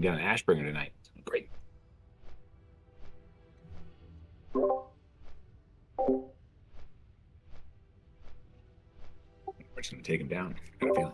down Ashbringer tonight. Great. We're just gonna take him down. I got a feeling.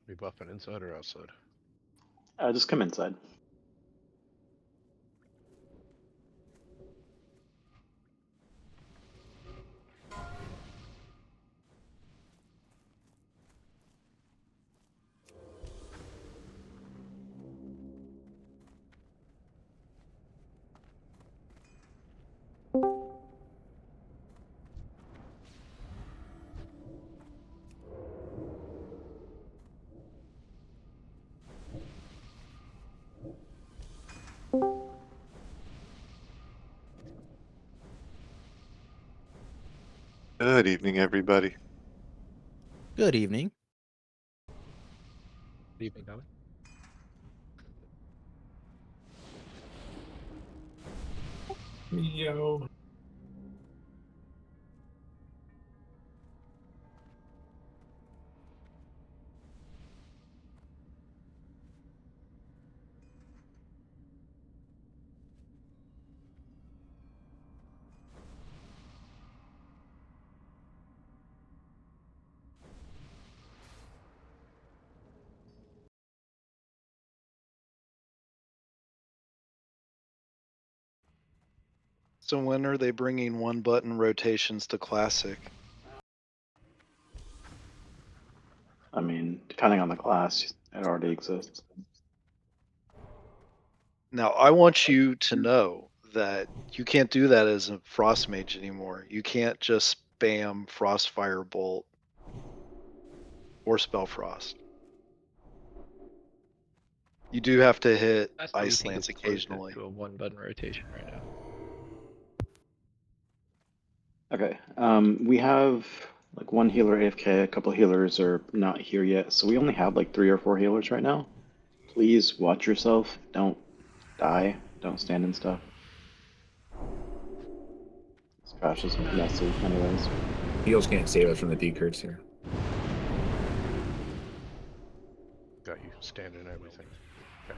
We buffing inside or outside? Just come inside. Good evening, everybody. Good evening. Good evening, Tommy. Yo. So when are they bringing one-button rotations to Classic? I mean, depending on the class, it already exists. Now, I want you to know that you can't do that as a Frost Mage anymore. You can't just spam Frostfire Bolt or Spell Frost. You do have to hit I still Ice think Lance it's closer occasionally. to a one-button rotation right now. Okay, we have like one healer AFK, a couple healers are not here yet, so we only have like 3 or 4 healers right now. Please watch yourself. Don't die. Don't stand in stuff. This crash is messy, anyways. Heals can't save us from the decurts here. Got you standing and everything. Okay.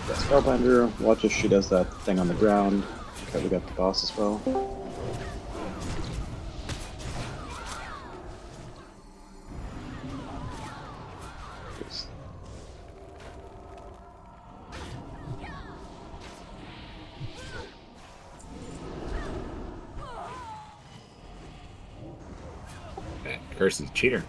Spellbinder, watch if she does that thing on the ground. Okay, we got the boss as well. That curse is a cheater.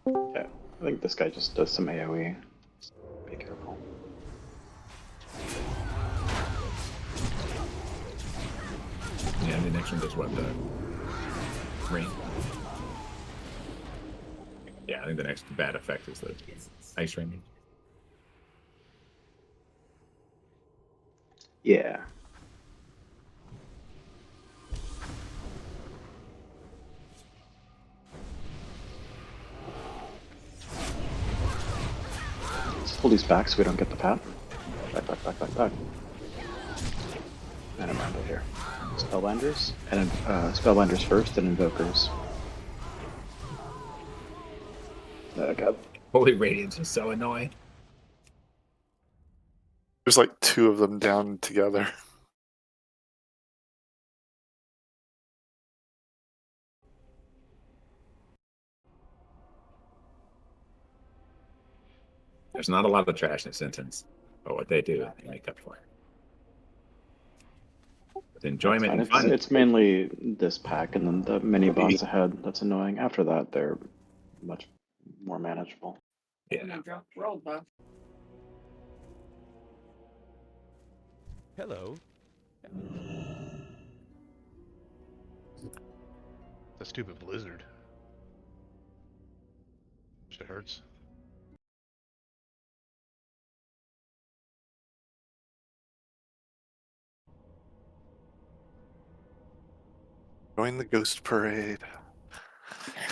Okay, I think this guy just does some AoE. Just be careful. next one does what? The rain? Yeah, I think the next bad effect is the ice rain. Yeah. Let's pull these back so we don't get the pat. Back. And around over here. Spellbinders, and Spellbinders first, and Invokers. Okay. Holy Radiance is so annoying. There's like two of them down together. There's not a lot of trash in a sentence, but what they do, they make up for it. With enjoyment and fun. It's mainly this pack and then the mini boss ahead that's annoying. After that, they're much more manageable. Yeah. Hello. The stupid blizzard. Shit hurts. Join the ghost parade.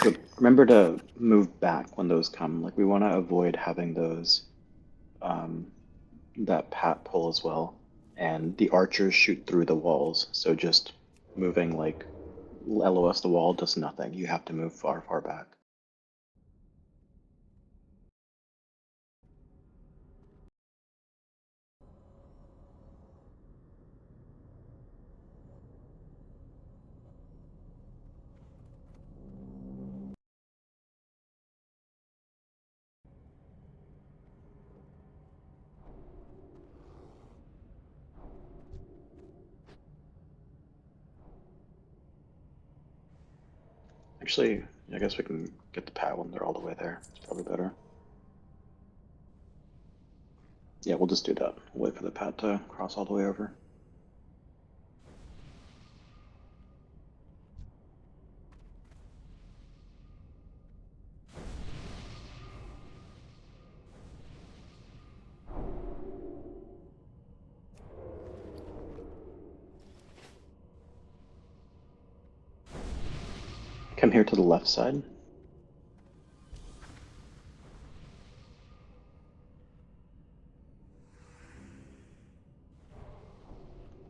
But remember to move back when those come. Like we want to avoid having those, that pat pull as well. And the archers shoot through the walls. So just moving like LOS the wall does nothing. You have to move far, far back. Actually, I guess we can get the pat when they're all the way there. It's probably better. Yeah, we'll just do that. We'll wait for the pat to cross all the way over. Come here to the left side.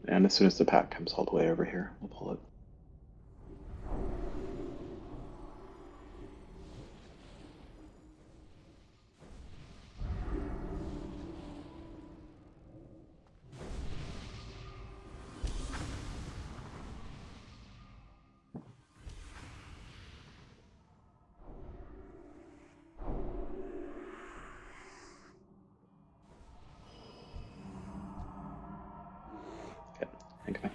And as soon as the pack comes all the way over here, we'll pull it. Okay, think of me.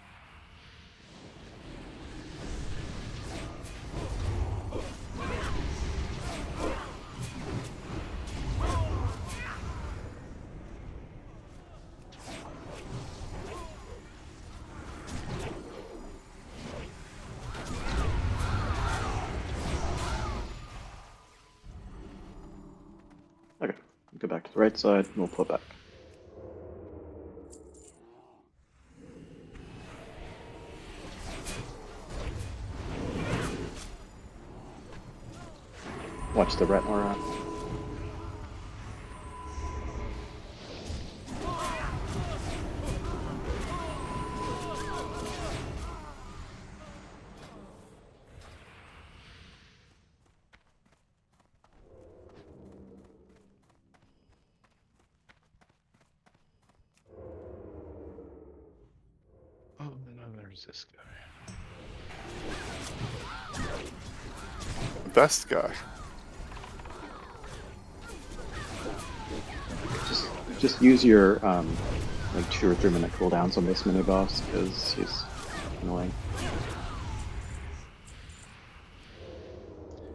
Okay, go back to the right side, and we'll pull it back. Watch the Retnor. Oh, no, there's this guy. Best guy. Just use your like 2 or 3 minute cooldowns on this mini boss because he's annoying.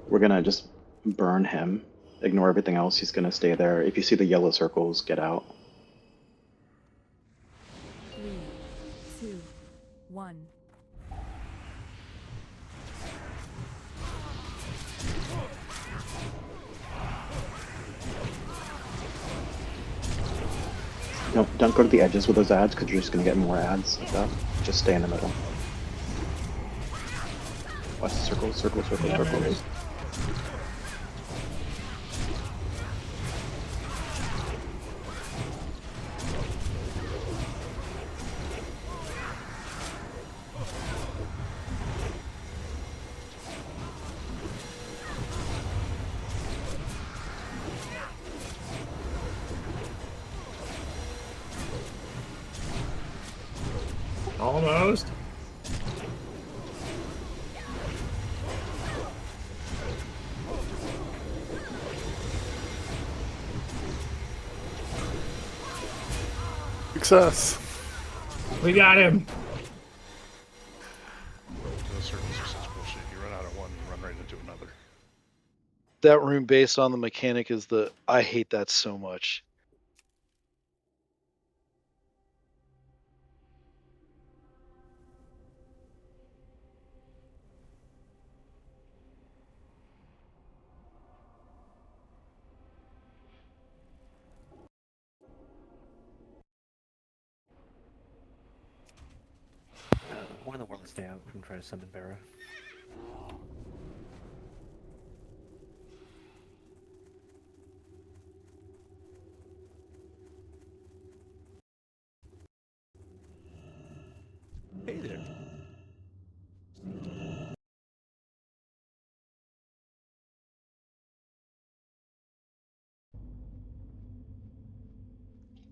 We're gonna just burn him. Ignore everything else. He's gonna stay there. If you see the yellow circles, get out. 3, 2, 1. Don't go to the edges with those ads because you're just gonna get more ads like that. Just stay in the middle. Watch the circles, circles, circles, circles. Almost. Success. We got him. The circles are such bullshit. You run out of one, you run right into another. That rune based on the mechanic is I hate that so much. One of the world stay out and try to summon Vera. Hey there.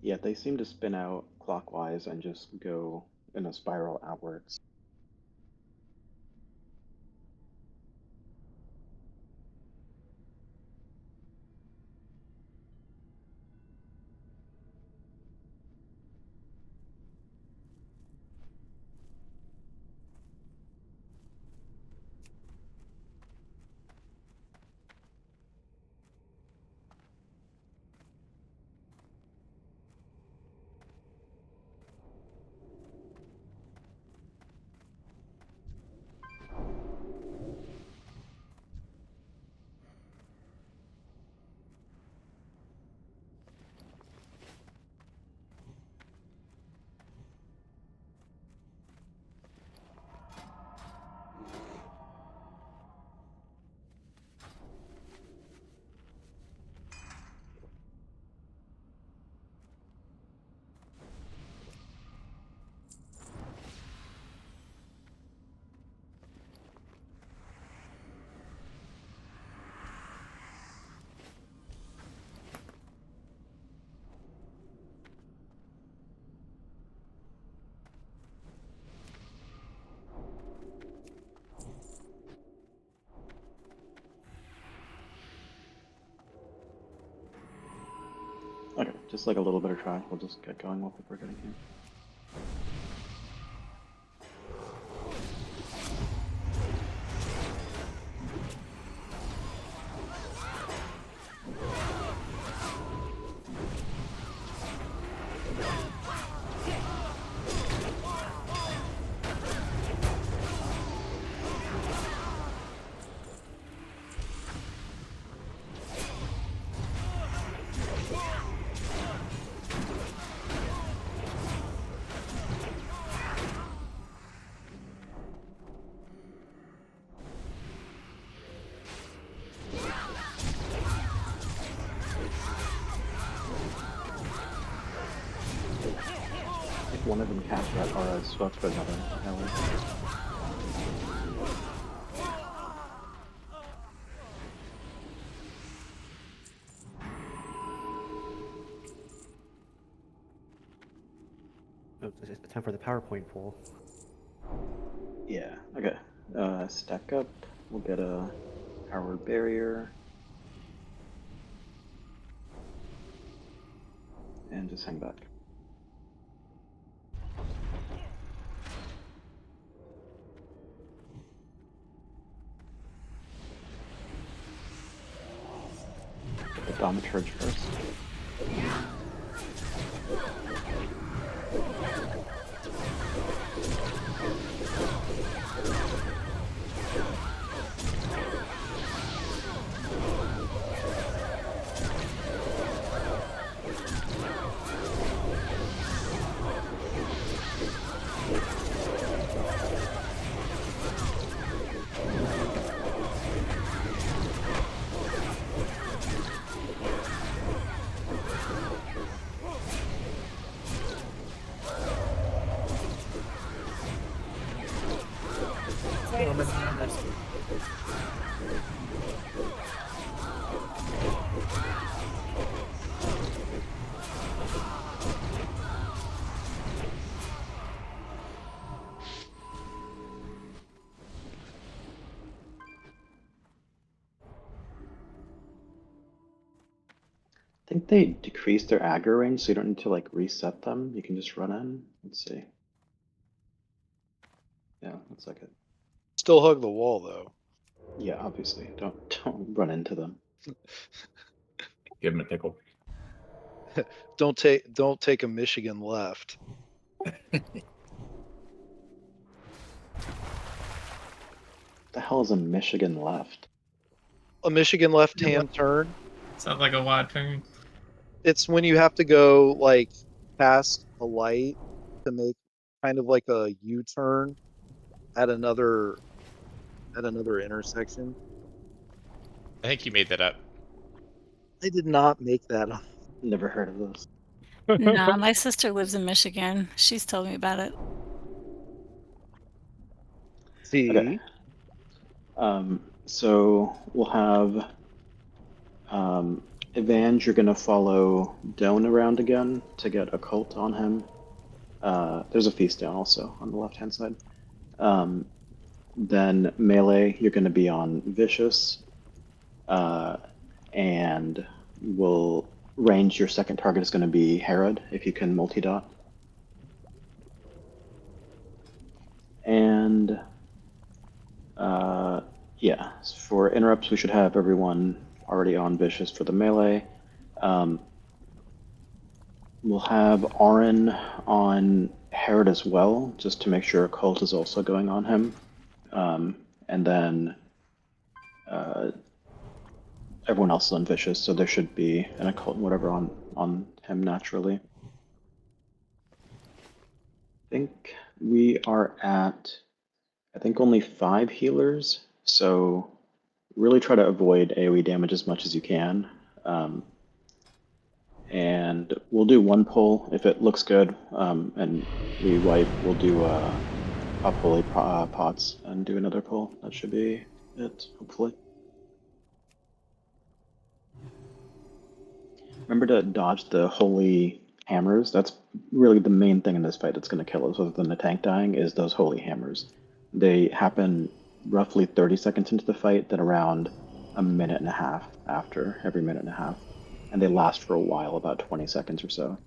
Yeah, they seem to spin out clockwise and just go in a spiral outwards. Okay, just like a little bit of track. We'll just get going while people are getting here. If one of them cast that aura swept to another. Oh, it's time for the PowerPoint pool. Yeah, okay. Stack up. We'll get a powered barrier. And just hang back. Get the Thaumaturge first. think they decreased their aggro range, so you don't need to like reset them. You can just run in. Let's see. Yeah, looks like it. Still hug the wall though. Yeah, obviously. Don't run into them. Give him a tickle. Don't take a Michigan left. The hell is a Michigan left? A Michigan left-hand turn. Sounds like a wide turn. It's when you have to go like past a light to make kind of like a U-turn at another intersection. I think you made that up. I did not make that up. Never heard of this. No, my sister lives in Michigan. She's told me about it. See, Okay. So we'll have Evange, you're gonna follow Doan around again to get a cult on him. There's a feast down also on the left hand side. Then Melee, you're gonna be on Vicious. And we'll range, your second target is gonna be Herod, if you can multi-dot. And yeah, for interrupts, we should have everyone already on Vicious for the melee. We'll have Auron on Herod as well, just to make sure a cult is also going on him. And then everyone else is on Vicious, so there should be an occult and whatever on him naturally. I think we are at, I think, only 5 healers, so really try to avoid AoE damage as much as you can. And we'll do one pull if it looks good, and we wipe, we'll do pop holy pots and do another pull. That should be it, hopefully. Remember to dodge the holy hammers. That's really the main thing in this fight that's going to kill us, other than the tank dying, is those holy hammers. They happen roughly 30 seconds into the fight, then around a minute and a half after, every minute and a half. And they last for a while, about 20 seconds or so.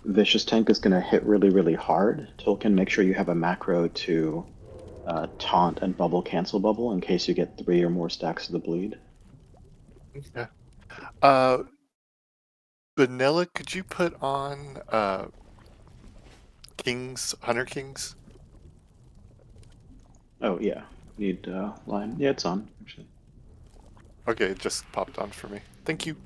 Vicious Tank is going to hit really, really hard. Tolkien, make sure you have a macro to taunt and bubble cancel bubble in case you get 3 or more stacks of the bleed. Yeah. Vanilla, could you put on Kings, Hunter Kings? Oh, yeah. Need line. Yeah, it's on, actually. Okay, it just popped on for me. Thank you.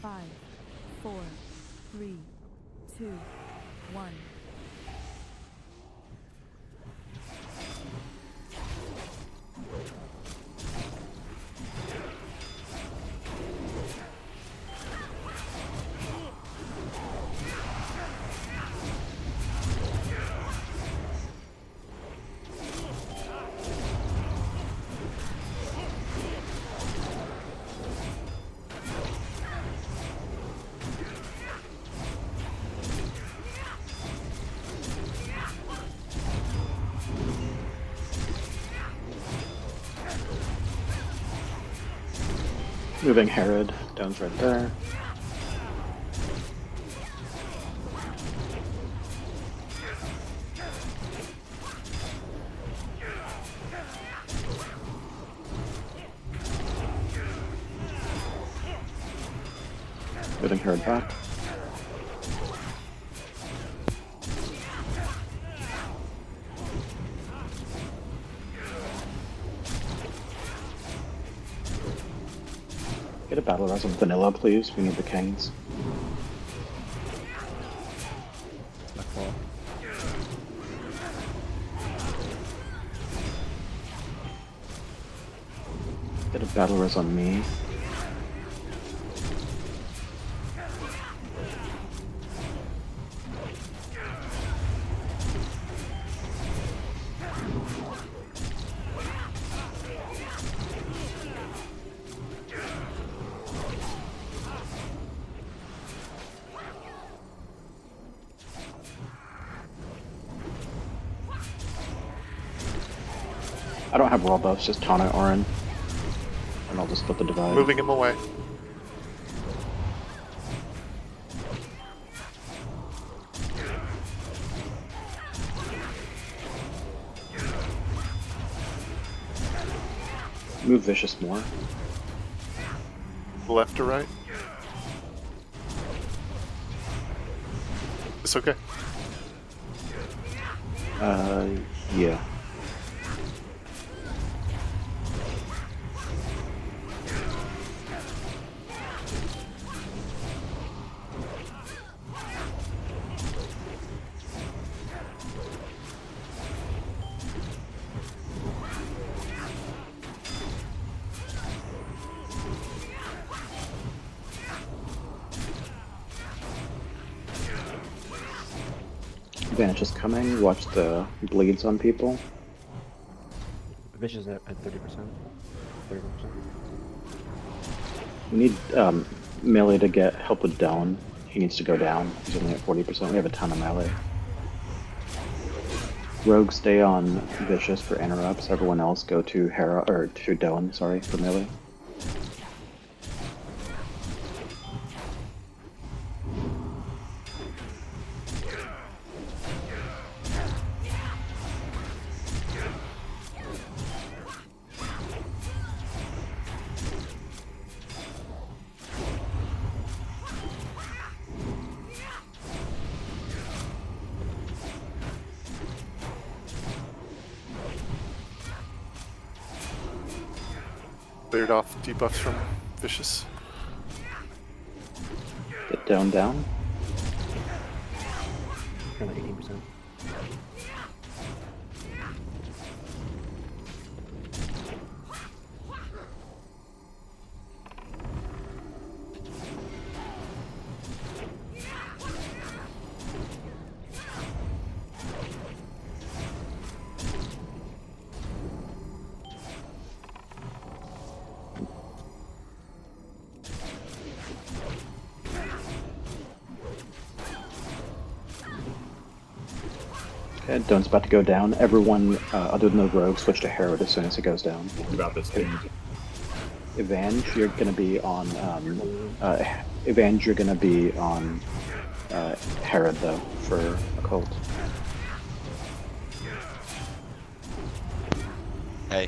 Five, 4, 3, 2, 1. Moving Herod. Down's right there. Moving Herod back. Get a battle res on vanilla, please. We need the kings. My fault. Get a battle res on me. I don't have world buffs, just Tana Orin. And I'll just split the divide. Moving him away. Move Vicious more. Left or right? It's okay. Yeah. Vanish is coming. Watch the bleeds on people. Vicious at 30%. 31%. We need melee to get help with down. He needs to go down. He's only at 40%. We have a ton of melee. Rogue stay on Vicious for interrupts. Everyone else go to Hera or to Doan, sorry, for melee. Cleared off debuffs from Vicious. Get down, down. Around 18%. Okay, Doan's about to go down. Everyone other than the Rogue switch to Herod as soon as it goes down. What about this thing? Evangel, you're gonna be on Evangel, you're gonna be on Herod though for occult. Hey.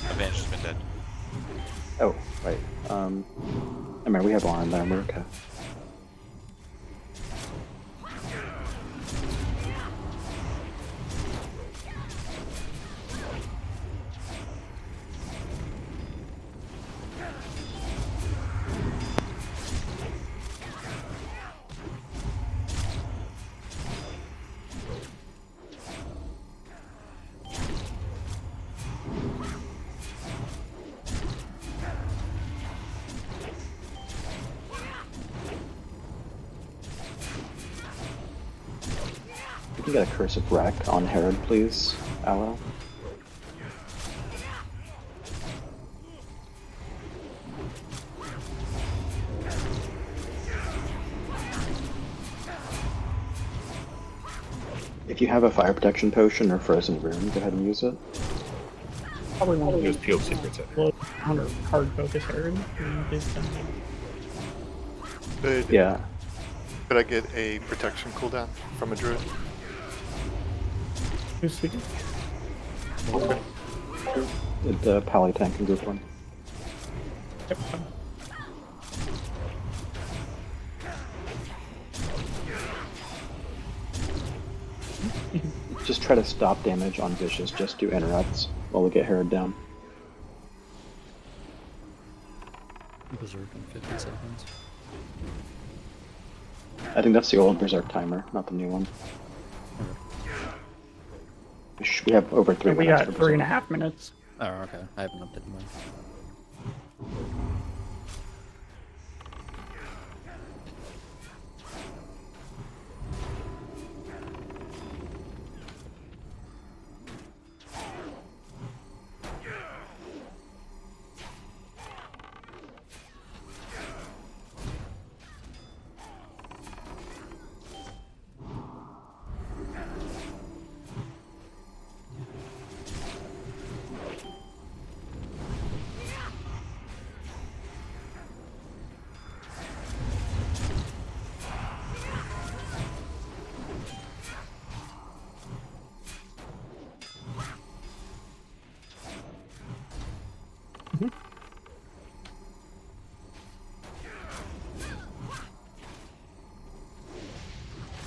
Avenge has been dead. Oh, right. I mean we have Orin there, we're okay. You can get a Curse of Wreck on Herod, please, Aloe. If you have a fire protection potion or frozen rune, go ahead and use it. Probably want to There's Peeled Secrets in there. look under hard focus Herod. Yeah. Could I get a protection cooldown from a druid? Who's speaking? The Pally tank and group one. Yep. Just try to stop damage on Vicious, just do interrupts while we get Herod down. Berserk in 50 seconds. I think that's the old Berserk timer, not the new one. We have over 3 We minutes got for 3.5 minutes. Oh, okay. I haven't updated mine.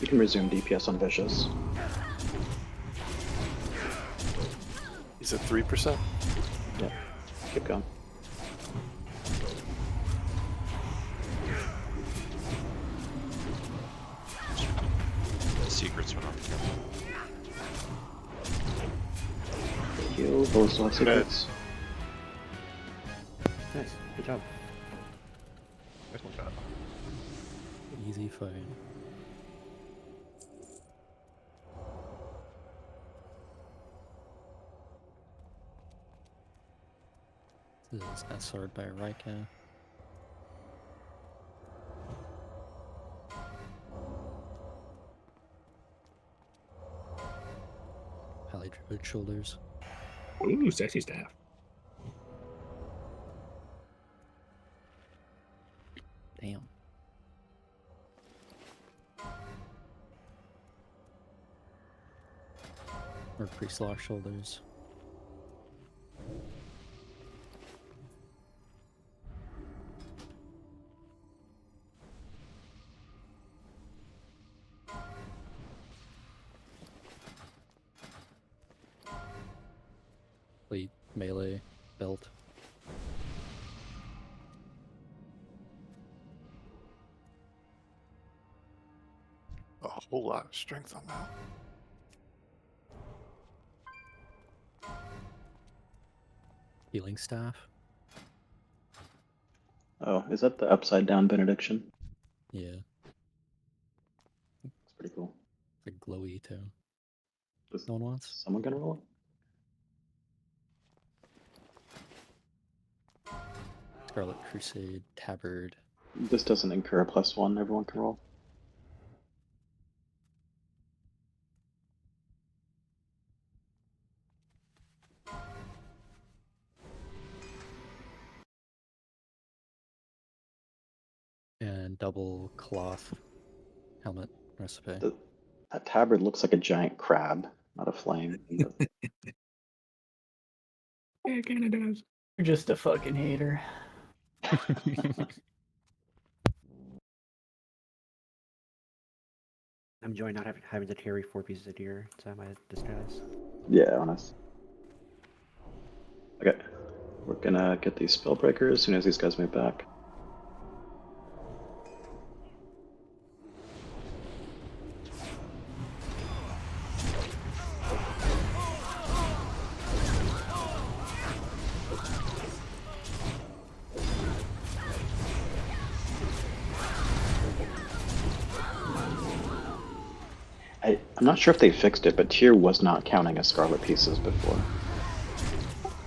You can resume DPS on Vicious. He's at 3%. Yeah, keep going. The secrets went off. Heal, those still have secrets. Nice. Good job. Nice one shot. Easy fight. This is SR'd by Rika. Pally Druid shoulders. Ooh, sexy staff. Damn. Or pre-slash shoulders. Complete melee belt. A whole lot of strength on that. Healing staff. Oh, is that the upside down benediction? Yeah, It's pretty cool. it's like glowy too. Is No one wants? someone gonna roll Scarlet Crusade, Tabard. it? This doesn't incur a +1, everyone can roll. And double cloth helmet recipe. That tabard looks like a giant crab, not a flame. But Yeah, it kind of does. You're just a fucking hater. I'm enjoying not having to carry 4 pieces of gear inside my disguise. yeah, honest. Okay, we're gonna get these spell breakers as soon as these guys move back. I'm not sure if they fixed it, but tier was not counting as scarlet pieces before.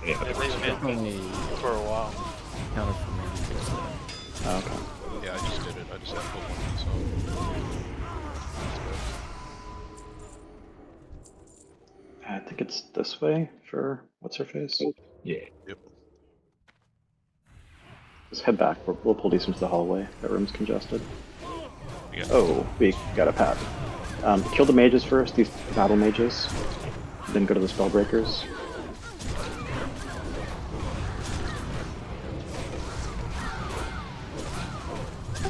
Yeah, They've been Only for a while. counted for me. So. Oh, okay. Yeah, I just did it. I just had to put one piece on. I think it's this way for what's her face. yeah. Yep. Just head back. We'll pull these into the hallway. That room's congested. Yeah. Oh, we got a pat. Kill the mages first, these battle mages. Then go to the spell breakers.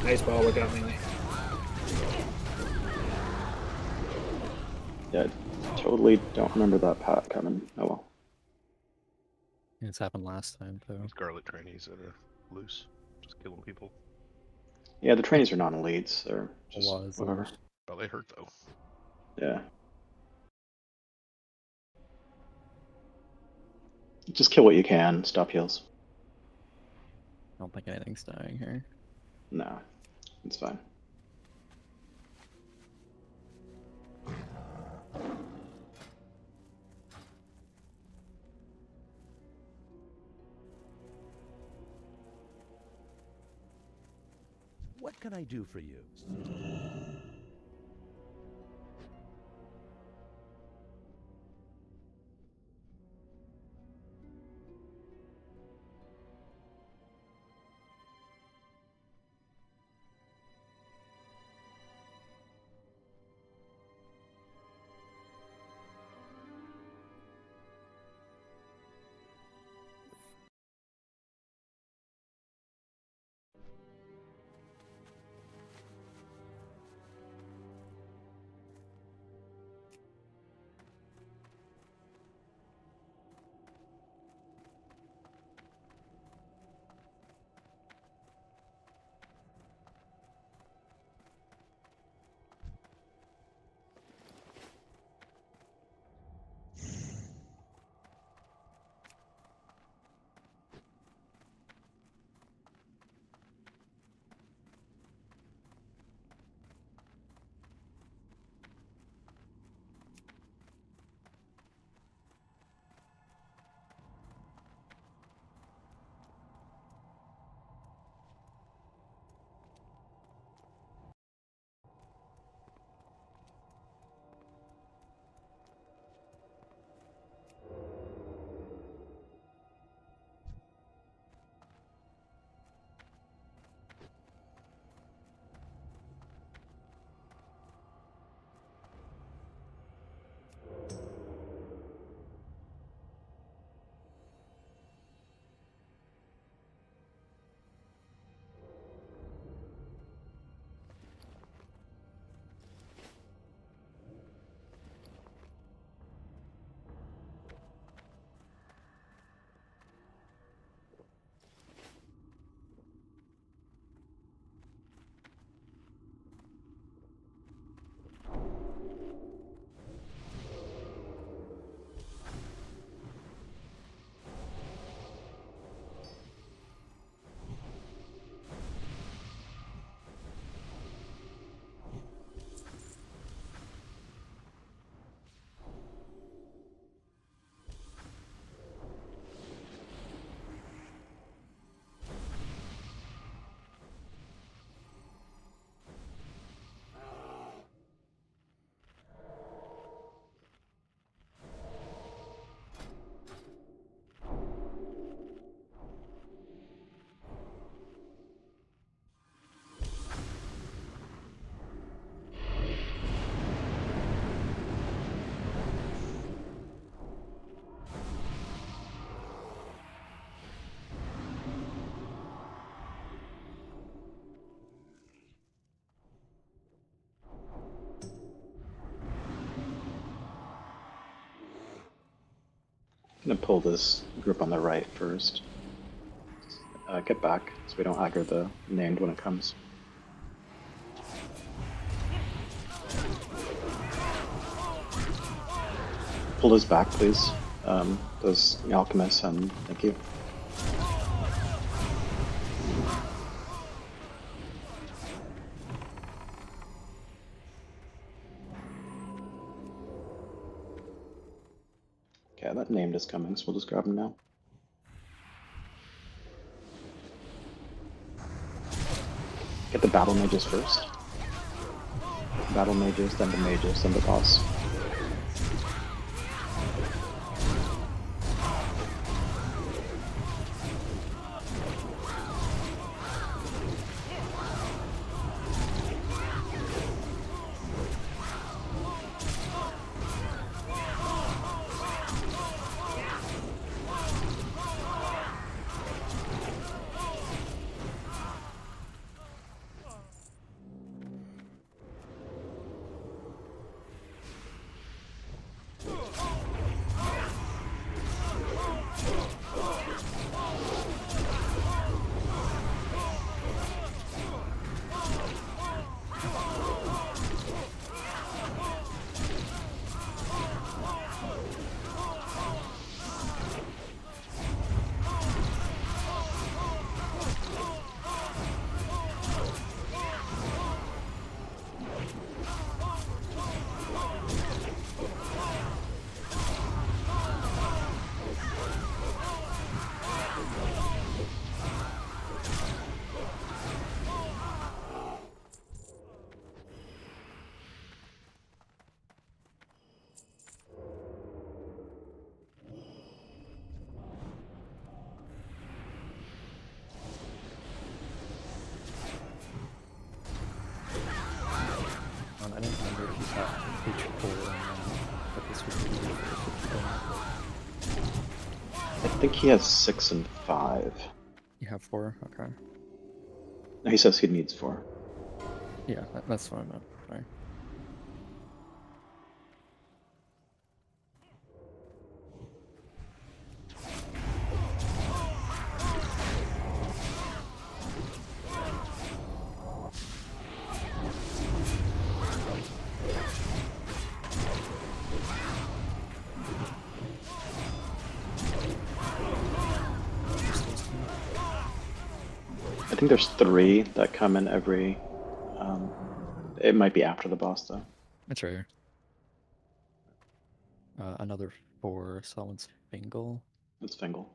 Nice ball, look out, melee. Yeah, I totally don't remember that pat coming. Oh well. It's happened last time too. Scarlet trainees that are loose, just killing people. Yeah, the trainees are non-elites. They're A just lot is whatever. loose. Oh, they hurt though. Yeah. Just kill what you can. Stop heals. I don't think anything's dying here. No, it's fine. What can I do for you? I'm gonna pull this group on the right first. Get back so we don't aggro the named when it comes. Pull those back, please. Those alchemists, and thank you. Okay, that named is coming, so we'll just grab him now. Get the battle mages first. Battle mages, then the mages, then the boss. I didn't remember if you got H4 but this would be I think he has 6 and 5. You have 4? Okay. No, he says he needs 4. Yeah, that's what I meant. Sorry. I think there's 3 that come in every. It might be after the boss though. It's right here. Another 4, so that one's Fingal. It's Fingal.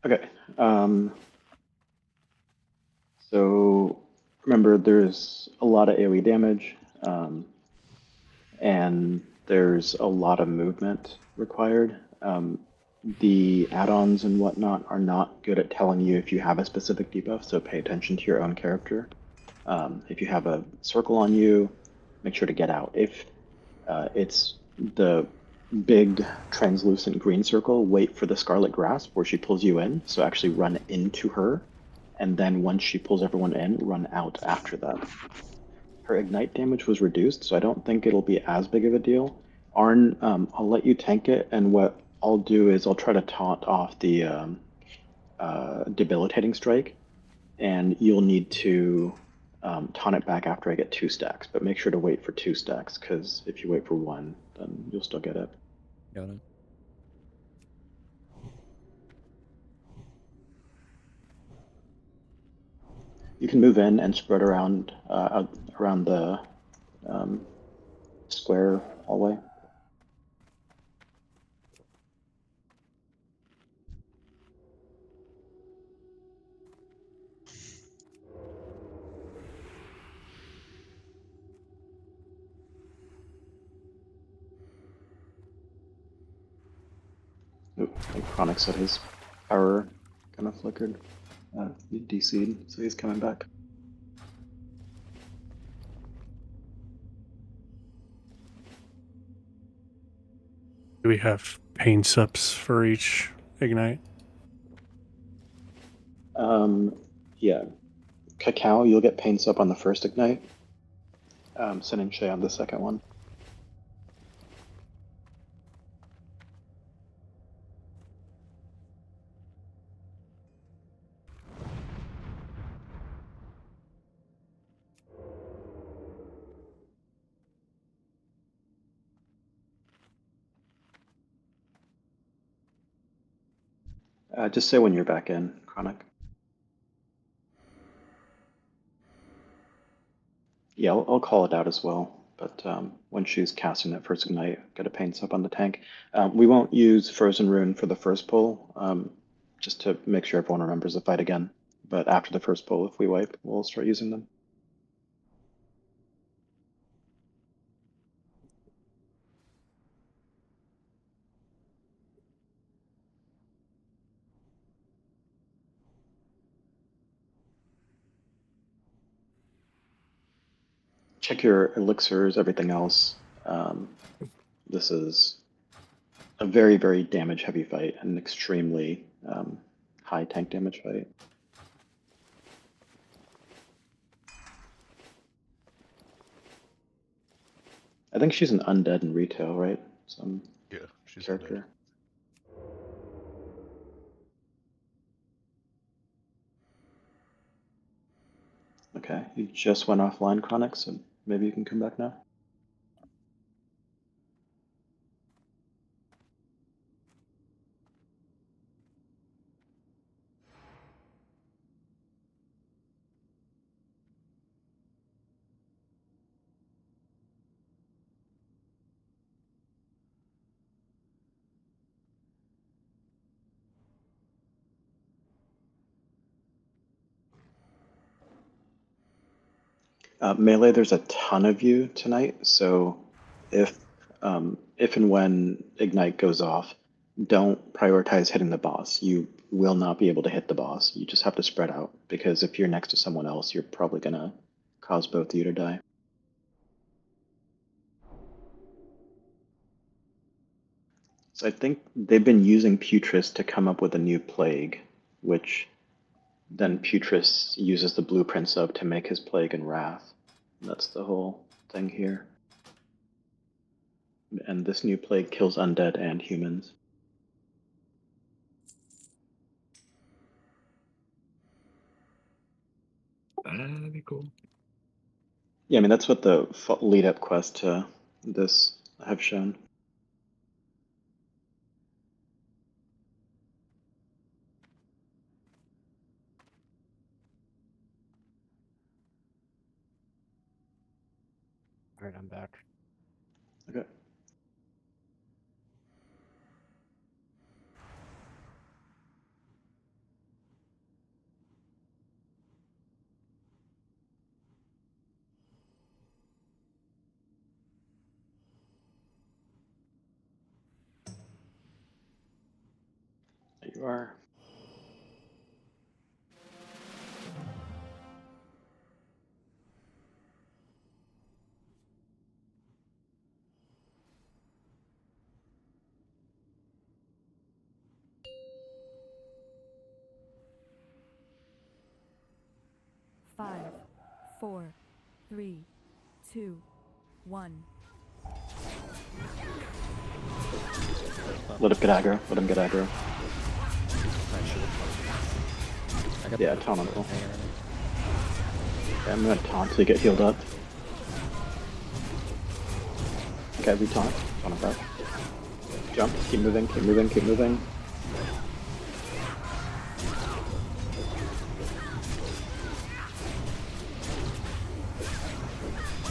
Okay. So remember, there's a lot of AoE damage, and there's a lot of movement required. The add-ons and whatnot are not good at telling you if you have a specific debuff, so pay attention to your own character. If you have a circle on you, make sure to get out. If it's the big translucent green circle, wait for the Scarlet Grasp where she pulls you in, so actually run into her, and then once she pulls everyone in, run out after that. Her ignite damage was reduced, so I don't think it'll be as big of a deal. Arn, I'll let you tank it, and what I'll do is I'll try to taunt off the debilitating strike, and you'll need to taunt it back after I get 2 stacks, but make sure to wait for 2 stacks, because if you wait for 1, then you'll still get it. Got it. You can move in and spread around around the square hallway. Ooh, I think Chronic said his power kind of flickered. He DC'd, so he's coming back. Do we have pain subs for each ignite? Yeah. Cacao, you'll get pain sub on the first ignite. Sending Shay on the second one. Just say when you're back in, Chronic. Yeah, I'll call it out as well. But when she's casting that first ignite, get a pain sub on the tank. We won't use Frozen Rune for the first pull, just to make sure everyone remembers the fight again. But after the first pull, if we wipe, we'll start using them. Check your elixirs, everything else. This is a very, very damage heavy fight, and an extremely high tank damage fight. I think she's an undead in retail, right? Some Yeah, she's character. Okay, you just went offline, Chronic, so maybe you can come back now. Melee, there's a ton of you tonight, so if and when Ignite goes off, don't prioritize hitting the boss. You will not be able to hit the boss. You just have to spread out, because if you're next to someone else, you're probably gonna cause both of you to die. So I think they've been using Putris to come up with a new plague, which then Putris uses the blueprints of to make his plague and wrath. That's the whole thing here. And this new plague kills undead and humans. That'd be cool. Yeah, I mean, that's what the lead-up quest to this have shown. Alright, I'm back. Okay. There you are. Five, 4, 3, 2, 1. Let him get aggro. Let him get aggro. Yeah, taunt him. Okay, I'm gonna taunt so you get healed up. Okay, we taunt. Taunt him back. Jump. Keep moving. Keep moving. Keep moving.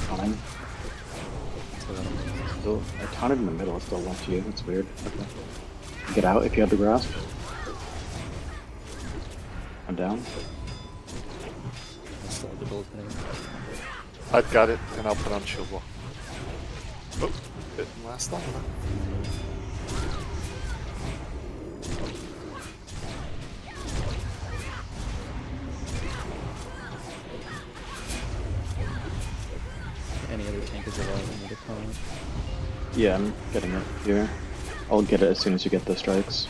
Taunting. Still, I taunted in the middle. It still wants you. That's weird. Okay. Get out if you have the grasp. I'm down. I've got it, and I'll put on shield wall. Oh, didn't last long enough. Any other tank is available to call. Yeah, I'm getting it here. I'll get it as soon as you get the strikes.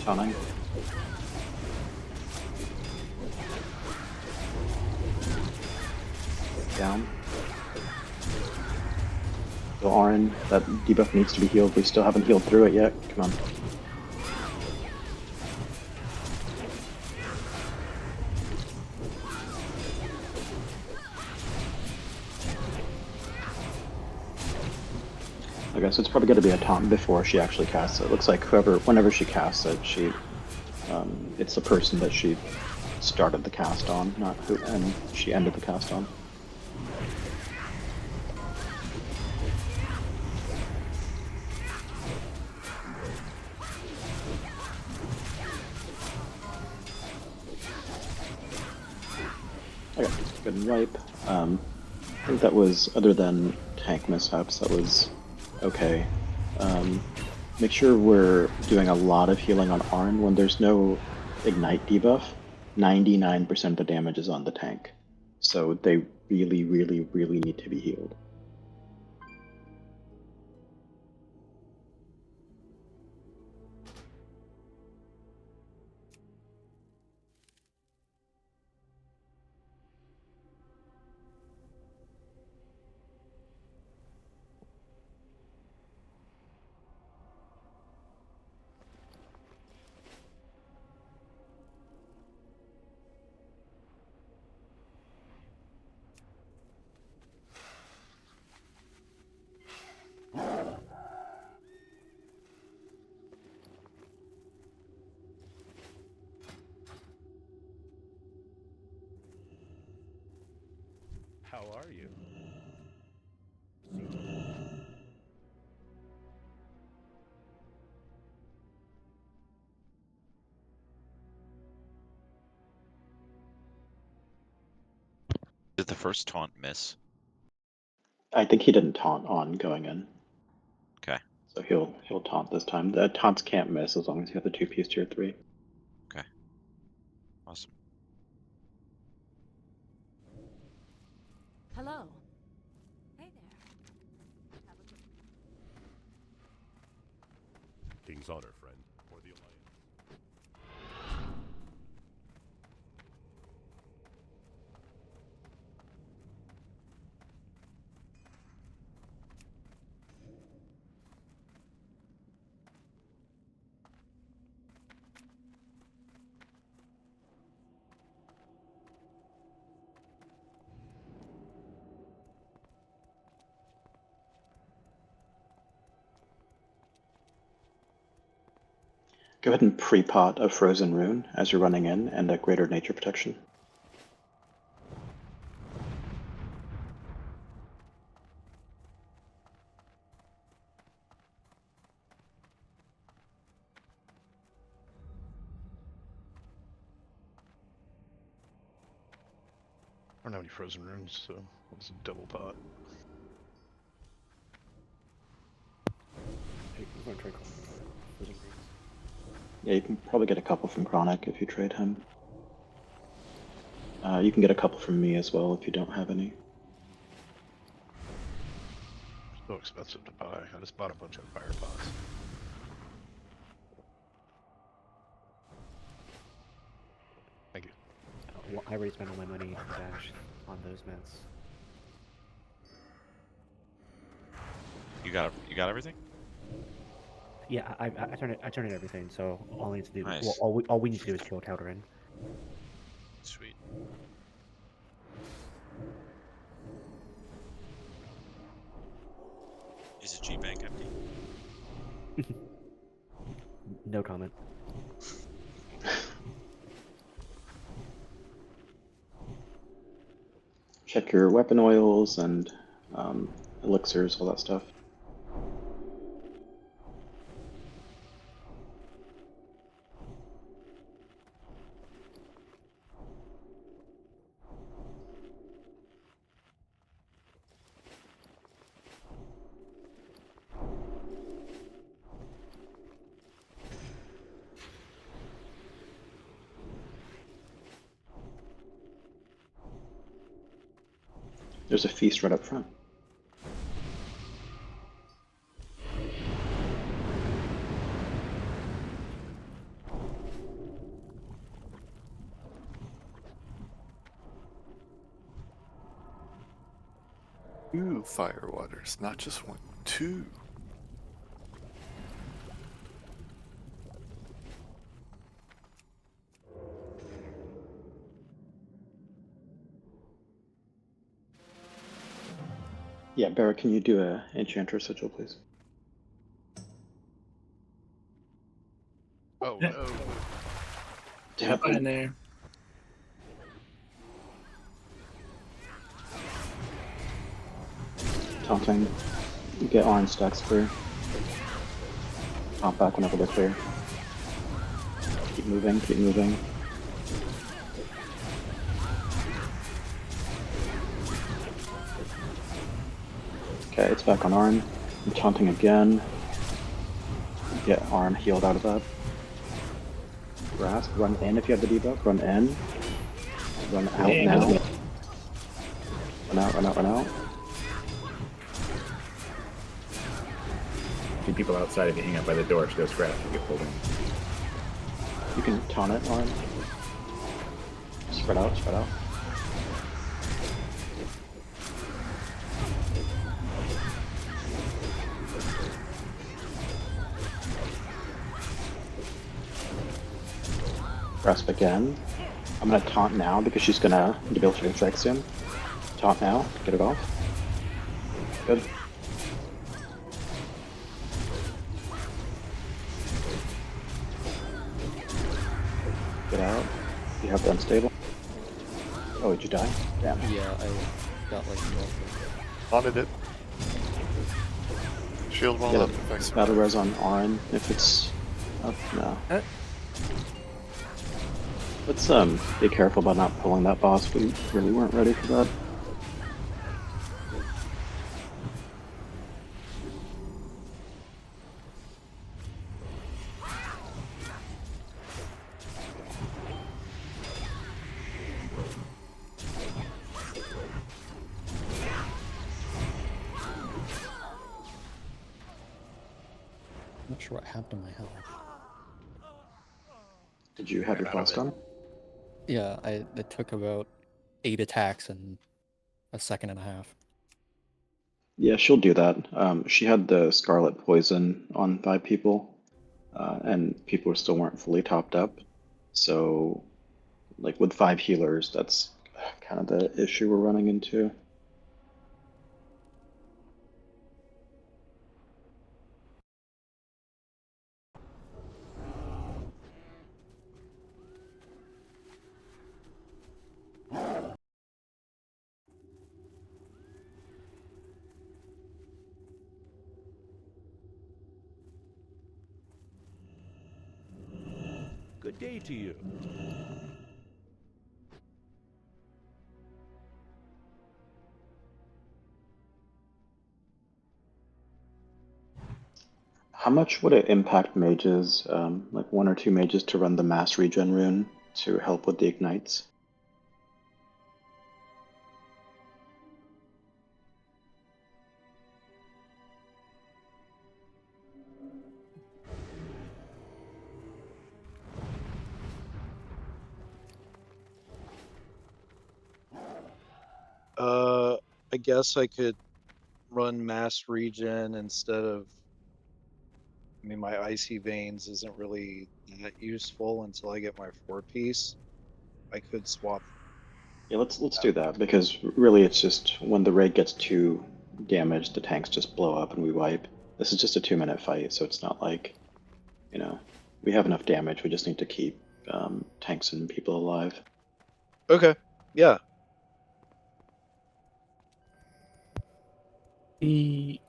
Taunting. down. So Auron, that debuff needs to be healed. We still haven't healed through it yet. Come on. Okay, so it's probably going to be a taunt before she actually casts it. It looks like whenever she casts it, it's the person that she started the cast on, not who, and she ended the cast on. Okay, good and wipe. I think that was, other than tank mishaps, that was okay. Make sure we're doing a lot of healing on Auron. When there's no ignite debuff, 99% of the damage is on the tank. So they really, really, really need to be healed. How are you? Did the first taunt miss? I think he didn't taunt on going in. Okay. So he'll taunt this time. The taunts can't miss as long as you have the 2-piece tier 3. Okay. Awesome. Hello. Hey there. Have a good King's honor, friend, or the alliance. Go ahead and pre-pot a Frozen Rune as you're running in, and a Greater Nature Protection. I don't have any frozen runes, so it was a double pot. Hey, I'm gonna try calling Frozen Rings. Yeah, you can probably get a couple from Chronic if you trade him. You can get a couple from me as well if you don't have any. So expensive to buy. I just bought a bunch of fire pots. Thank you. Well, I already spent all my money in cash on those mats. You got everything? Yeah, I turned in everything. So all I need to do, Nice. well, all we need to do is kill Caldoran. Sweet. Is the G bank empty? No comment. Check your weapon oils and elixirs, all that stuff. There's a feast right up front. 2 fire waters, not just 1, 2. Yeah, Barrett, can you do a enchanter sigil, please? Oh no. Tap in there. taunting. Get orange stacks clear. Taunt back whenever they're clear. Keep moving, keep moving. Okay, it's back on Arn. I'm taunting again. Get Arn healed out of that. Grasp, run in if you have the debuff, run in. Run out now. Run out, run out, run out. Two people outside, if you hang out by the door, just go scratch and get pulled in. You can taunt it, Arn. Spread out, spread out. Grasp again. I'm gonna taunt now because she's gonna be able to strike soon. Taunt now, get it off. Good. Get out. You have the unstable. Oh, did you die? Damn. Yeah, I got like Haunted it. Shield wall Get up. a battle res on Arn if it's up. No. Let's be careful about not pulling that boss. We really weren't ready for that. I'm not sure what happened to my health. Did you have your flask on? Yeah, it took about 8 attacks in a second and a half. Yeah, she'll do that. She had the Scarlet Poison on 5 people, and people still weren't fully topped up. So, like with 5 healers, that's kind of the issue we're running into. Good day to you. How much would it impact mages, like 1 or 2 mages, to run the mass regen rune to help with the ignites? I guess I could run mass regen instead of. I mean, my icy veins isn't really that useful until I get my 4-piece. I could swap. Yeah, let's do that, because really it's just when the raid gets too damaged, the tanks just blow up and we wipe. This is just a 2-minute fight, so it's not like, you know, we have enough damage. We just need to keep tanks and people alive. Okay, yeah. The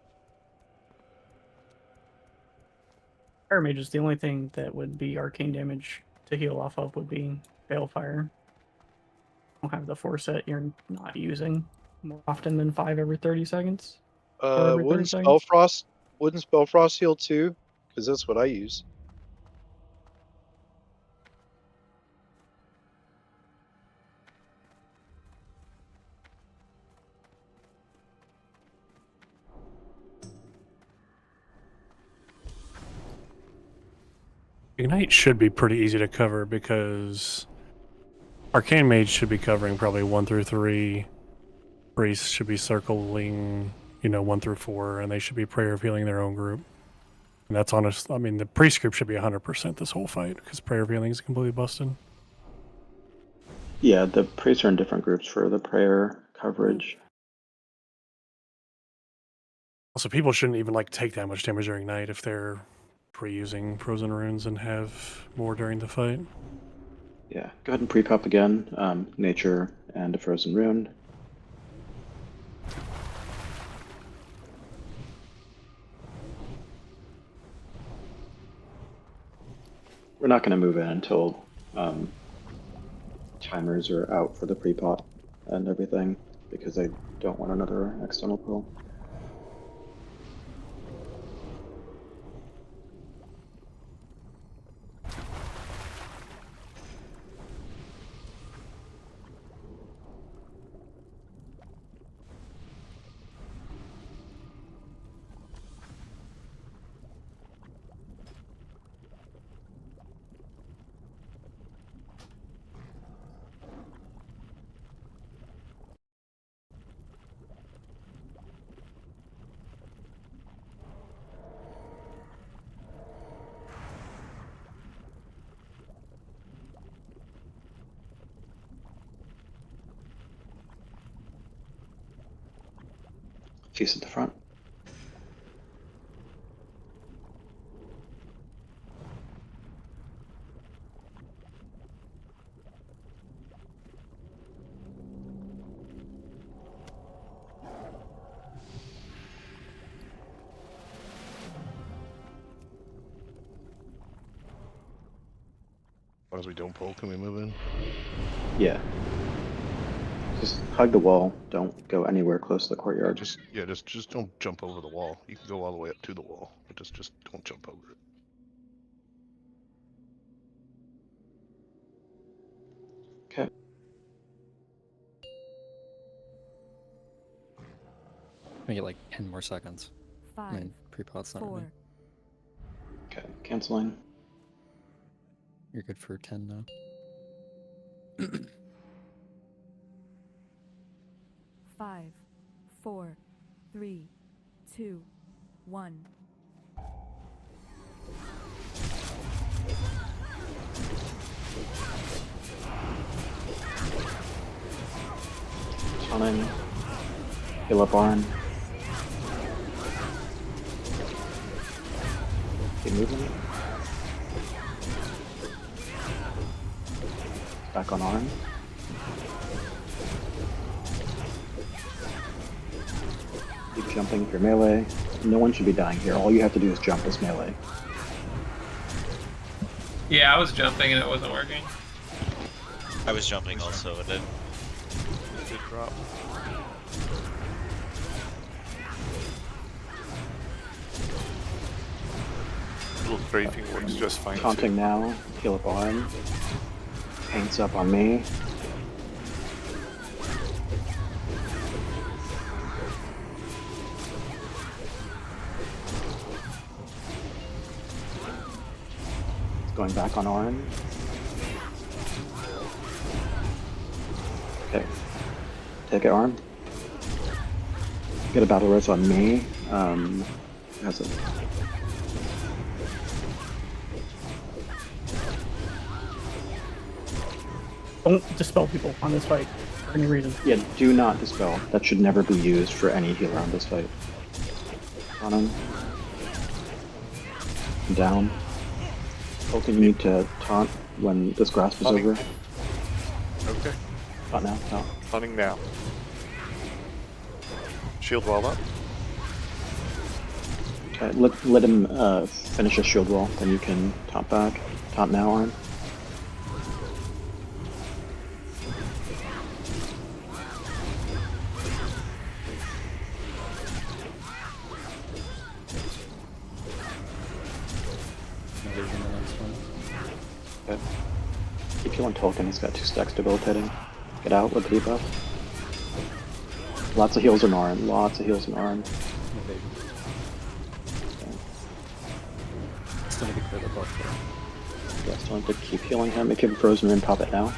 fire mages, the only thing that would be arcane damage to heal off of would be Balefire. Don't have the 4 set you're not using more often than 5 every 30 seconds. Every 30 Wouldn't seconds. Spellfrost heal too? Because that's what I use. Ignite should be pretty easy to cover because Arcane Mage should be covering probably 1 through 3. priests should be circling, 1 through 4, and they should be prayer of healing their own group. And that's honest. I mean, the priest group should be 100% this whole fight because prayer of healing is completely busted. Yeah, the priests are in different groups for the prayer coverage. Also, people shouldn't even take that much damage during night if they're pre-using frozen runes and have more during the fight. Yeah, go ahead and pre-pop again. Nature and a frozen rune. We're not going to move in until timers are out for the pre-pop and everything, because I don't want another external pull. Feast at the front. As long as we don't pull, can we move in? Yeah. Just hug the wall. Don't go anywhere close to the courtyard. Just don't jump over the wall. You can go all the way up to the wall, but just don't jump over it. Okay. I get 10 more seconds. 5, I mean, pre-pot's not 4. really. Okay, canceling. You're good for 10 now. 5, 4, 3, 2, 1. Stunning. Heal up Arn. Keep moving. Back on Arn. Keep jumping if you're melee. No one should be dying here. All you have to do is jump as melee. Yeah, I was jumping and it wasn't working. I was jumping also, and then Good drop. Little strafing works just fine. Taunting now. Heal up Arn. Paints up on me. Going back on Arn. Okay. Take it, Arn. Get a battle res on me. Has it. Don't dispel people on this fight for any reason. Yeah, do not dispel. That should never be used for any healer on this fight. On him. Down. Tolkien, you need to taunt when this grasp is over. Okay. Taunt now. No. Running now. Shield wall up. Okay, let him finish his shield wall, then you can taunt back. Taunt now, Arn. Invasion the next one. Okay. Keep healing Tolkien, he's got 2 stacks debilitating. Get out with the debuff. Lots of heals in Arn, lots of heals in Arn. Invasion. Still need to clear the buff though. Yeah, still need to keep healing him. If you have a frozen rune, pop it now.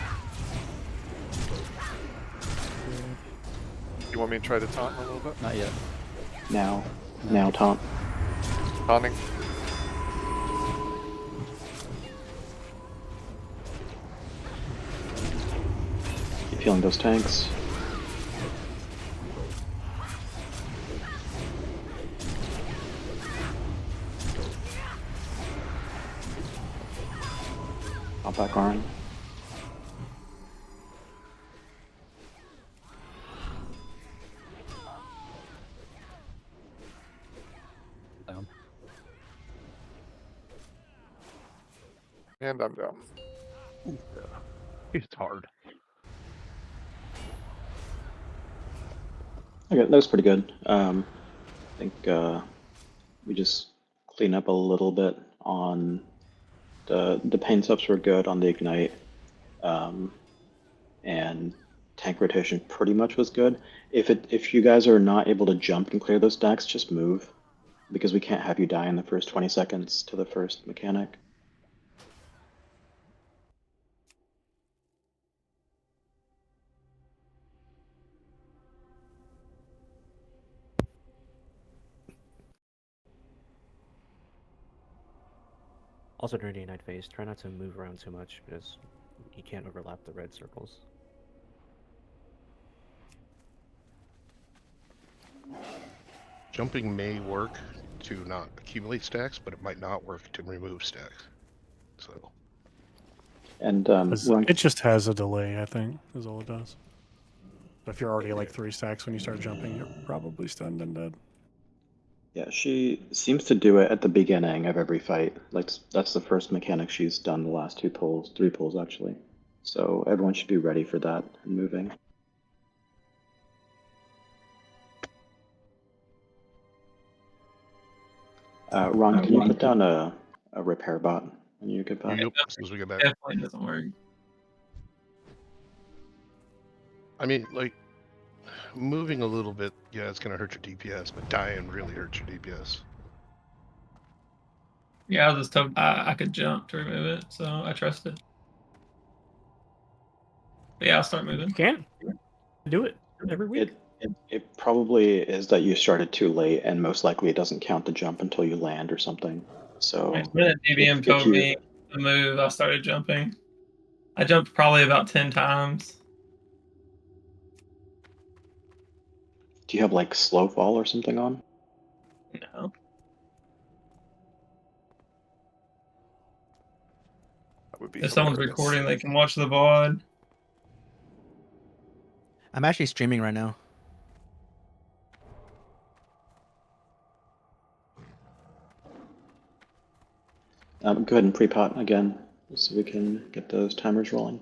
You want me to try to taunt a little bit? Not yet. Now. Now, taunt. Taunting. Keep healing those tanks. Pop back on. Down. And I'm down. It's hard. Okay, that was pretty good. I think we just clean up a little bit on the pain subs were good on the ignite, and tank rotation pretty much was good. If you guys are not able to jump and clear those stacks, just move, because we can't have you die in the first 20 seconds to the first mechanic. Also during the night phase, try not to move around too much because you can't overlap the red circles. Jumping may work to not accumulate stacks, but it might not work to remove stacks. So. And It just has a delay, I think, is all it does. If you're already like 3 stacks when you start jumping, you're probably stunned and dead. yeah, she seems to do it at the beginning of every fight. Like that's the first mechanic she's done the last 3 pulls actually. So everyone should be ready for that and moving. Ron, can you put down a repair bot when you get back? Yep, as soon as we get back. Definitely doesn't work. I mean, like, moving a little bit, yeah, it's gonna hurt your DPS, but dying really hurts your DPS. Yeah, I was just told I could jump to remove it, so I trusted. But yeah, I'll start moving. You can do it every week. It probably is that you started too late, and most likely it doesn't count the jump until you land or something. So When the DBM told me to move, I started jumping. I jumped probably about 10 times. Do you have like slow fall or something on? No. That would be If someone's hilarious. recording, they can watch the VOD. I'm actually streaming right now. Go ahead and pre-pot again so we can get those timers rolling.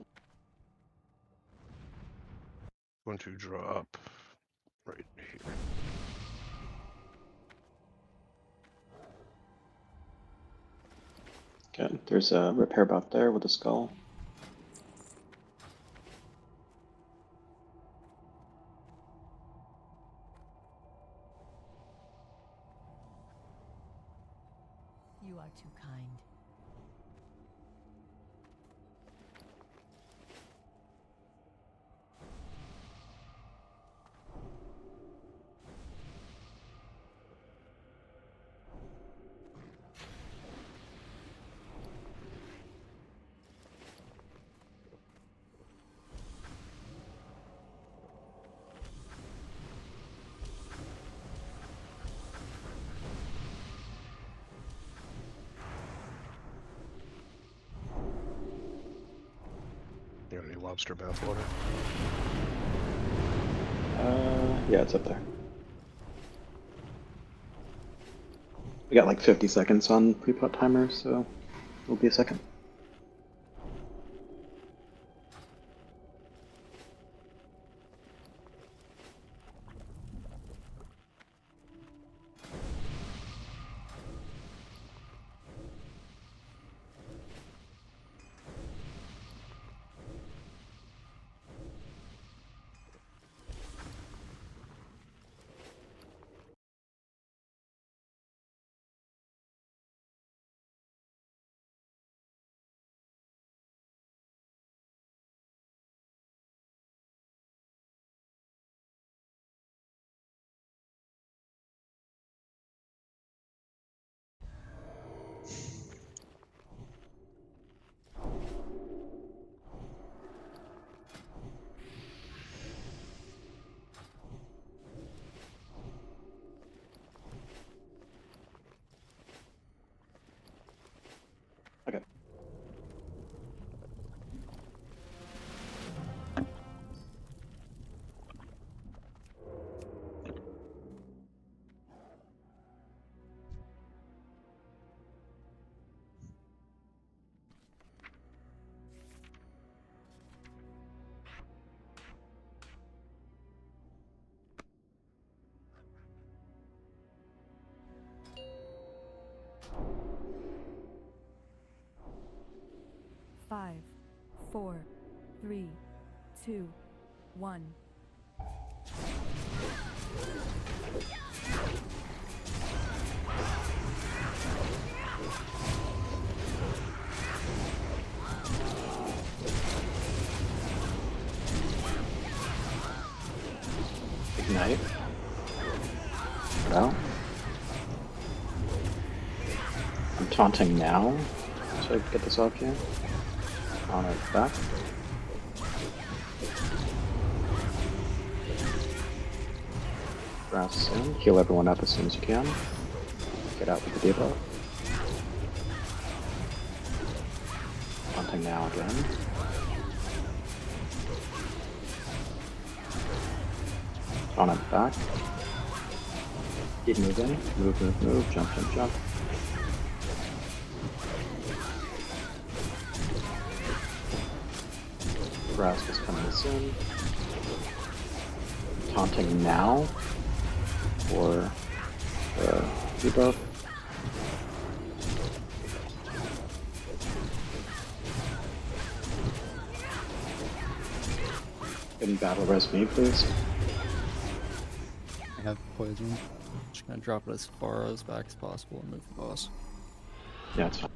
Going to drop right here. Okay, there's a repair bot there with a skull. You are too kind. You got any lobster bathwater? Yeah, it's up there. We got like 50 seconds on pre-pot timer, so it'll be a second. 5, 4, 3, 2, 1. Ignite. Well, I'm taunting now to get this off here. On it back. Grass in. Heal everyone up as soon as you can. Get out with the debuff. Taunting now again. On it back. Keep moving. Move, move, move. Jump, jump, jump. Grass is coming soon. Taunting now for the debuff. Can you battle res me, please? I have poison. Just gonna drop it as far as back as possible and move the boss. Yeah, it's fine.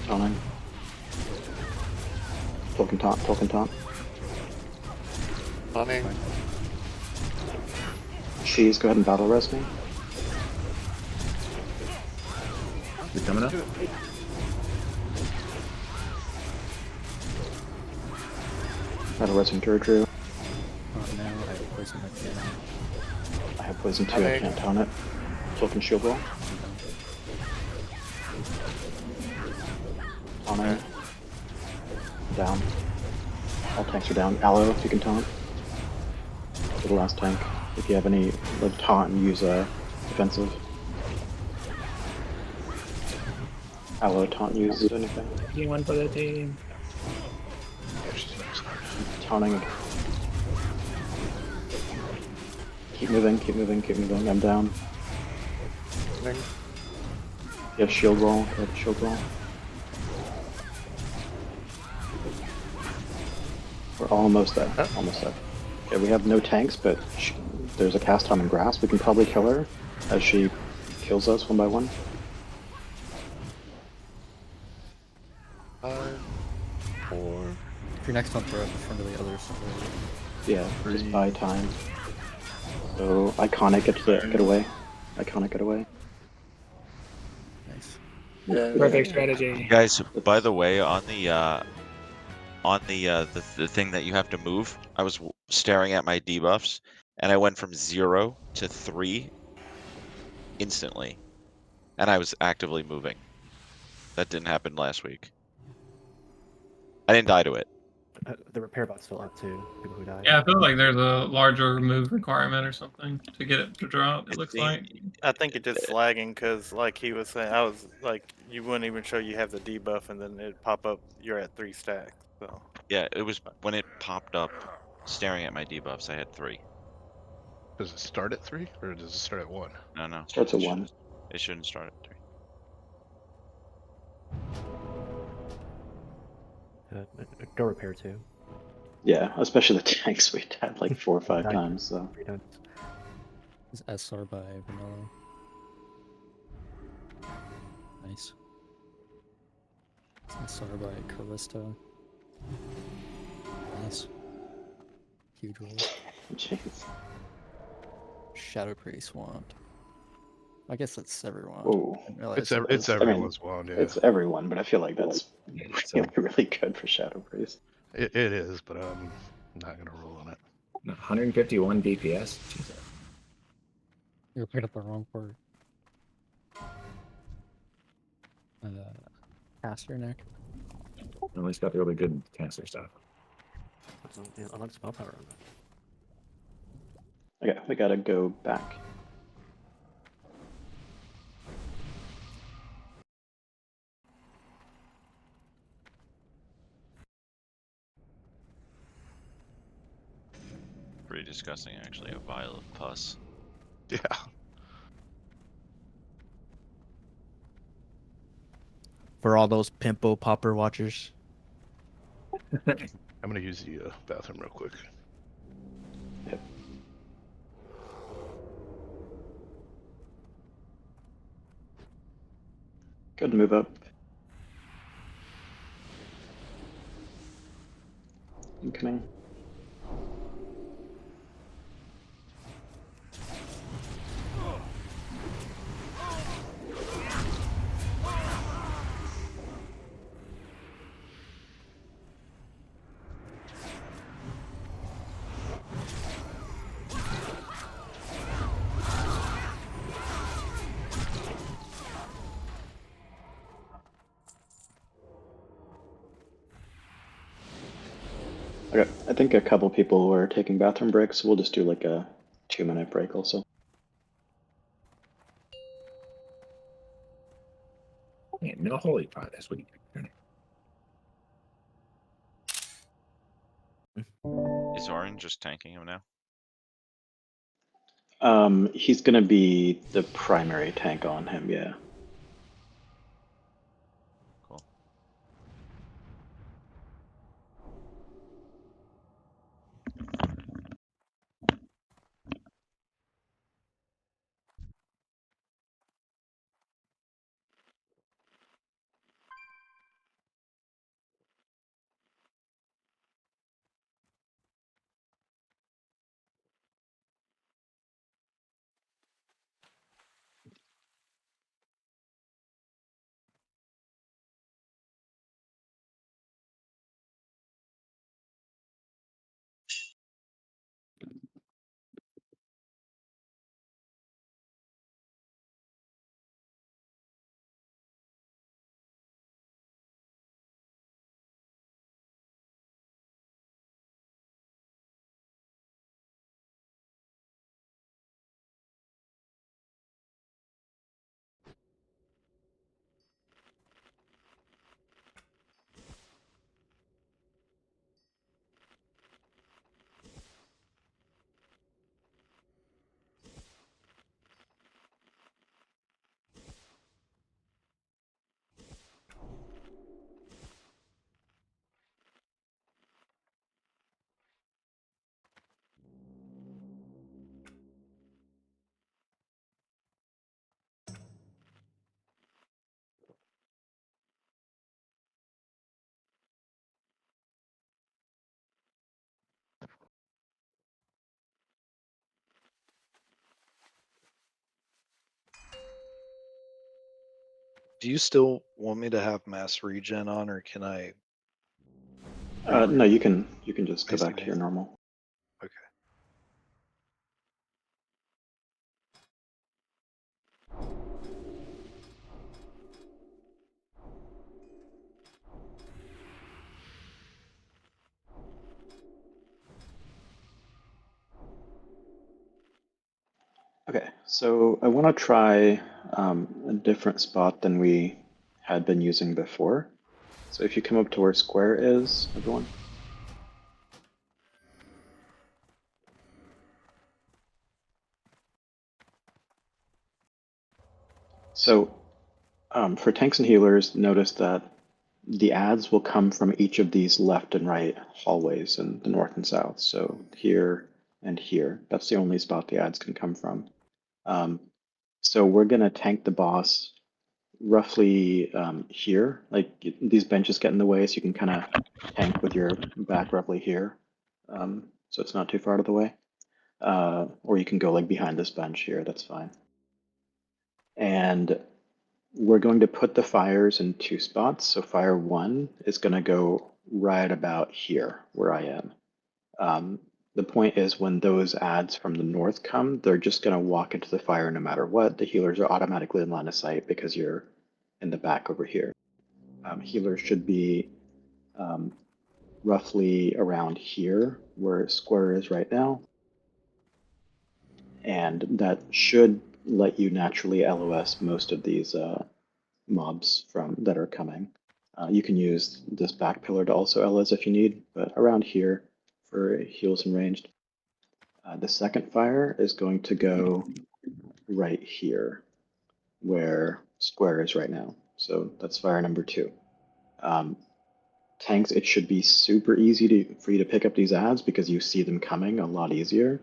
Taunting. Token taunt, token taunt. Taunting. Cheese, go ahead and battle res me. You coming up? Battle resing Drew. Now I have poison. I can't. I have poison too, I can't taunt it. Token shield roll. Taunting. Down. All tanks are down. Aloe, if you can taunt. For the last tank. If you have any like taunt and use defensive. Aloe taunt use anything. Anyone for the team. Taunting. Keep moving, keep moving, keep moving. I'm down. You have shield roll. You have shield roll. We're almost there. Almost there. Okay, we have no tanks, but there's a cast time in grass. We can probably kill her as she kills us one by one. 5, 4. If you're next on throw in front of the other side. Yeah, just buy time. So iconic, get away. Iconic, get away. Nice. Perfect strategy. Guys, by the way, on the thing that you have to move, I was staring at my debuffs, and I went from 0 to 3 instantly, and I was actively moving. That didn't happen last week. I didn't die to it. The repair bot's still up too. People who died. Yeah, I feel like there's a larger move requirement or something to get it to drop. It looks like. I think it's just lagging because, like he was saying, I was like, you wouldn't even show you have the debuff, and then it pop up. You're at 3 stacks. So Yeah, it was when it popped up, staring at my debuffs. I had 3. Does it start at 3 or does it start at 1? No. Starts at 1. It shouldn't start at 3. Go repair too. Yeah, especially the tanks we've had like 4 or 5 times. So. Is SR by Vanilla. Nice. SR by Callista. Nice. Huge roll. Jeez. Shadow Priest wand. I guess that's everyone. Oh, It's everyone's wand. Yeah, it's everyone, but I feel like that's really, really good for Shadow Priest. it is, but I'm not gonna roll on it. 151 DPS. Jesus. You're picking up the wrong part. Caster neck. At least got the really good cancer stuff. I like spell power on that. Okay, we gotta go back. Pretty disgusting, actually. A vial of pus. Yeah. For all those pimple popper watchers. I'm gonna use the bathroom real quick. Yep. Good move up. Incoming. Okay, I think a couple people were taking bathroom breaks, so we'll just do like a 2-minute break also. Man, no holy pot this week. Is Orin just tanking him now? He's gonna be the primary tank on him, yeah. Cool. Do you still want me to have mass regen on, or can I? No, you can just go I see back to your that. normal. Okay. Okay, so I want to try a different spot than we had been using before. So if you come up to where square is, everyone. So for tanks and healers, notice that the adds will come from each of these left and right hallways in the north and south. So here and here, that's the only spot the adds can come from. So we're gonna tank the boss roughly here. Like these benches get in the way, so you can kind of tank with your back roughly here. So it's not too far out of the way. Or you can go like behind this bench here, that's fine. And we're going to put the fires in 2 spots. So fire 1 is going to go right about here where I am. The point is when those adds from the north come, they're just going to walk into the fire no matter what. The healers are automatically in line of sight because you're in the back over here. Healers should be roughly around here where square is right now. And that should let you naturally LOS most of these mobs that are coming. You can use this back pillar to also LOS if you need, but around here for heals and ranged. The second fire is going to go right here where square is right now. So that's fire number 2. Tanks, it should be super easy for you to pick up these ads because you see them coming a lot easier.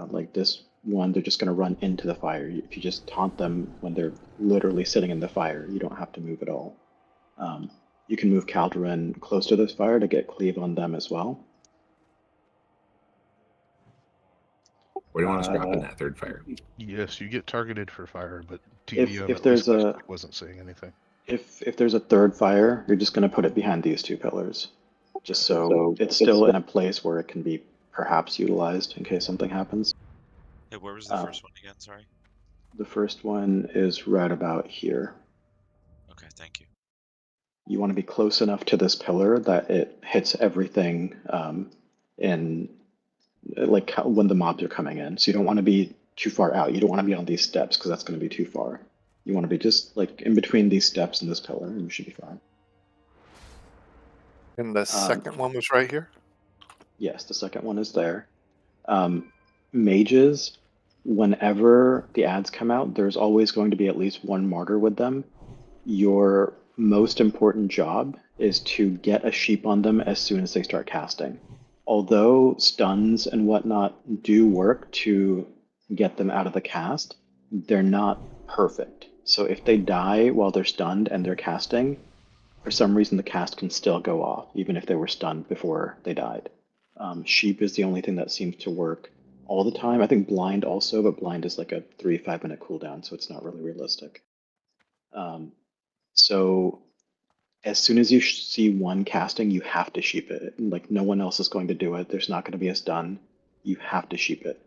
Like this one, they're just going to run into the fire. If you just taunt them when they're literally sitting in the fire, you don't have to move at all. You can move Caldoran close to this fire to get cleave on them as well. What do you want us dropping that third fire? Yes, you get targeted for fire, but If TDM if at there's least a wasn't saying anything. if there's a third fire, you're just going to put it behind these 2 pillars, just so it's still in a place where it can be perhaps utilized in case something happens. Hey, where was the first one again? Sorry. The first one is right about here. Okay, thank you. You want to be close enough to this pillar that it hits everything in like when the mobs are coming in. So you don't want to be too far out. You don't want to be on these steps because that's going to be too far. You want to be just like in between these steps and this pillar, and you should be fine. And the second one was right here? Yes, the second one is there. Mages, whenever the ads come out, there's always going to be at least one martyr with them. Your most important job is to get a sheep on them as soon as they start casting. Although stuns and whatnot do work to get them out of the cast, they're not perfect. So if they die while they're stunned and they're casting, for some reason the cast can still go off, even if they were stunned before they died. Sheep is the only thing that seems to work all the time. I think blind also, but blind is like a 3-5 minute cooldown, so it's not really realistic. So as soon as you see one casting, you have to sheep it. Like no one else is going to do it. There's not going to be a stun. You have to sheep it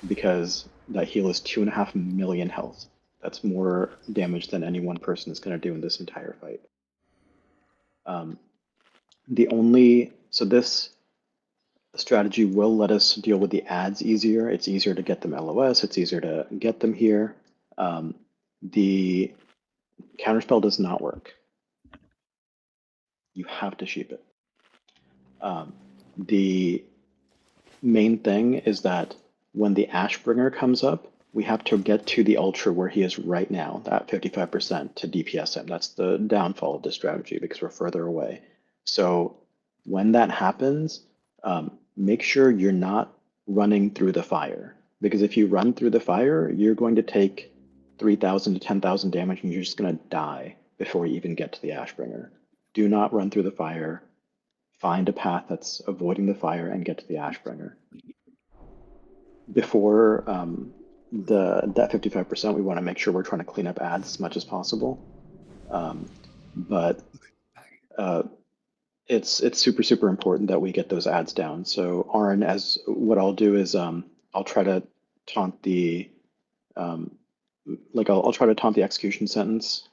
because that heal is 2.5 million health. That's more damage than any one person is going to do in this entire fight. So this strategy will let us deal with the ads easier. It's easier to get them LOS. It's easier to get them here. The counterspell does not work. You have to sheep it. The main thing is that when the Ashbringer comes up, we have to get to the Ultra where he is right now, that 55% to DPS him. That's the downfall of this strategy because we're further away. So when that happens, make sure you're not running through the fire. Because if you run through the fire, you're going to take 3,000 to 10,000 damage and you're just going to die before you even get to the Ashbringer. Do not run through the fire. Find a path that's avoiding the fire and get to the Ashbringer. Before that 55%, we want to make sure we're trying to clean up ads as much as possible. But it's super important that we get those ads down. So Arn, as what I'll do is I'll try to taunt the I'll try to taunt the execution sentence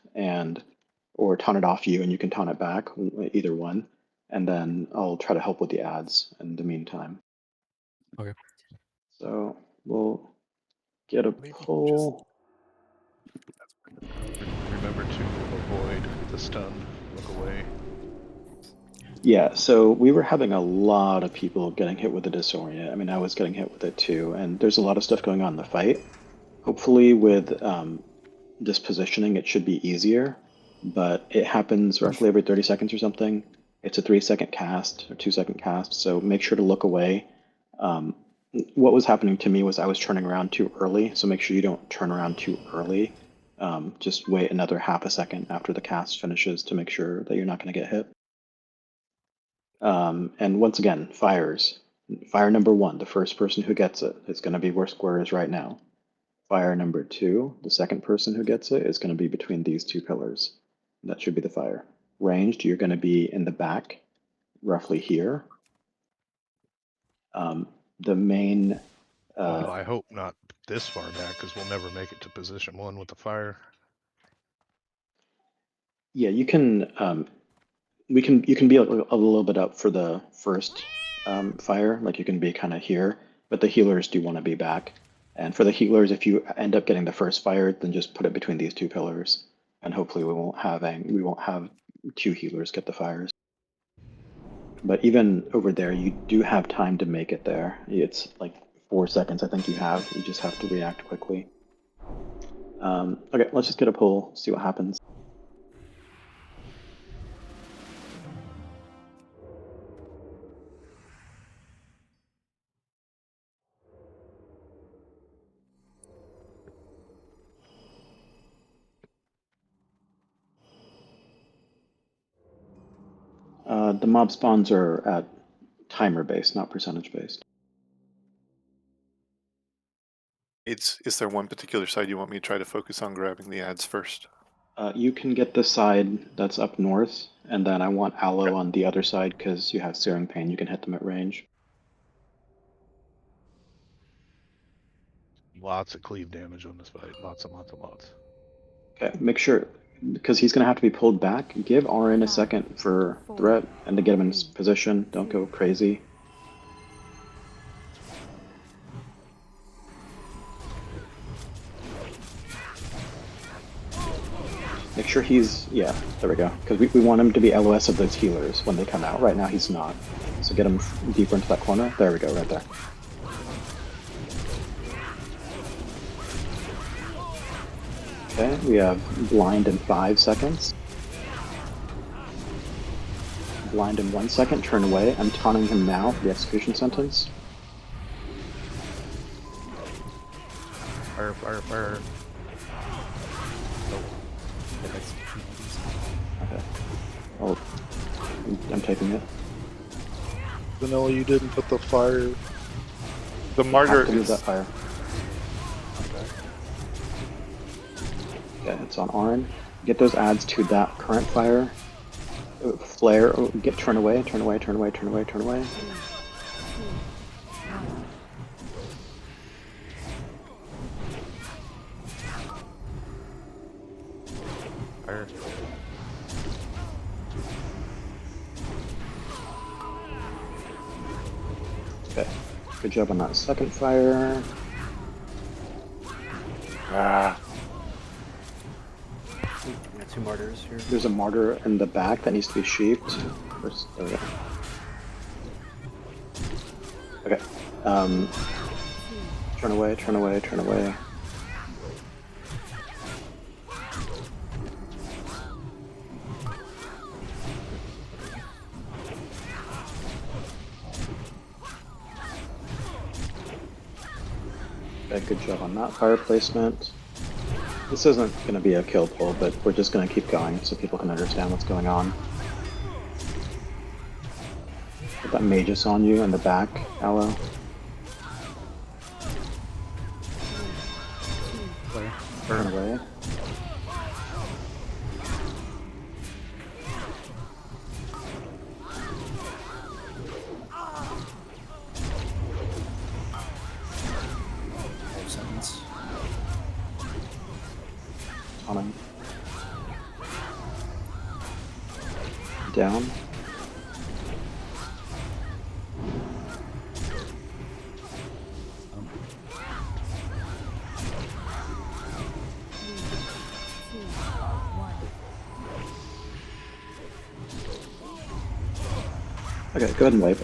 or taunt it off you and you can taunt it back, either one. And then I'll try to help with the ads in the meantime. Okay. So we'll get a pull. Remember to avoid the stun, look away. Yeah, so we were having a lot of people getting hit with the Disorient. I mean, I was getting hit with it too, and there's a lot of stuff going on in the fight. Hopefully with this positioning, it should be easier, but it happens roughly every 30 seconds or something. It's a 3-second cast or 2-second cast, so make sure to look away. What was happening to me was I was turning around too early, so make sure you don't turn around too early. Just wait another half a second after the cast finishes to make sure that you're not going to get hit. And once again, fires. Fire number 1, the first person who gets it, is going to be where Square is right now. Fire number 2, the second person who gets it, is going to be between these 2 pillars. That should be the fire. Ranged, you're going to be in the back, roughly here. The main... well, I hope not this far back, because we'll never make it to position 1 with the fire. Yeah, you can... you can be a little bit up for the first fire, like you can be kind of here, but the healers do want to be back. And for the healers, if you end up getting the first fire, then just put it between these 2 pillars, and hopefully we won't have 2 healers get the fires. But even over there, you do have time to make it there. It's like 4 seconds, I think you have. You just have to react quickly. Okay, let's just get a pull, see what happens. The mob spawns are at timer based, not percentage based. Is there one particular side you want me to try to focus on grabbing the ads first? You can get the side that's up north, and then I want Aloe on the other side because you have Searing Pain. You can hit them at range. Lots of cleave damage on this fight. Lots and lots and lots. Okay, make sure, because he's going to have to be pulled back, give RN a second for threat and to get him in position. Don't go crazy. Make sure he's, yeah, there we go. Because we want him to be LOS of those healers when they come out. Right now he's not. So get him deeper into that corner. There we go, right there. Okay, we have blind in 5 seconds. Blind in 1 second, turn away. I'm taunting him now for the execution sentence. Fire, fire, fire. Okay. Oh, I'm taking it. Vanilla, you didn't put the fire. The martyr Have to move is that fire. Okay, it's on Arn. Get those adds to that current fire. Flare. Oh, turn away. Turn away. Turn away. Turn away. Turn away. Fire. Okay. Good job on that second fire. Ah. We got 2 martyrs here. There's a martyr in the back that needs to be sheathed. First, there we go. Okay. Turn away, turn away, turn away. Okay, good job on that fire placement. This isn't going to be a kill pull, but we're just going to keep going so people can understand what's going on. Put that Magus on you in the back, Aloe. Turn away. On him. Down. Okay, go ahead and wipe.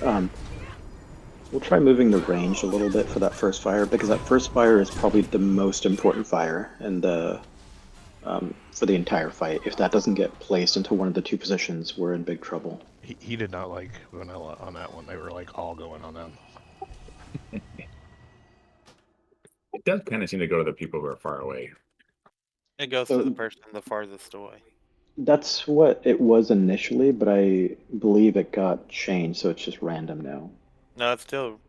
We'll try moving the range a little bit for that first fire, because that first fire is probably the most important fire in the for the entire fight. If that doesn't get placed into one of the 2 positions, we're in big trouble. He did not like Vanilla on that one. They were like all going on that. It does kind of seem to go to the people who are far away. It goes to the person the farthest away. That's what it was initially, but I believe it got changed, so it's just random now. No, it's still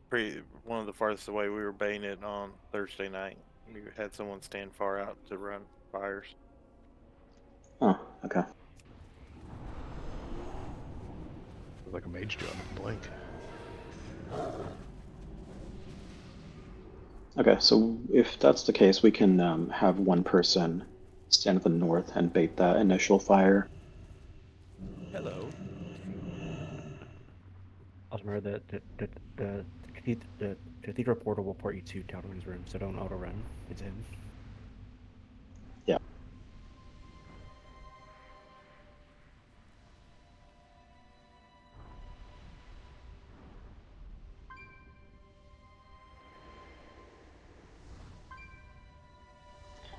one of the farthest away. We were baiting it on Thursday night. We had someone stand far out to run fires. Oh, okay. Like a mage job in Blink. Okay, so if that's the case, we can have one person stand to the north and bait that initial fire. Hello. Also remember the cathedral portal will port you to Caldoran's room, so don't auto run. It's in. Yeah.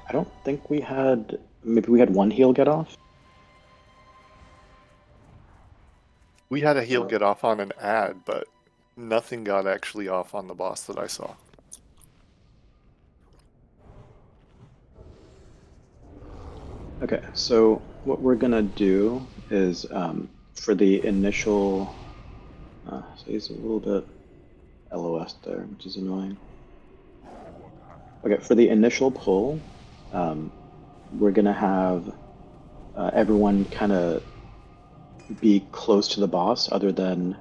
I don't think we had, maybe we had one heal get off? We had a heal get off on an ad, but nothing got actually off on the boss that I saw. Okay, so what we're gonna do is for the initial, so he's a little bit LOS there, which is annoying. Okay, for the initial pull, we're gonna have everyone kind of be close to the boss, other than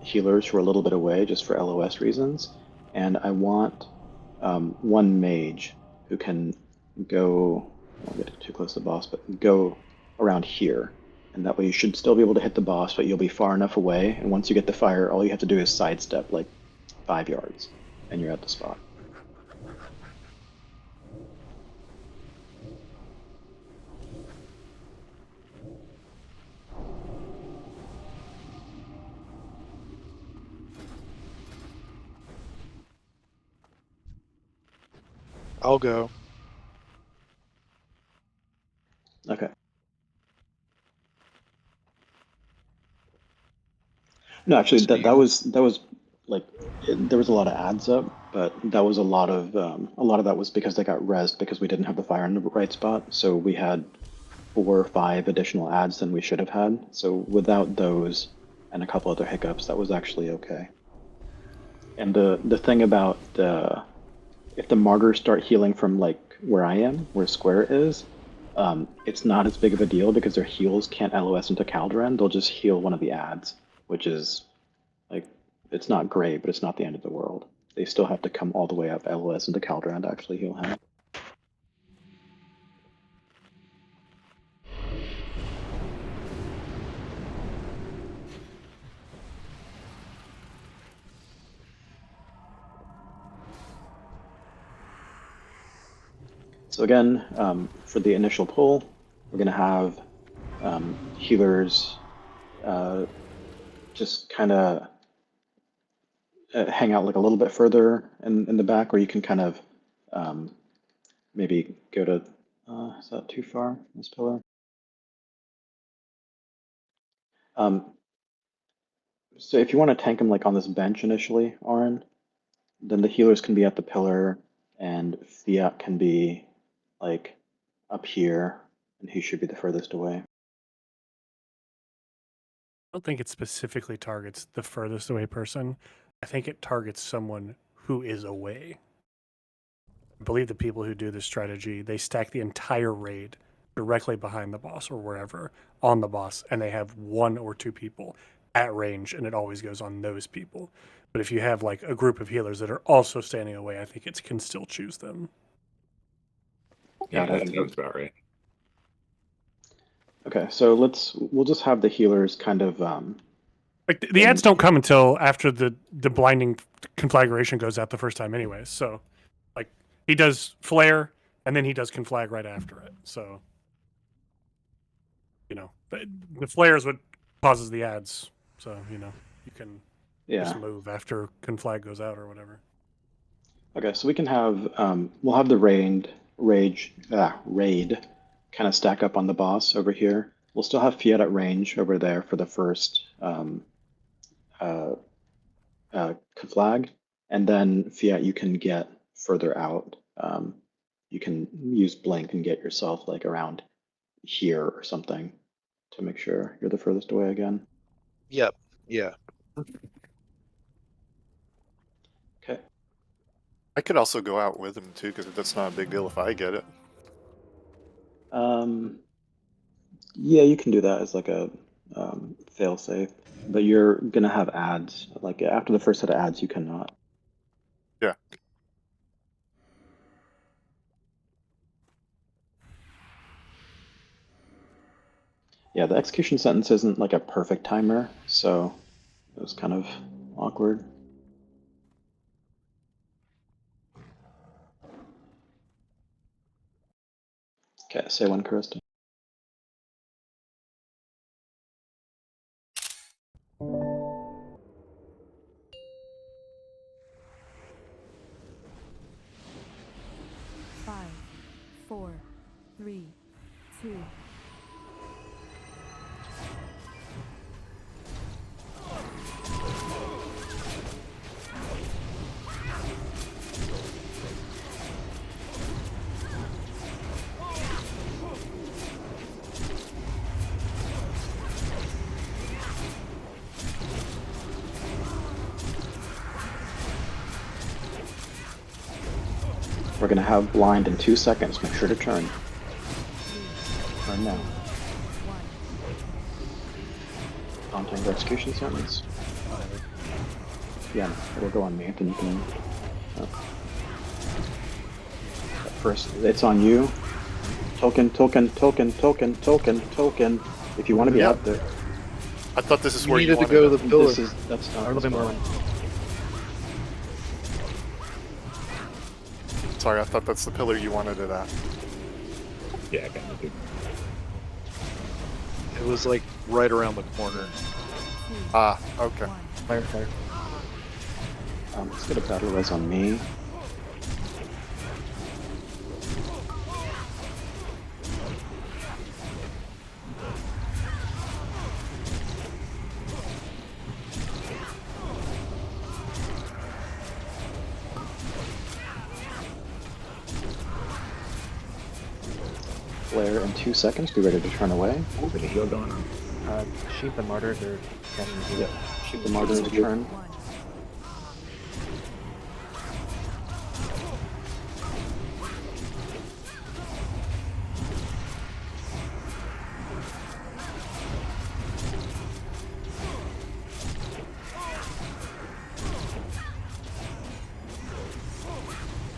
healers who are a little bit away, just for LOS reasons. And I want one mage who can go, I won't get too close to the boss, but go around here. And that way you should still be able to hit the boss, but you'll be far enough away. And once you get the fire, all you have to do is sidestep like 5 yards, and you're at the spot. I'll go. Okay. No, actually, that was like there was a lot of ads up, but that was a lot of that was because they got rezzed because we didn't have the fire in the right spot. So we had 4 or 5 additional ads than we should have had. So without those and a couple other hiccups, that was actually okay. And the thing about if the martyrs start healing from like where I am, where Square is, it's not as big of a deal because their heals can't LOS into Caldoran. They'll just heal one of the ads, which is like, it's not great, but it's not the end of the world. They still have to come all the way up LOS into Caldoran to actually heal him. So again, for the initial pull, we're going to have healers just kind of hang out like a little bit further in the back, or you can kind of maybe go to, is that too far, this pillar? So if you want to tank him like on this bench initially, Auron, then the healers can be at the pillar and Fiat can be like up here, and he should be the furthest away. I don't think it specifically targets the furthest away person. I think it targets someone who is away. I believe the people who do this strategy, they stack the entire raid directly behind the boss or wherever on the boss, and they have 1 or 2 people at range, and it always goes on those people. But if you have like a group of healers that are also standing away, I think it can still choose them. Yeah, that sounds about right. Okay, so we'll just have the healers kind of like the ads don't come until after the blinding conflagration goes out the first time anyways. So like he does flare and then he does conflag right after it. So you know, the flare is what causes the ads. So, you know, you can just move after conflag goes out or whatever. Okay, so we can have we'll have the raid kind of stack up on the boss over here. We'll still have Fiat at range over there for the first conflag, and then Fiat you can get further out. You can use blink and get yourself like around here or something to make sure you're the furthest away again. Yep. Yeah. Okay. I could also go out with him too, because that's not a big deal if I get it. Yeah, you can do that as like a fail safe, but you're gonna have ads. Like after the first set of ads, you cannot. Yeah. Yeah, the execution sentence isn't like a perfect timer, so it was kind of awkward. Okay, say when, Karista. Five, 4, 3, 2. gonna have blind in 2 seconds. Make sure to turn. Turn now. Content execution sentence. Yeah, it'll go on me. Then you can. First, it's on you. Token. If you want to be out there. I thought this is You where you needed to wanted go it. to the pillar. That's not. A little bit more. Sorry, I thought that's the pillar you wanted it at. Yeah, kind of. It was like right around the corner. Ah, okay. Fire. Let's get a battle res on me. Flare in 2 seconds. Be ready to turn away. Oh, bit of heal going on. Sheep and martyrs are getting Yep. Shoot the martyr to turn.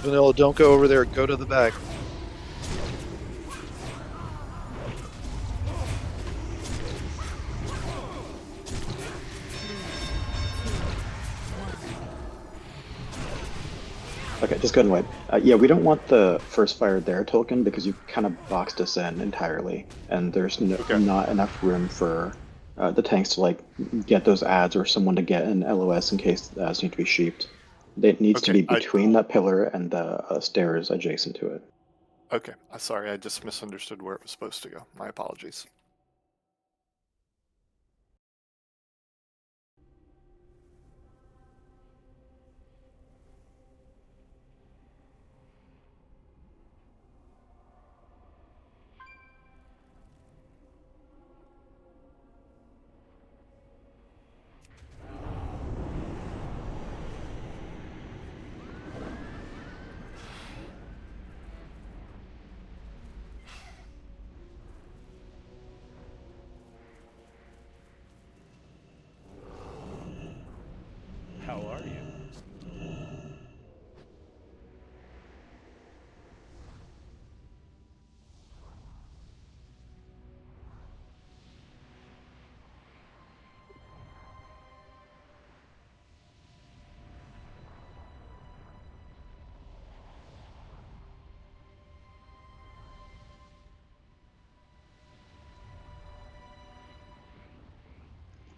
Vanilla, don't go over there. Go to the back. Okay, just go ahead and wipe. Yeah, we don't want the first fire there token because you kind of boxed us in entirely, and there's not enough room for the tanks to like get those ads or someone to get an LOS in case the ads need to be sheeped. It needs to be between that pillar and the stairs adjacent to it. Okay, sorry, I just misunderstood where it was supposed to go. My apologies. How are you?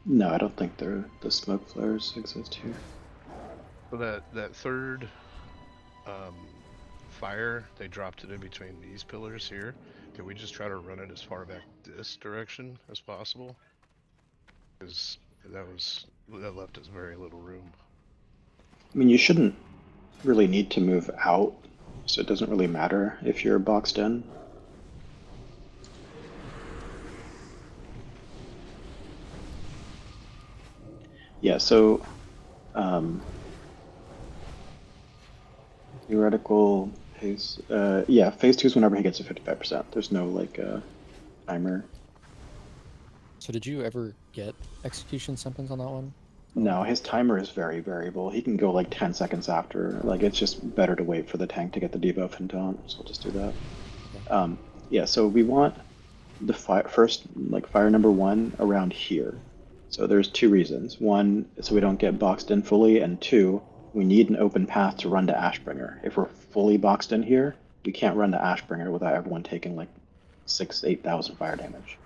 No, I don't think the smoke flares exist here. So that third fire, they dropped it in between these pillars here. Can we just try to run it as far back this direction as possible? Because that left us very little room. I mean, you shouldn't really need to move out, so it doesn't really matter if you're boxed in. Yeah, so theoretical pace. Yeah, phase 2 is whenever he gets to 55%. There's no like timer. So did you ever get execution sentence on that one? No, his timer is very variable. He can go like 10 seconds after. Like it's just better to wait for the tank to get the debuff and taunt. So we'll just do that. Okay. Yeah, so we want the first like fire number 1 around here. So there's 2 reasons. 1, so we don't get boxed in fully, and 2, we need an open path to run to Ashbringer. If we're fully boxed in here, we can't run to Ashbringer without everyone taking like 8,000 fire damage.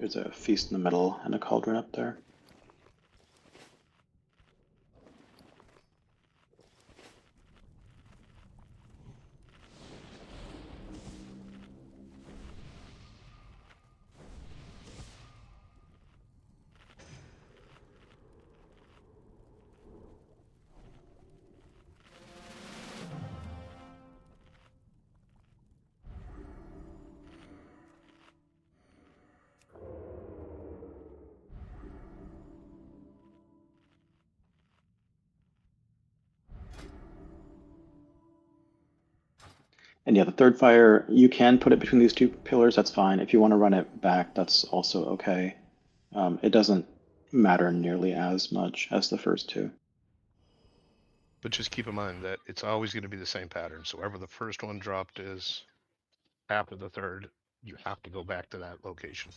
There's a feast in the middle and a cauldron up there. And yeah, the third fire, you can put it between these two pillars, that's fine. If you want to run it back, that's also okay. It doesn't matter nearly as much as the first two. But just keep in mind that it's always going to be the same pattern. So wherever the first one dropped is after the third, you have to go back to that location.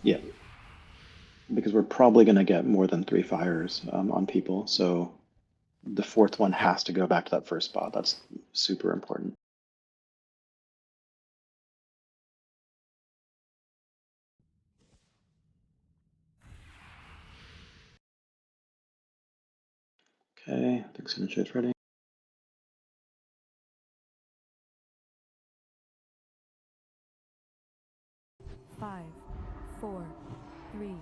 Yeah. Because we're probably going to get more than 3 fires on people, so the fourth one has to go back to that first spot. That's super important. Okay, I think signature is ready. Five, four, three.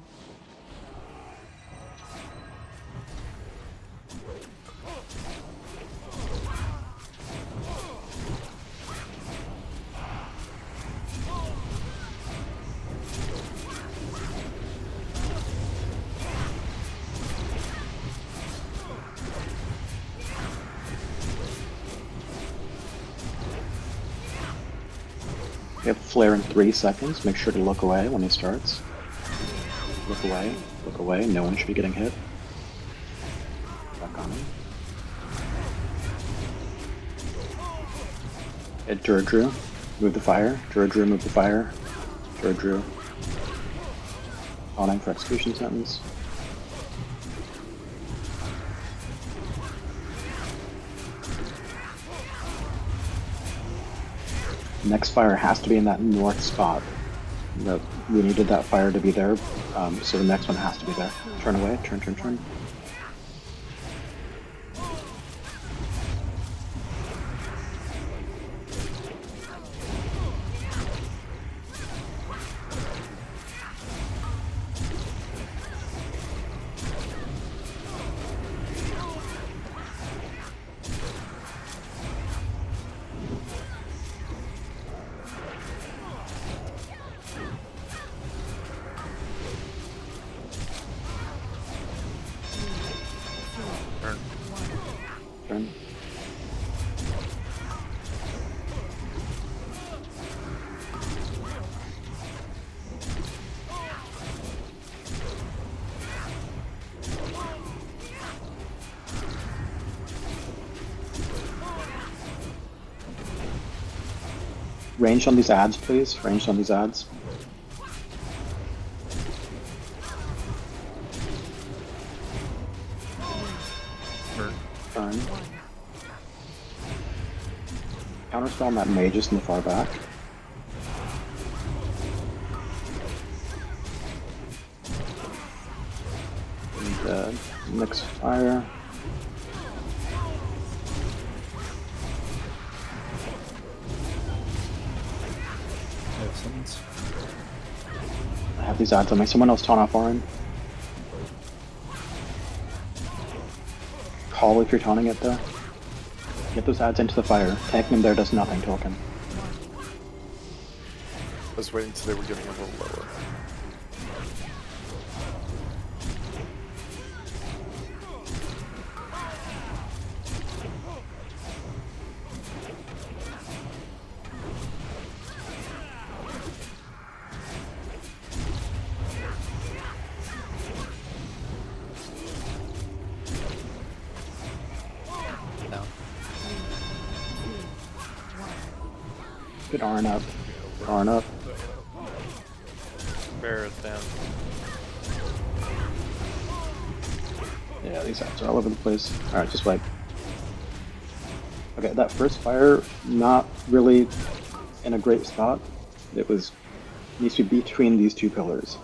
We have flare in 3 seconds. Make sure to look away when he starts. Look away, look away. No one should be getting hit. Back on him. Hit Druid, move the fire. Druid, move the fire. Druid. Awning for execution sentence. Next fire has to be in that north spot. We needed that fire to be there, so the next one has to be there. Turn away, turn. Turn. Range on these ads, please. Range on these ads. Turn. Counterspell on that magus in the far back. And next fire. I have these ads on me. Someone else taunt off Orin. Call if you're taunting it though. Get those ads into the fire. Tanking them there does nothing to him. I was waiting until they were getting a little lower. Good Arn up. Arn up. Bear is down. Yeah, these ads are all over the place. Alright, just wipe. Okay, that first fire, not really in a great spot. It was needs to be between these two pillars.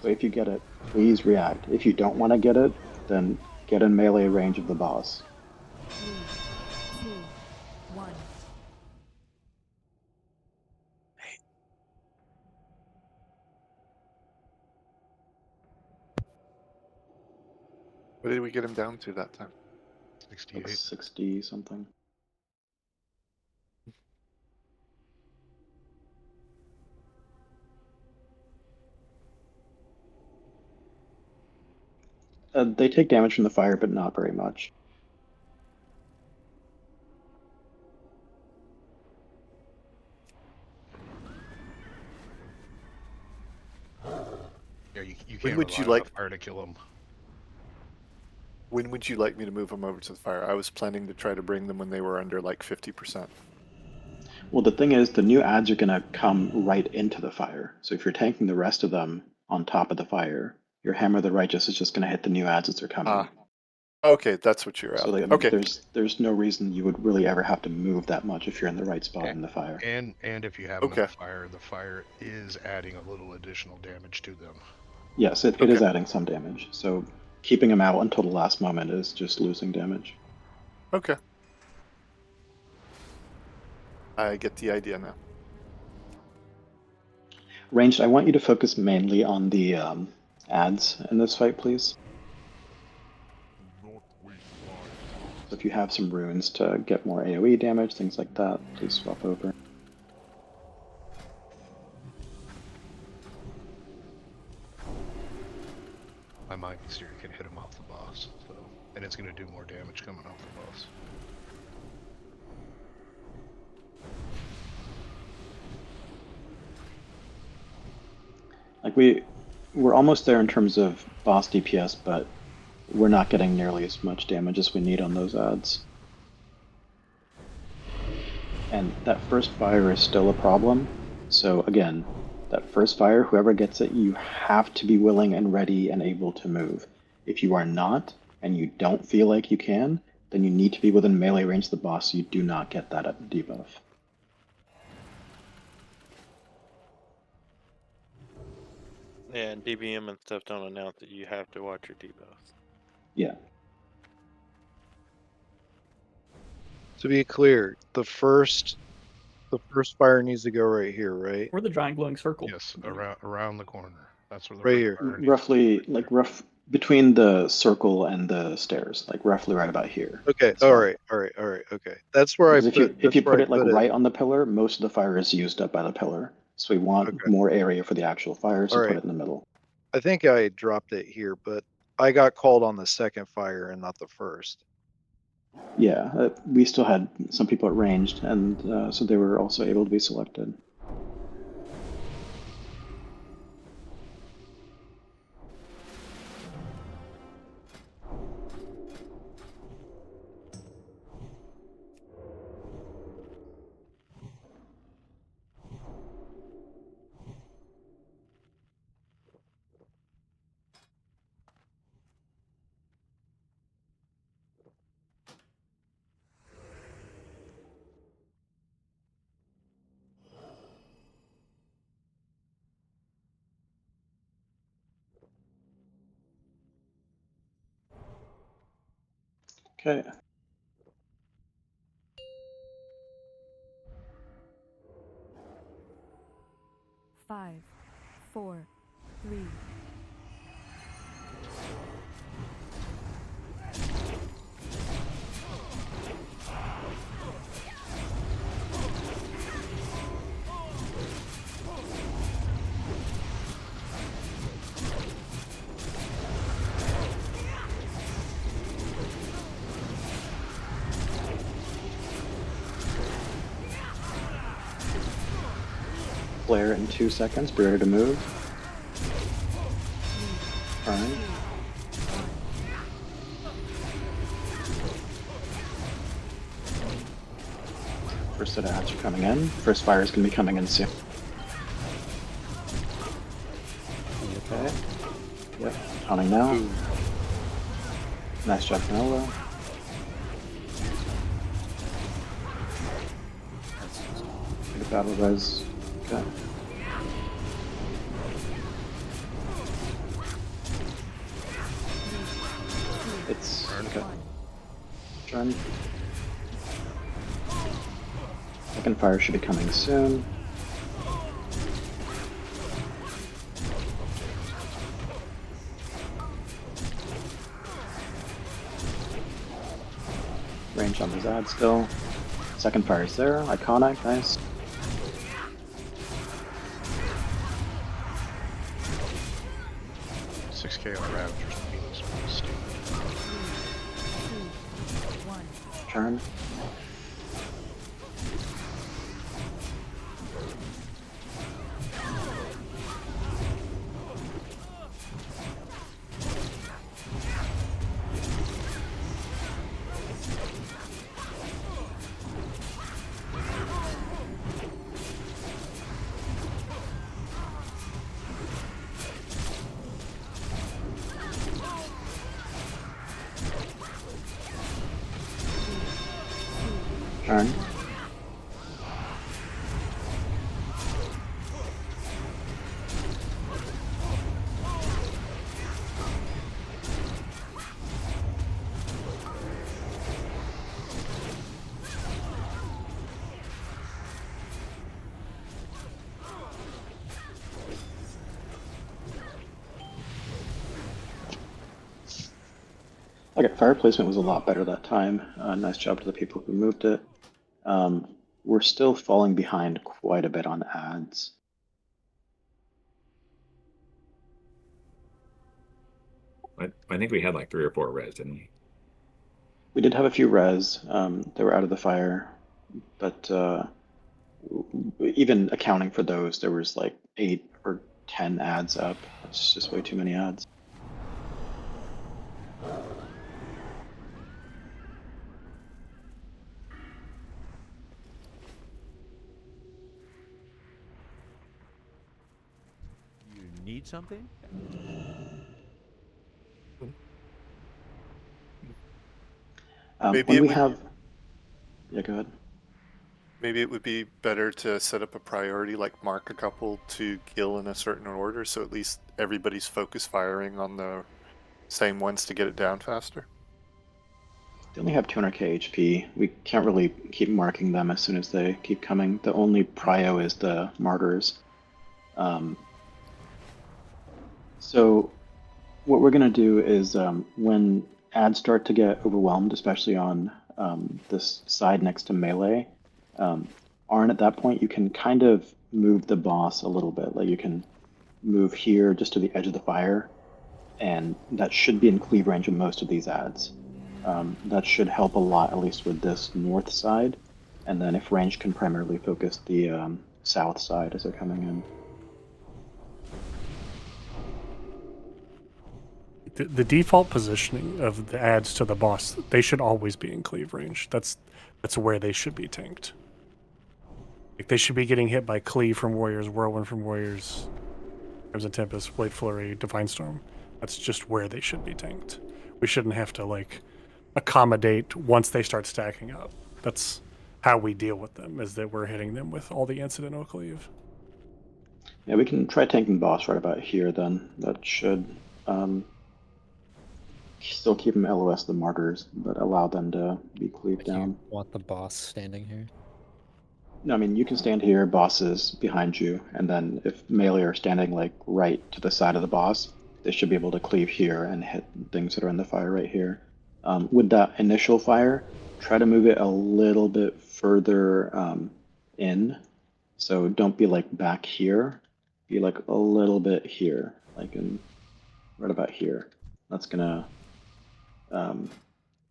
So if you get it, please react. If you don't want to get it, then get in melee range of the boss. 3, 2, 1. What did we get him down to that time? 68. Like 60 something. They take damage from the fire, but not very much. Yeah, you When can't would you rely on like- the fire to kill them. When would you like me to move them over to the fire? I was planning to try to bring them when they were under like 50%. Well, the thing is, the new adds are going to come right into the fire. So if you're tanking the rest of them on top of the fire, your Hammer of the Righteous is just going to hit the new adds as they're coming. Okay, that's what you're So at. like, Okay. there's no reason you would really ever have to move that much if you're in the right spot in the fire. And if you have them in Okay. the fire is adding a little additional damage to them. Yes, it is adding some damage. So keeping them out until the last moment is just losing damage. Okay. I get the idea now. Ranged, I want you to focus mainly on the adds in this fight, please. So if you have some runes to get more AoE damage, things like that, please swap over. My Mind Exterior can hit him off the boss, so and it's going to do more damage coming off the boss. Like we're almost there in terms of boss DPS, but we're not getting nearly as much damage as we need on those adds. And that first fire is still a problem. So again, that first fire, whoever gets it, you have to be willing and ready and able to move. If you are not, and you don't feel like you can, then you need to be within melee range of the boss so you do not get that debuff. Yeah, and DBM and stuff don't announce that you have to watch your debuffs. Yeah. To be clear, the first fire needs to go right here, right? Or the giant glowing circle. Yes, around the corner. That's where the Right first here. fire needs to Roughly, like between the circle and the stairs, like roughly right about here. Okay. So- All right. Okay. That's where Because if you put it like right on the pillar, most of the fire is used up by the pillar. So we want Okay. more area for the actual fire, so All put right. it in the middle. I think I dropped it here, but I got called on the second fire and not the first. Yeah, we still had some people at ranged, and so they were also able to be selected. Okay. Five, 4, 3. Flare in 2 seconds, be ready to move. Alright. First set of adds are coming in. First fire is going to be coming in soon. Okay. Yep, counting now. Nice job, Canelo. Take a battle res. Okay. Turn. Second fire should be coming soon. Range on the Zad still. Second fire is there. Iconic, nice. $6K on Ravagers means stupid. Turn. Turn. Okay, fire placement was a lot better that time. Nice job to the people who moved it. We're still falling behind quite a bit on ads. I think we had like 3 or 4 res, didn't we? We did have a few res. They were out of the fire, but even accounting for those, there was like 8 or 10 ads up. That's just way too many ads. You need something? Maybe When it we would- have, yeah, go ahead. Maybe it would be better to set up a priority, like mark a couple to kill in a certain order, so at least everybody's focus firing on the same ones to get it down faster. They only have 200k HP. We can't really keep marking them as soon as they keep coming. The only prio is the martyrs. So what we're going to do is when ads start to get overwhelmed, especially on this side next to melee, Arn, at that point you can kind of move the boss a little bit. Like you can move here just to the edge of the fire, and that should be in cleave range of most of these ads. That should help a lot, at least with this north side. And then if range can primarily focus the south side as they're coming in. The default positioning of the ads to the boss, they should always be in cleave range. That's where they should be tanked. Like they should be getting hit by cleave from warriors, whirlwind from warriors, Crimson Tempest, Blade Flurry, Divine Storm. That's just where they should be tanked. We shouldn't have to like accommodate once they start stacking up. That's how we deal with them, is that we're hitting them with all the incidental cleave. Yeah, we can try tanking boss right about here then. That should still keep them LOS the martyrs, but allow them to be cleaved down. You want the boss standing here? No, I mean, you can stand here, bosses behind you, and then if melee are standing like right to the side of the boss, they should be able to cleave here and hit things that are in the fire right here. With that initial fire, try to move it a little bit further in. So don't be like back here. Be like a little bit here, like in right about here. That's gonna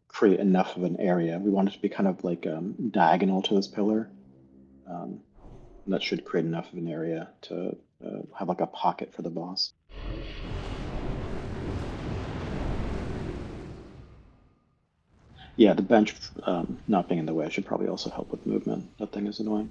create enough of an area. We want it to be kind of like diagonal to this pillar. That should create enough of an area to have like a pocket for the boss. Yeah, the bench not being in the way should probably also help with movement. That thing is annoying.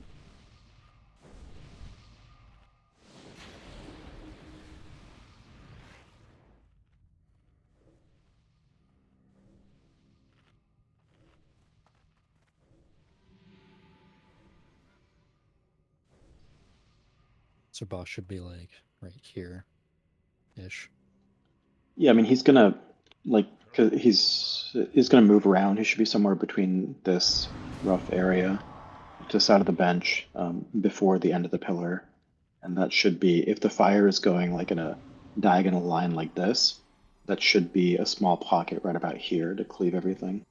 So boss should be like right here ish. Yeah, I mean he's gonna like Because he's going to move around. He should be somewhere between this rough area to the side of the bench before the end of the pillar. And that should be, if the fire is going like in a diagonal line like this, that should be a small pocket right about here to cleave everything.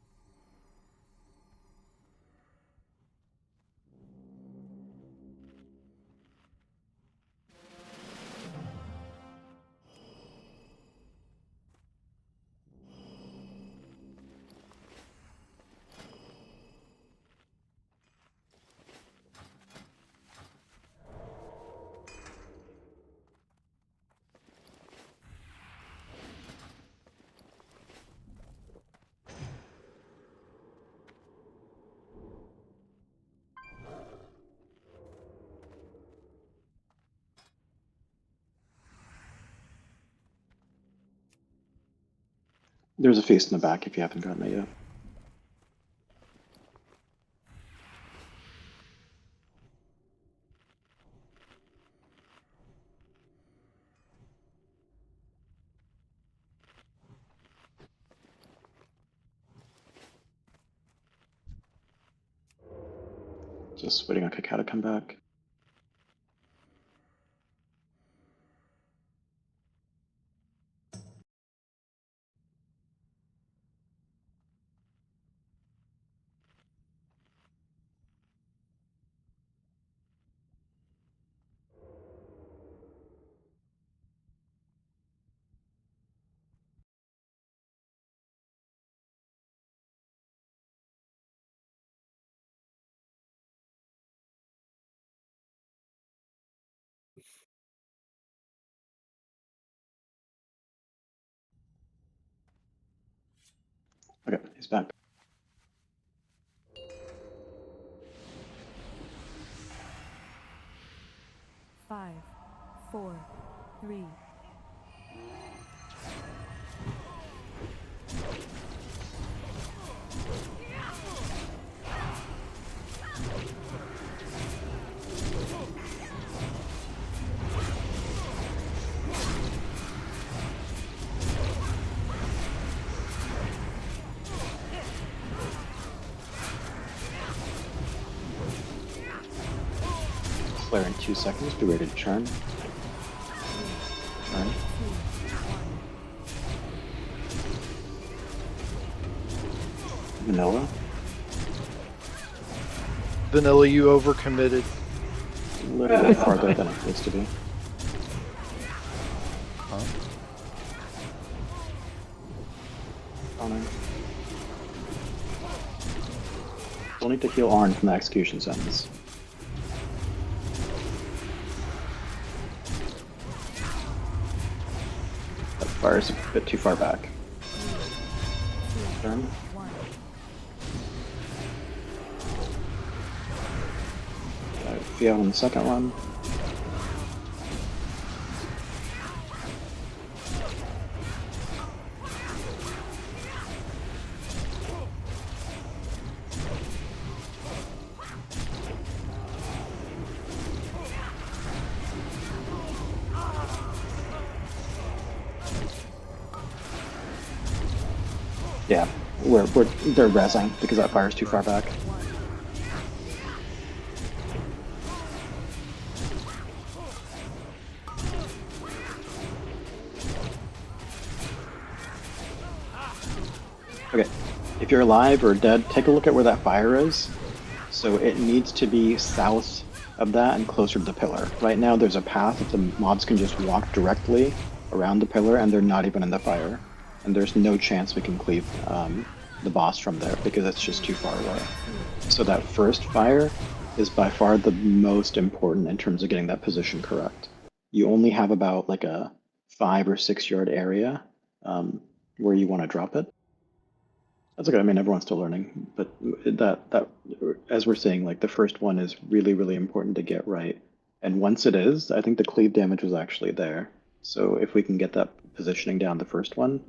There's a feast in the back if you haven't gotten it yet. Just waiting on Cacao to come back. Okay, he's back. Five, four, three. Flare in 2 seconds, be ready to churn. Churn. Vanilla. Vanilla, you overcommitted. A little bit farther than it needs to be. Huh? Honor. Still need to heal Arn from the execution sentence. That fire's a bit too far back. Turn. Feel on the second one. Yeah, they're rezzing because that fire's too far back. Okay, if you're alive or dead, take a look at where that fire is. So it needs to be south of that and closer to the pillar. Right now there's a path that the mobs can just walk directly around the pillar and they're not even in the fire. And there's no chance we can cleave the boss from there because it's just too far away. So that first fire is by far the most important in terms of getting that position correct. You only have about like a 5 or 6 yard area where you want to drop it. That's okay. I mean, everyone's still learning, but that as we're saying, like the first one is really, really important to get right. And once it is, I think the cleave damage was actually there. So if we can get that positioning down the first one,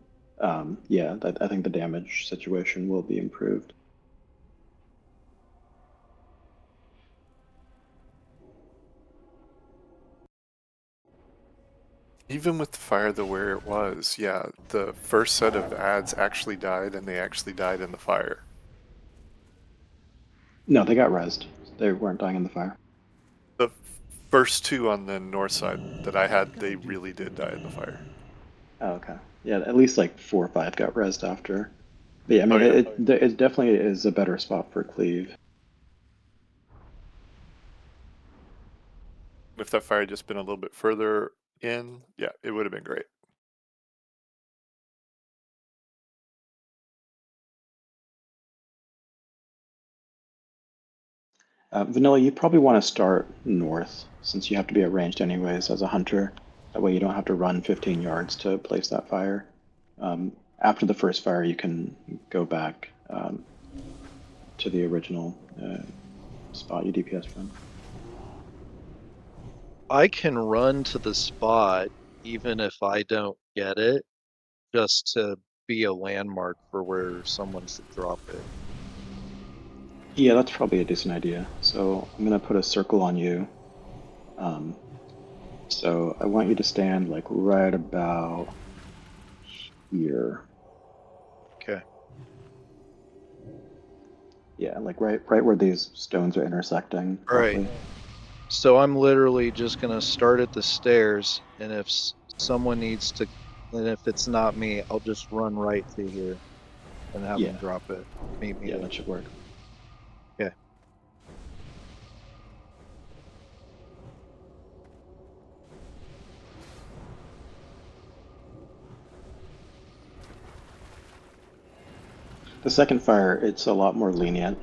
yeah, I think the damage situation will be improved. Even with the fire the where it was, yeah, the first set of ads actually died, and they actually died in the fire. No, they got rezzed. They weren't dying in the fire. The first two on the north side that I had, they really did die in the fire. Oh, okay. Yeah, at least like 4 or 5 got rezzed after. But yeah, I mean, Oh, yeah. it definitely is a better spot for cleave. If that fire had just been a little bit further in, yeah, it would have been great. Vanilla, you probably want to start north since you have to be arranged anyways as a hunter. That way you don't have to run 15 yards to place that fire. After the first fire, you can go back to the original spot you DPS from. I can run to the spot even if I don't get it, just to be a landmark for where someone should drop it. Yeah, that's probably a decent idea. So I'm gonna put a circle on you. So I want you to stand like right about here. Okay. Yeah, like right where these stones are intersecting. All right. Roughly. So I'm literally just gonna start at the stairs, and if someone needs to, and if it's not me, I'll just run right to here and have them drop it. Meet me Yeah, there. that should work. Okay. The second fire, it's a lot more lenient.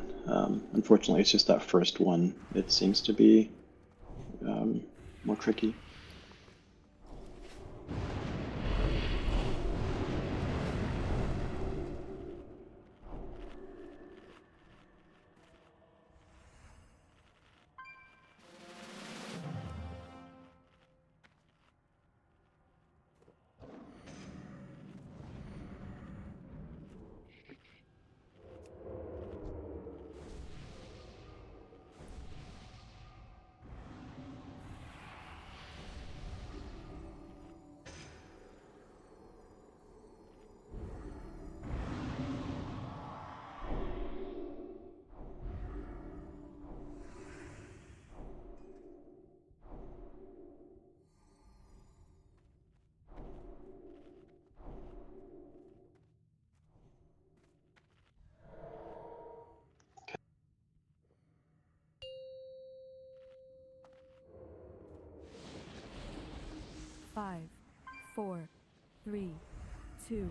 Unfortunately, it's just that first one. It seems to be more tricky. Five, 4, 3, 2.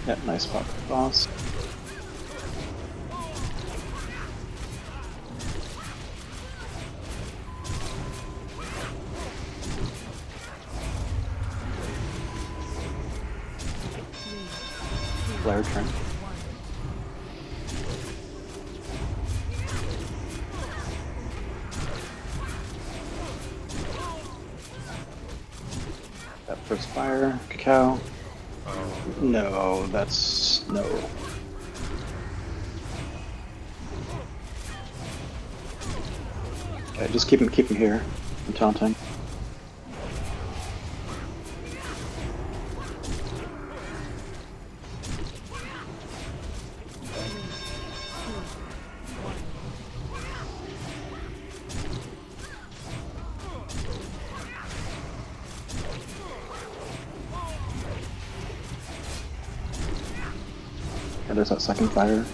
Yeah, nice spot for the boss. Flare turn. That first fire, Cacao. No, that's no. Okay, just keep him here. I'm taunting. And there's that second fire.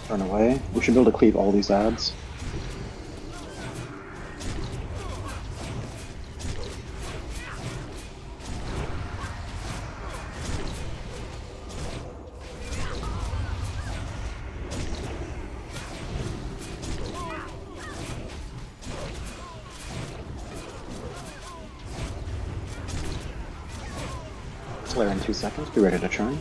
Turn away. We should be able to cleave all these ads. Flare in 2 seconds. Be ready to churn.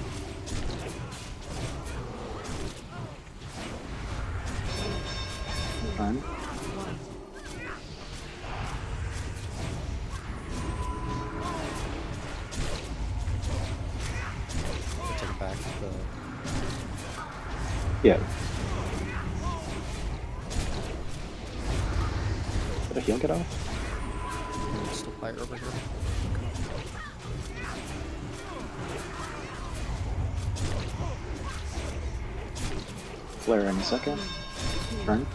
Churn. Take it back. Yeah. Did a heal get off? Still fire over here. Flare in a second. Turn.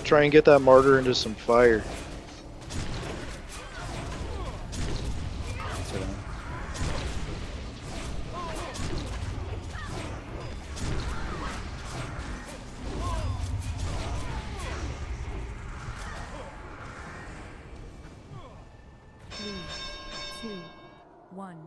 Try and get that martyr into some fire. Three, two, one.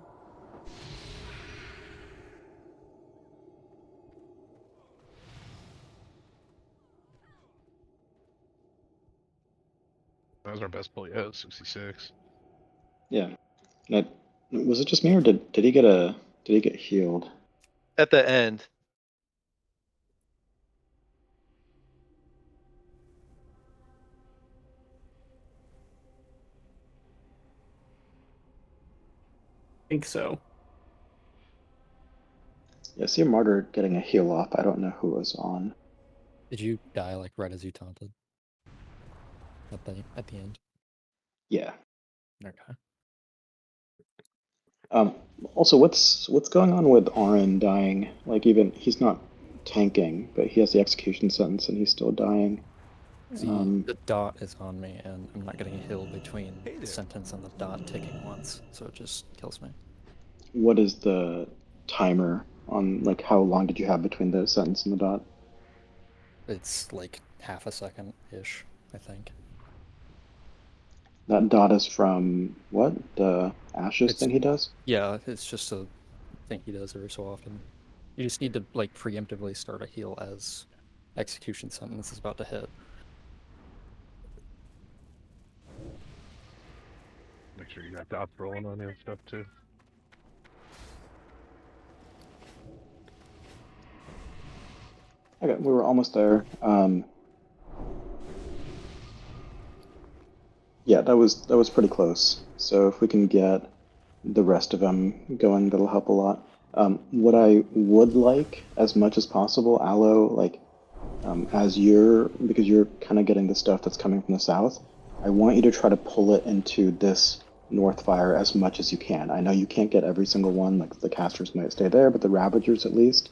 That was our best pull yet, 66. Yeah. Was it just me or did he get healed? At the end. I think so. Yeah, I see a martyr getting a heal off. I don't know who was on. Did you die like right as you taunted? At the end? Yeah. Okay. Also, what's going on with Arin dying? Like, even he's not tanking, but he has the execution sentence and he's still dying. The dot is on me, and I'm not getting a heal between the sentence and the dot ticking once, so it just kills me. What is the timer on, like, how long did you have between the sentence and the dot? It's like half a second-ish, I think. That dot is from what? The ashes thing he does? Yeah, it's just a thing he does every so often. You just need to like preemptively start a heal as execution sentence is about to hit. Make sure you got dots rolling on you and stuff too. Okay, we were almost there. Yeah, that was pretty close. So if we can get the rest of them going, that'll help a lot. What I would like, as much as possible, Aloe, like, because you're kind of getting the stuff that's coming from the south, I want you to try to pull it into this north fire as much as you can. I know you can't get every single one, like the casters might stay there, but the ravagers at least,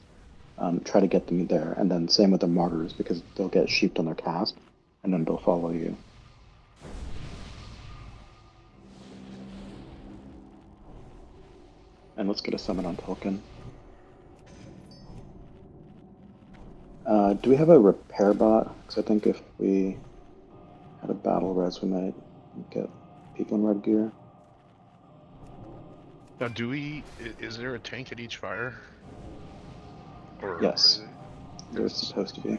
try to get them there. And then same with the martyrs, because they'll get sheeped on their cast, and then they'll follow you. And let's get a summon on Tolkien. Do we have a repair bot? Because I think if we had a battle res, we might get people in red gear. Now, is there a tank at each fire? Or Yes, there's supposed to be.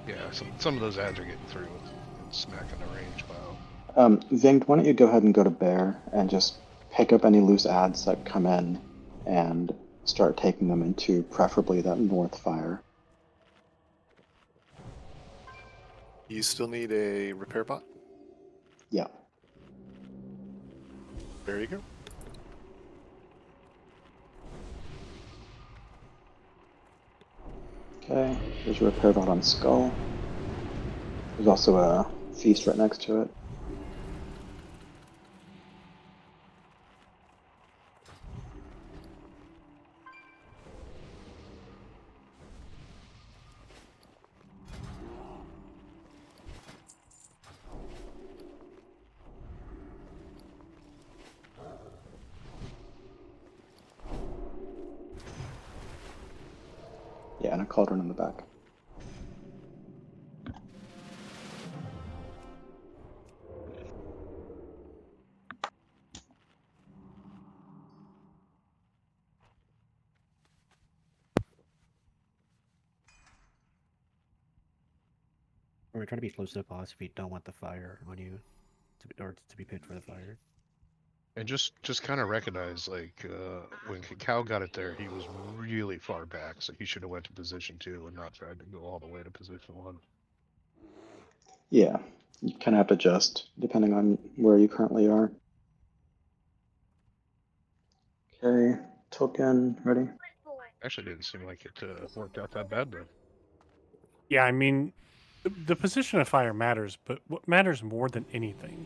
Yeah, some of those ads are getting through and smacking the range pile. Vinged, why don't you go ahead and go to Bear and just pick up any loose ads that come in and start taking them into preferably that north fire. You still need a repair bot? Yeah. There you go. Okay, there's a repair bot on Skull. There's also a feast right next to it. Yeah, and a Caldoran in the back. We're trying to be close to the boss if you don't want the fire on you, or to be picked for the fire. And just kind of recognize, like, when Cacao got it there, he was really far back, so he should have went to position 2 and not tried to go all the way to position 1. Yeah, you kind of have to adjust depending on where you currently are. Okay, token ready. Actually, didn't seem like it worked out that bad, though. Yeah, I mean, the position of fire matters, but what matters more than anything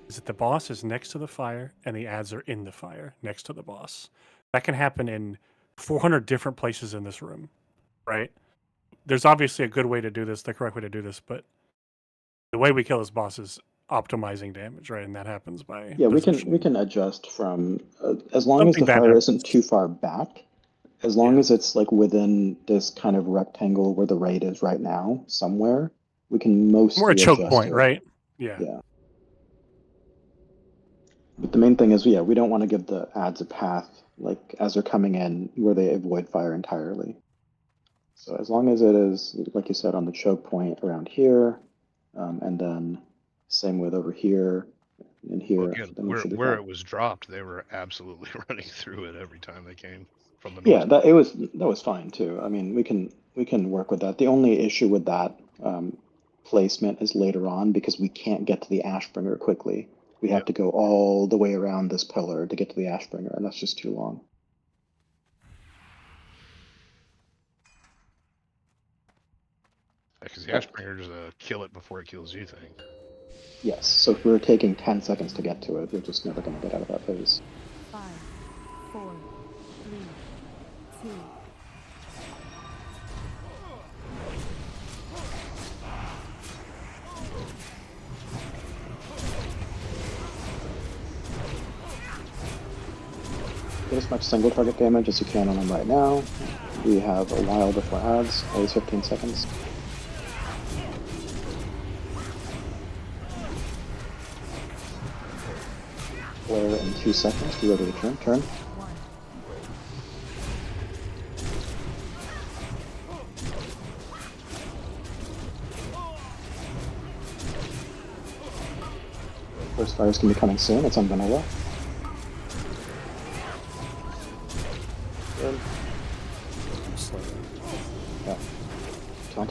is that the boss is next to the fire and the ads are in the fire next to the boss. That can happen in 400 different places in this room, right? There's obviously a good way to do this, the correct way to do this, but the way we kill this boss is optimizing damage, right? And that happens by Yeah, we positioning. can adjust from as long as the Something bad fire happens. isn't too far back. As long as it's like within this kind of rectangle where the raid is right now, somewhere, we can mostly More a choke adjust point, it. right? Yeah. Yeah. But the main thing is, yeah, we don't want to give the ads a path like as they're coming in where they avoid fire entirely. So as long as it is, like you said, on the choke point around here, and then same with over here and here, Well, again, then we should be where fine. it was dropped, they were absolutely running through it every time they came from the Yeah, north. that was fine too. I mean, we can work with that. The only issue with that placement is later on because we can't get to the Ashbringer quickly. We have to go all the way around this pillar to get to the Ashbringer, and that's just too long. Because the Ashbringer's a kill it before it kills you thing. Yes, so if we're taking 10 seconds to get to it, we're just never going to get out of that phase. 5, 4, 3, 2. Get as much single target damage as you can on them right now. We have a while before ads, always 15 seconds. Flare in 2 seconds, be ready to turn. First fire's gonna be coming soon, it's on vanilla. Good. I'm slow. Yeah. Taunt.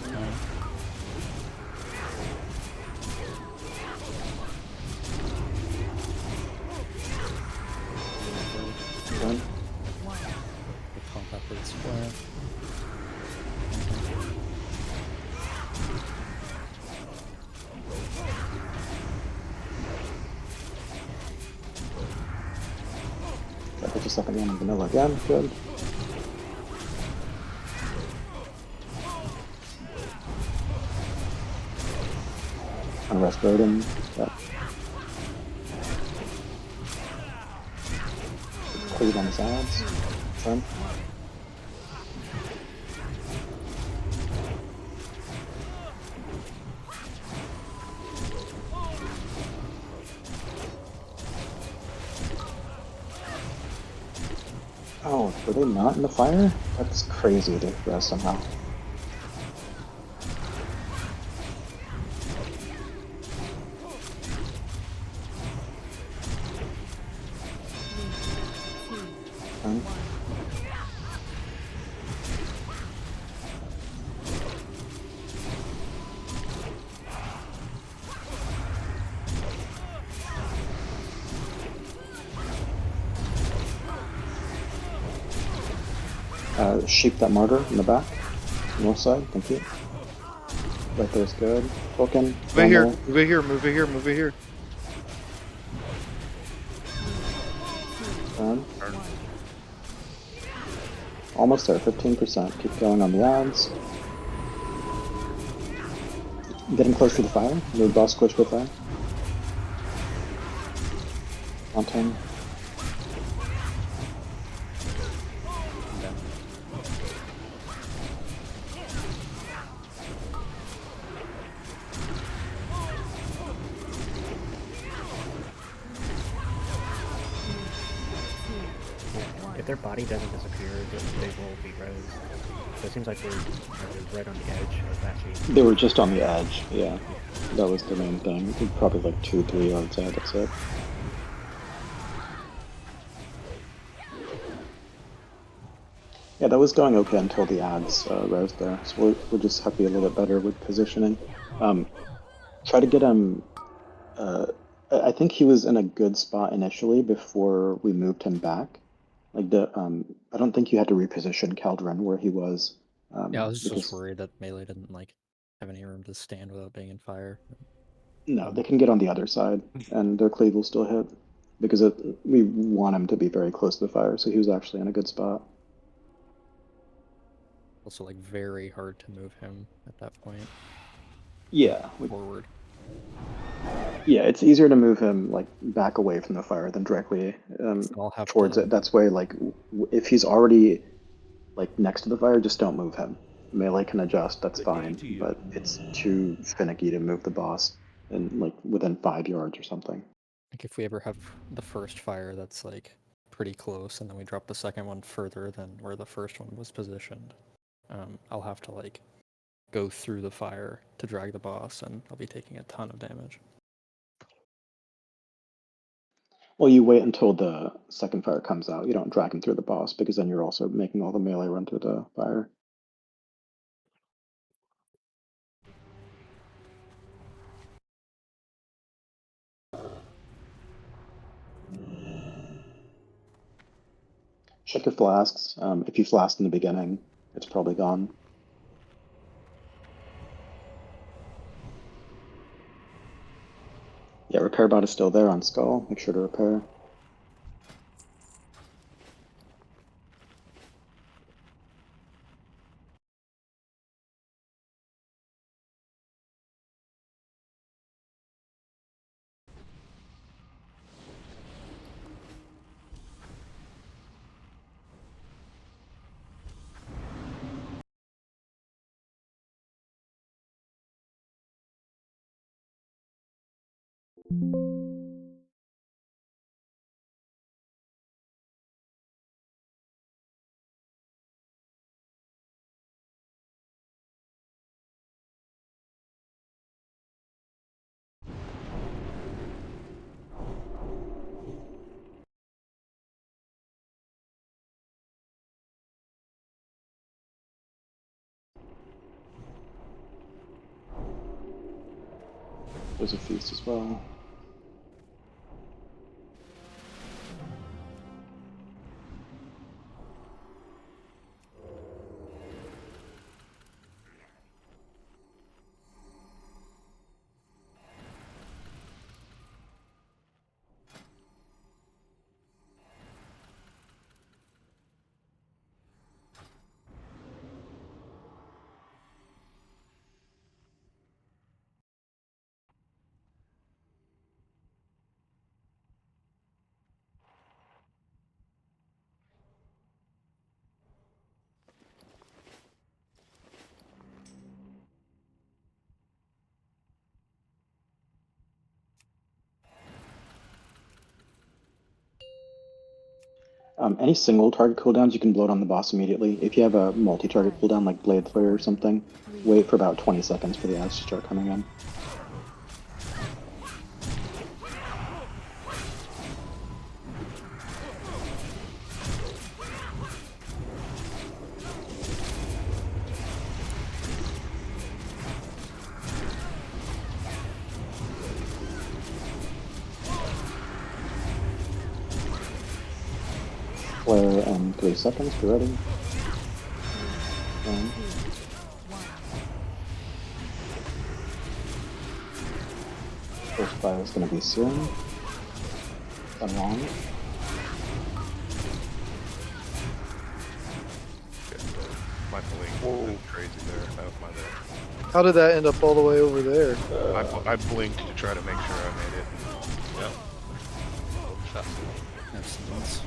Good. The combat is flat. Put yourself again on vanilla again, good. Unrest Roden, yep. Cleave on his ads, turn. Oh, were they not in the fire? That's crazy to rest somehow. Sheep that martyr in the back, north side, thank you. Right there's good. Token. Move it here, move it here, move it here, move it here. Turn. Almost there, 15%. Keep going on the odds. Getting close to the fire. The boss close to the fire. On 10. if their body doesn't disappear, they will be res. So it seems like they're right on the edge of that chain. They were just on the edge, yeah. That was the main thing. Probably like 2-3 yards out, that's it. Yeah, that was going okay until the ads rose there. So we'll just have to be a little bit better with positioning. Try to get him. I think he was in a good spot initially before we moved him back. Like I don't think you had to reposition Caldoran where he was. Yeah, I was because, just worried that melee didn't like have any room to stand without being in fire. No, they can get on the other side, and their cleave will still hit. Because we want him to be very close to the fire, so he was actually in a good spot. Also, like, very hard to move him at that point. Yeah. Forward. Yeah, it's easier to move him like back away from the fire than directly towards it. That's why, like, if he's already like next to the fire, just don't move him. Melee can adjust, that's fine, but it's too finicky to move the boss in like within 5 yards or something. Like, if we ever have the first fire that's like pretty close, and then we drop the second one further than where the first one was positioned, I'll have to like go through the fire to drag the boss, and I'll be taking a ton of damage. Well, you wait until the second fire comes out. You don't drag him through the boss, because then you're also making all the melee run through the fire. Check your flasks. If you flasked in the beginning, it's probably gone. Yeah, repair bot is still there on Skull. Make sure to repair. There's a feast as well. Any single target cooldowns, you can blow it on the boss immediately. If you have a multi-target cooldown like Blade Flare or something, wait for about 20 seconds for the ads to start coming in. Flare in 3 seconds, be ready. First fire is going to be soon. Done wrong. My blink went crazy there. That was my bad. How did that end up all the way over there? I blinked to try to make sure I made it. Yep. Shot. Excellent.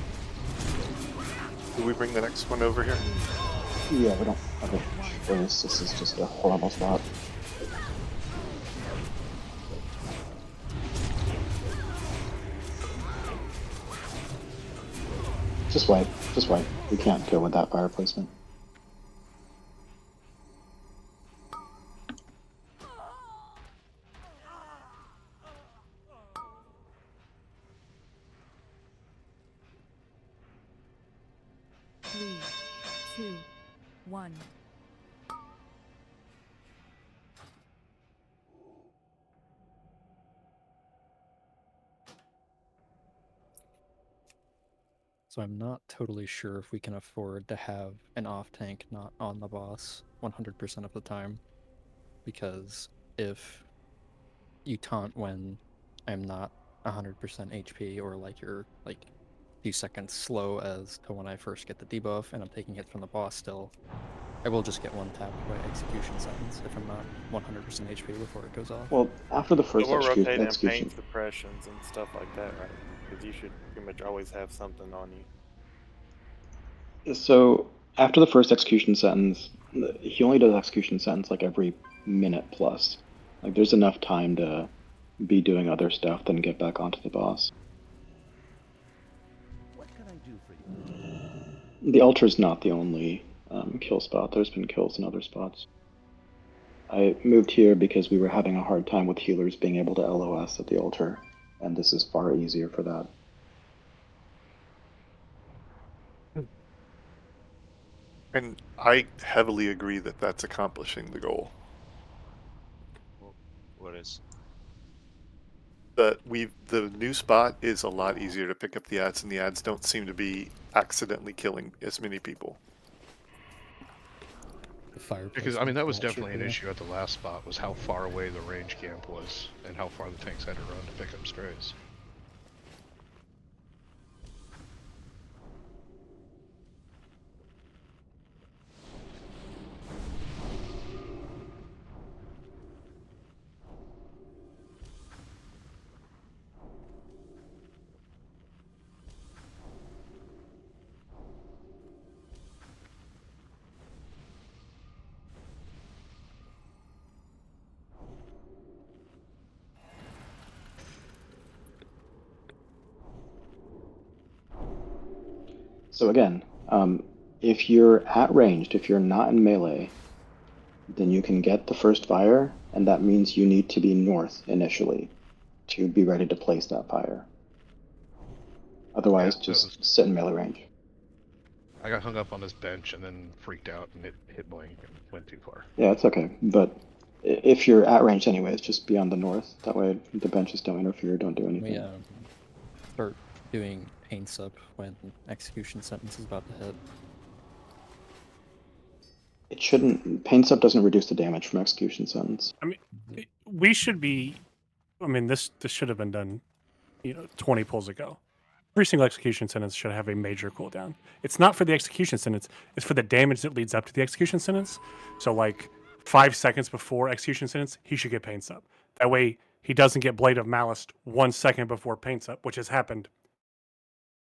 Do we bring the next one over here? Yeah, we don't have a choice. This is just a horrible spot. Just wipe. Just wipe. We can't go with that fire placement. Three, two, one. So I'm not totally sure if we can afford to have an off tank not on the boss 100% of the time. Because if you taunt when I'm not 100% HP, or like you're like a few seconds slow as to when I first get the debuff and I'm taking hits from the boss still, I will just get one tapped by execution sentence if I'm not 100% HP before it goes off. Well, after the So first we're rotating execution, paint suppressions and stuff like that, right? Because you should pretty much always have something on you. so after the first execution sentence, he only does execution sentence like every minute plus. Like there's enough time to be doing other stuff, then get back onto the boss. What can I do for you? The altar's not the only kill spot. There's been kills in other spots. I moved here because we were having a hard time with healers being able to LOS at the altar, and this is far easier for that. And I heavily agree that that's accomplishing the goal. What is? That the new spot is a lot easier to pick up the ads, and the ads don't seem to be accidentally killing as many people. Because I mean that was definitely an issue at the last spot, was how far away the range camp was and how far the tanks had to run to pick up strays. So again, if you're at ranged, if you're not in melee, then you can get the first fire, and that means you need to be north initially to be ready to place that fire. Otherwise, just sit in melee range. I got hung up on this bench and then freaked out and it hit blank and went too far. Yeah, it's okay. But if you're at range anyways, just be on the north. That way the benches don't interfere, don't do anything. We start doing pain sup when execution sentence is about to hit. It shouldn't. Pain sub doesn't reduce the damage from execution sentence. I mean, we should be. I mean, this should have been done, 20 pulls ago. Every single execution sentence should have a major cooldown. It's not for the execution sentence; it's for the damage that leads up to the execution sentence. So, like 5 seconds before execution sentence, he should get pain sub. That way, he doesn't get Blade of Malice 1 second before pain sub, which has happened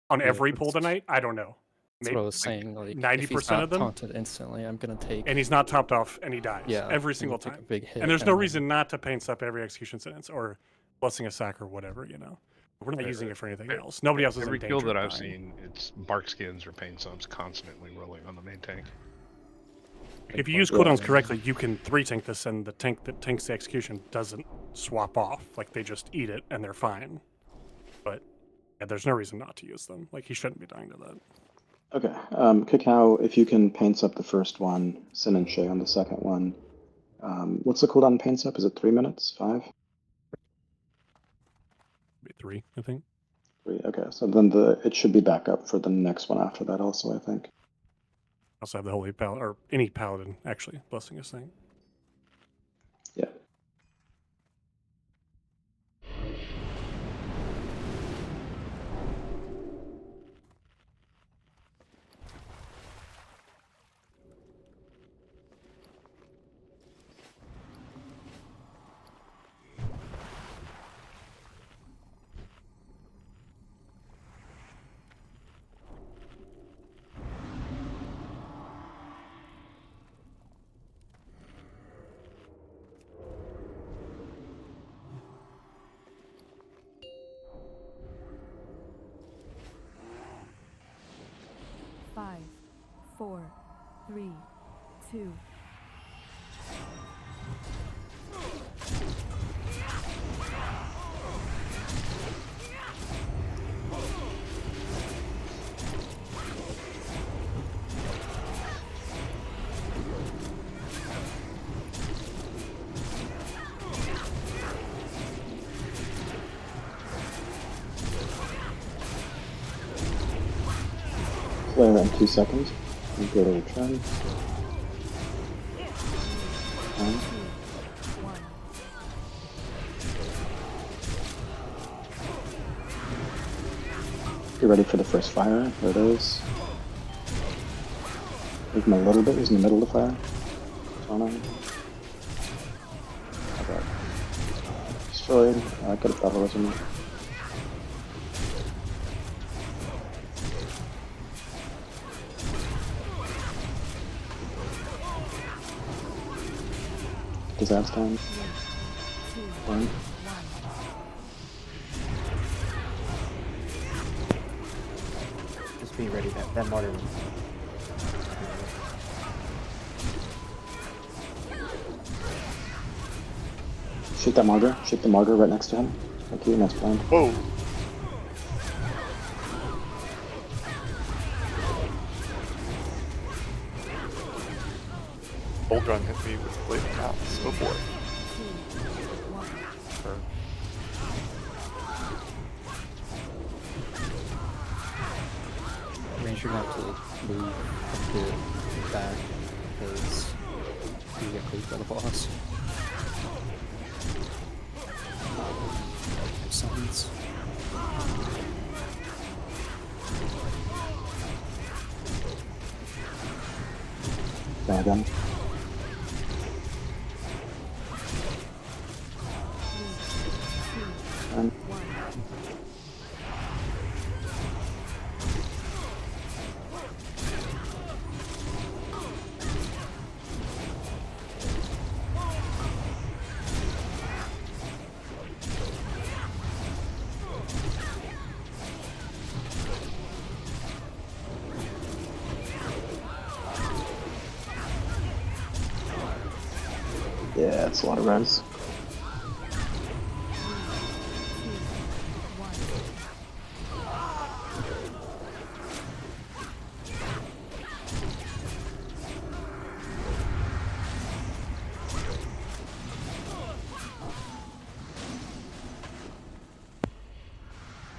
on every pull tonight. I don't know. That's what I was saying. Like 90% of them taunted instantly, I'm gonna take. And he's not topped off, and he dies. Yeah, every I'm single gonna take time. a big hit, And there's no and reason not to paint up every execution sentence or blessing a sack or whatever. We're not using it for anything else. Nobody else is Every in kill danger that of I've dying. seen, it's bark skins or pain subs constantly rolling on the main tank. If you use cooldowns correctly, you can 3-tank this, and the tank that tanks the execution doesn't swap off. Like, they just eat it, and they're fine. But yeah, there's no reason not to use them. Like, he shouldn't be dying to that. Okay, Cacao, if you can paint up the first one, Sin and Shay on the second one. What's the cooldown paint up? Is it 3 minutes? 5? Maybe 3, I think. 3. Okay, so then it should be back up for the next one after that also, I think. Also have the Holy Paladin, or any Paladin, actually, blessing a thing. Yeah. 4, 3, 2. Flare in 2 seconds. You go to return. Get ready for the first fire. There it is. Move him a little bit. He's in the middle of the fire. On him. Okay. Destroyed. I could have thought it was him. Disaster time. 1. Just be ready. That martyr. Shoot that martyr. Shoot the martyr right next to him. Thank you. Nice plan. Whoa! Caldoran hit me with a blade of mouse. Oh boy. Make sure not to move a bit back because you get cleaved by the boss. Summons. Dragon. Yeah, it's a lot of res.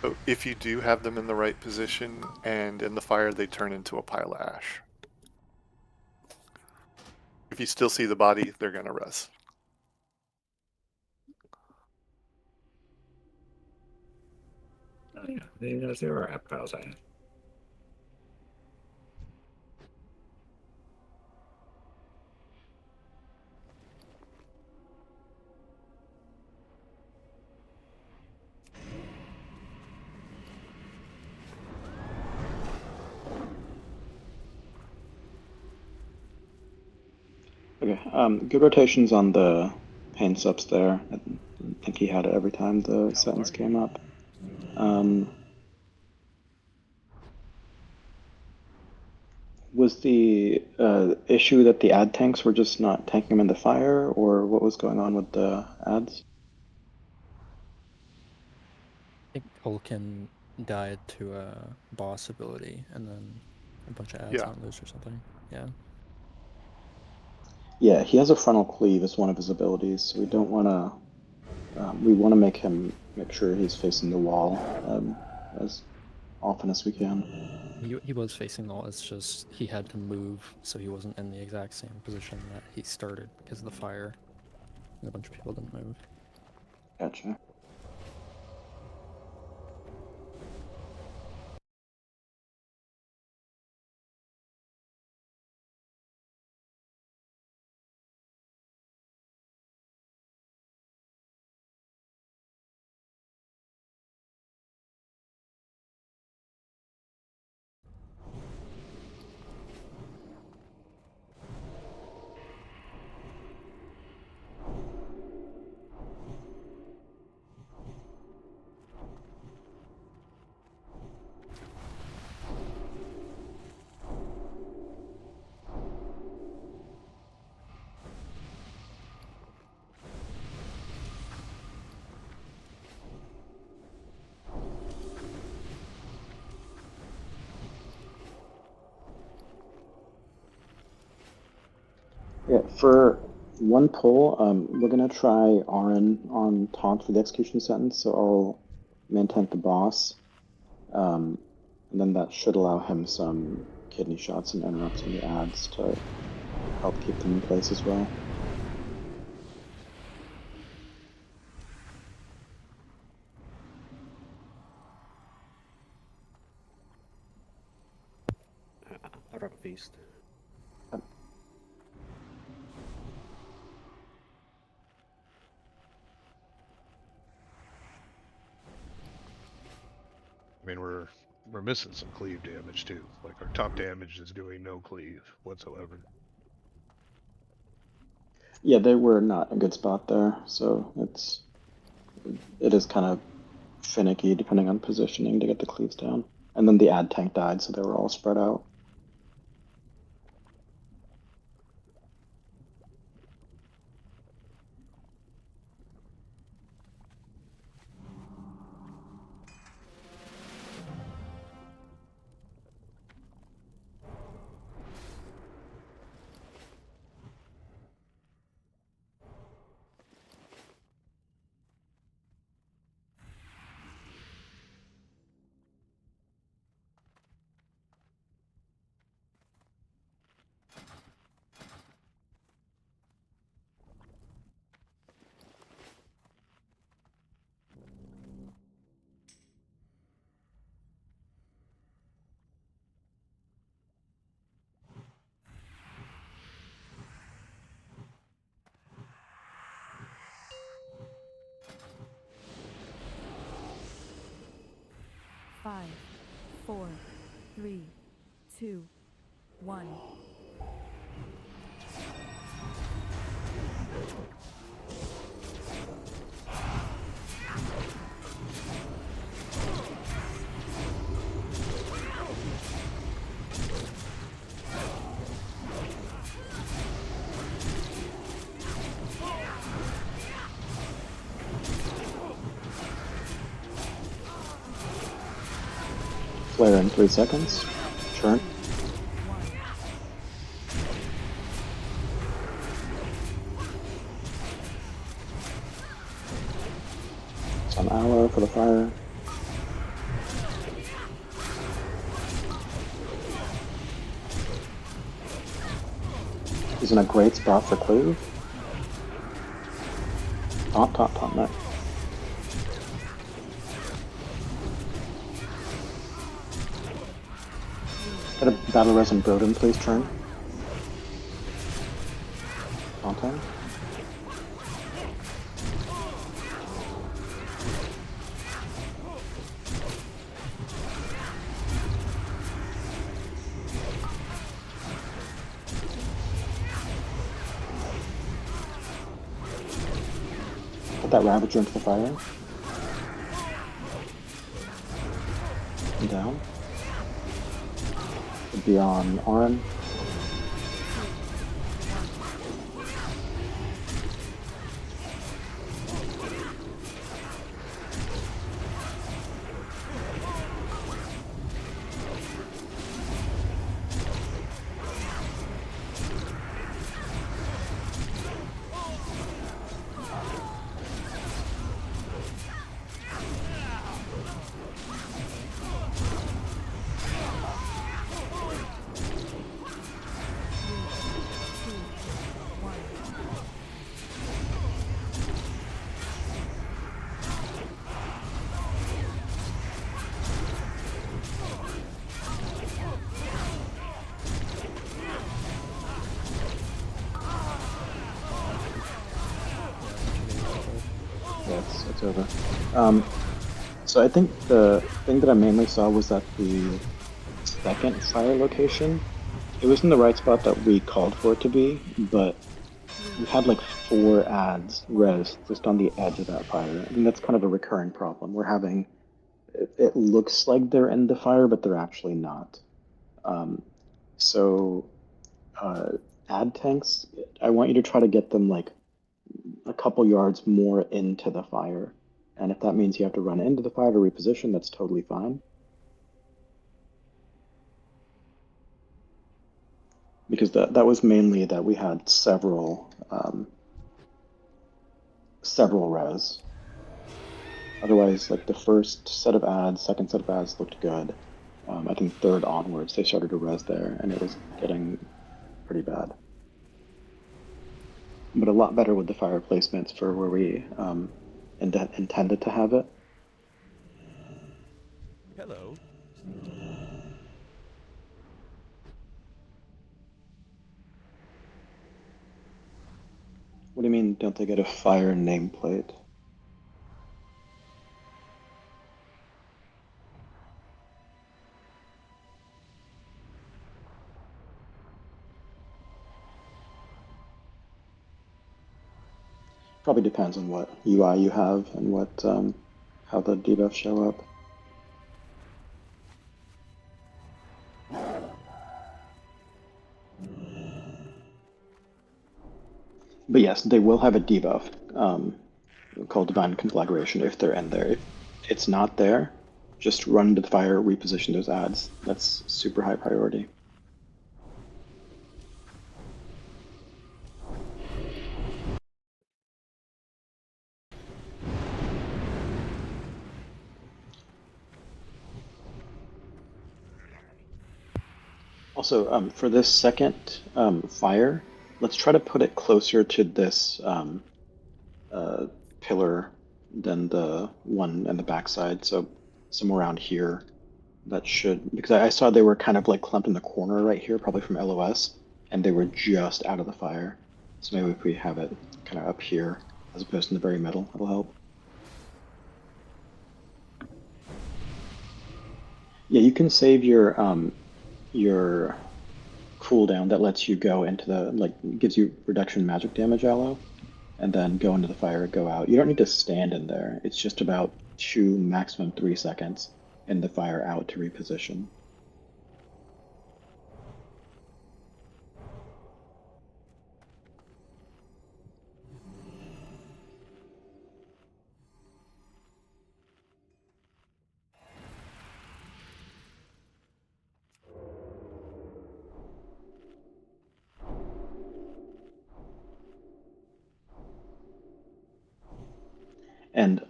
So if you do have them in the right position and in the fire, they turn into a pile of ash. If you still see the body, they're gonna res. Oh yeah, there were app files I had. Okay, good rotations on the pain subs there. I think he had it every time the sentence came up. Was the issue that the ad tanks were just not tanking him in the fire, or what was going on with the ads? I think Ulkin died to a boss ability, and then a bunch of ads Yeah. on loose or something. Yeah. Yeah, he has a frontal cleave as one of his abilities, so we don't want to. We want to make sure he's facing the wall as often as we can. He was facing the wall. It's just he had to move, so he wasn't in the exact same position that he started because of the fire, and a bunch of people didn't move. Gotcha. Yeah, for one pull, we're gonna try Aaron on taunt for the execution sentence, so I'll main tank the boss, and then that should allow him some kidney shots and interrupts on the ads to help keep them in place as well. I'll drop a feast. I mean, we're missing some cleave damage too. Like our top damage is doing no cleave whatsoever. Yeah, they were not in a good spot there, so it is kind of finicky depending on positioning to get the cleaves down. And then the ad tank died, so they were all spread out. Five, 4, 3, 2, 1. Flare in 3 seconds. Churn. Some aloe for the fire. He's in a great spot for cleave. Taunt, no. Get a battle res and Broden, please, turn. Taunt him. Put that Ravager into the fire. And down. Should be on Orin. It's over. So I think the thing that I mainly saw was that the second fire location, it was in the right spot that we called for it to be, but we had like 4 ads res just on the edge of that fire. I mean, that's kind of a recurring problem. We're having, it looks like they're in the fire, but they're actually not. So ad tanks, I want you to try to get them like a couple yards more into the fire. And if that means you have to run into the fire to reposition, that's totally fine. because that was mainly that we had several res. Otherwise, like the first set of ads, second set of ads looked good. I think third onwards, they started to res there, and it was getting pretty bad. But a lot better with the fire placements for where we intended to have it. Hello. What do you mean, don't they get a fire nameplate? Probably depends on what UI you have and what how the debuffs show up. But yes, they will have a debuff called Divine Conflagration if they're in there. If it's not there, just run to the fire, reposition those ads. That's super high priority. Also, for this second fire, let's try to put it closer to this pillar than the one in the backside. So somewhere around here, that should, because I saw they were kind of like clumped in the corner right here, probably from LOS, and they were just out of the fire. So maybe if we have it kind of up here as opposed to in the very middle, it'll help. Yeah, you can save your cooldown that lets you go into the, like, gives you reduction magic damage allo, and then go into the fire, go out. You don't need to stand in there. It's just about 2, maximum 3 seconds in the fire out to reposition.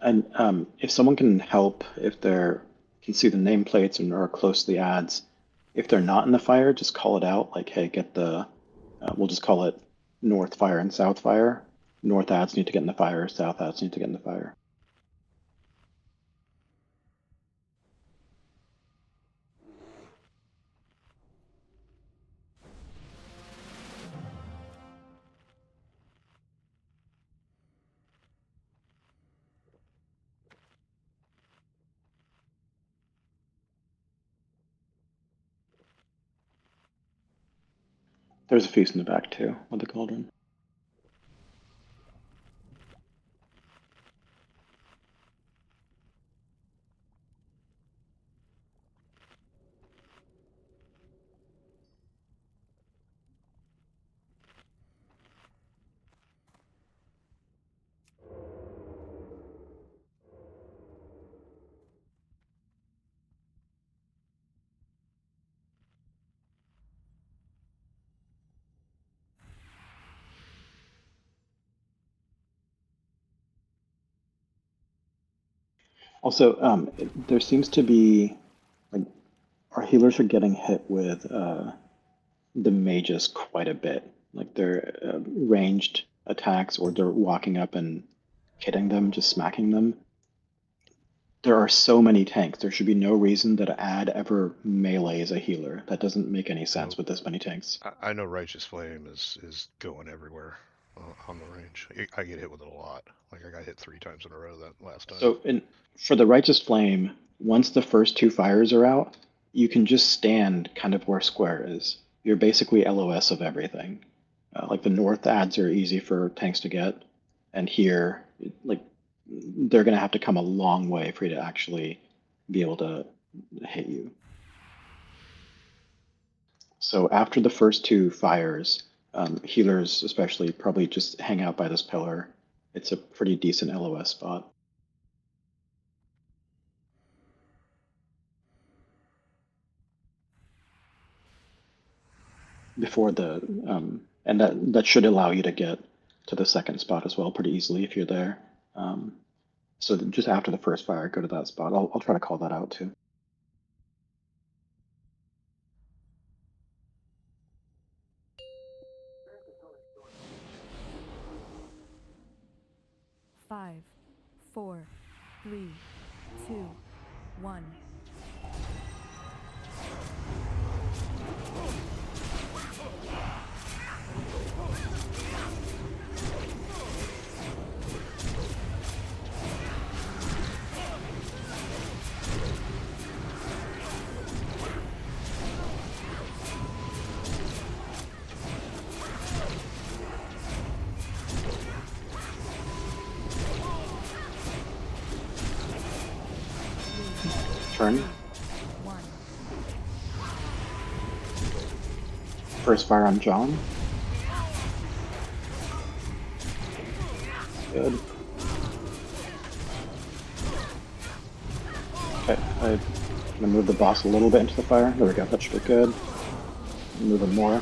And if someone can help, if they're can see the nameplates and are close to the ads, if they're not in the fire, just call it out. Like, hey, get the, we'll just call it north fire and south fire. North ads need to get in the fire. South ads need to get in the fire. There's a feast in the back too with the cauldron. Also, there seems to be, like, our healers are getting hit with the mages quite a bit. Like they're ranged attacks, or they're walking up and hitting them, just smacking them. There are so many tanks. There should be no reason that an ad ever melees a healer. That doesn't make any sense with this many tanks. I know Righteous Flame is going everywhere on the range. I get hit with it a lot. Like I got hit 3 times in a row that last time. So for the Righteous Flame, once the first 2 fires are out, you can just stand kind of where square is. You're basically LOS of everything. Like the north ads are easy for tanks to get, and here, like, they're going to have to come a long way for you to actually be able to hit you. So after the first 2 fires, healers especially probably just hang out by this pillar. It's a pretty decent LOS spot. before the and that should allow you to get to the second spot as well pretty easily if you're there. So just after the first fire, go to that spot. I'll try to call that out too. Five, 4, 3, 2, 1. Turn. First fire on John. Good. Okay, I'm gonna move the boss a little bit into the fire. There we go, that should be good. Move him more.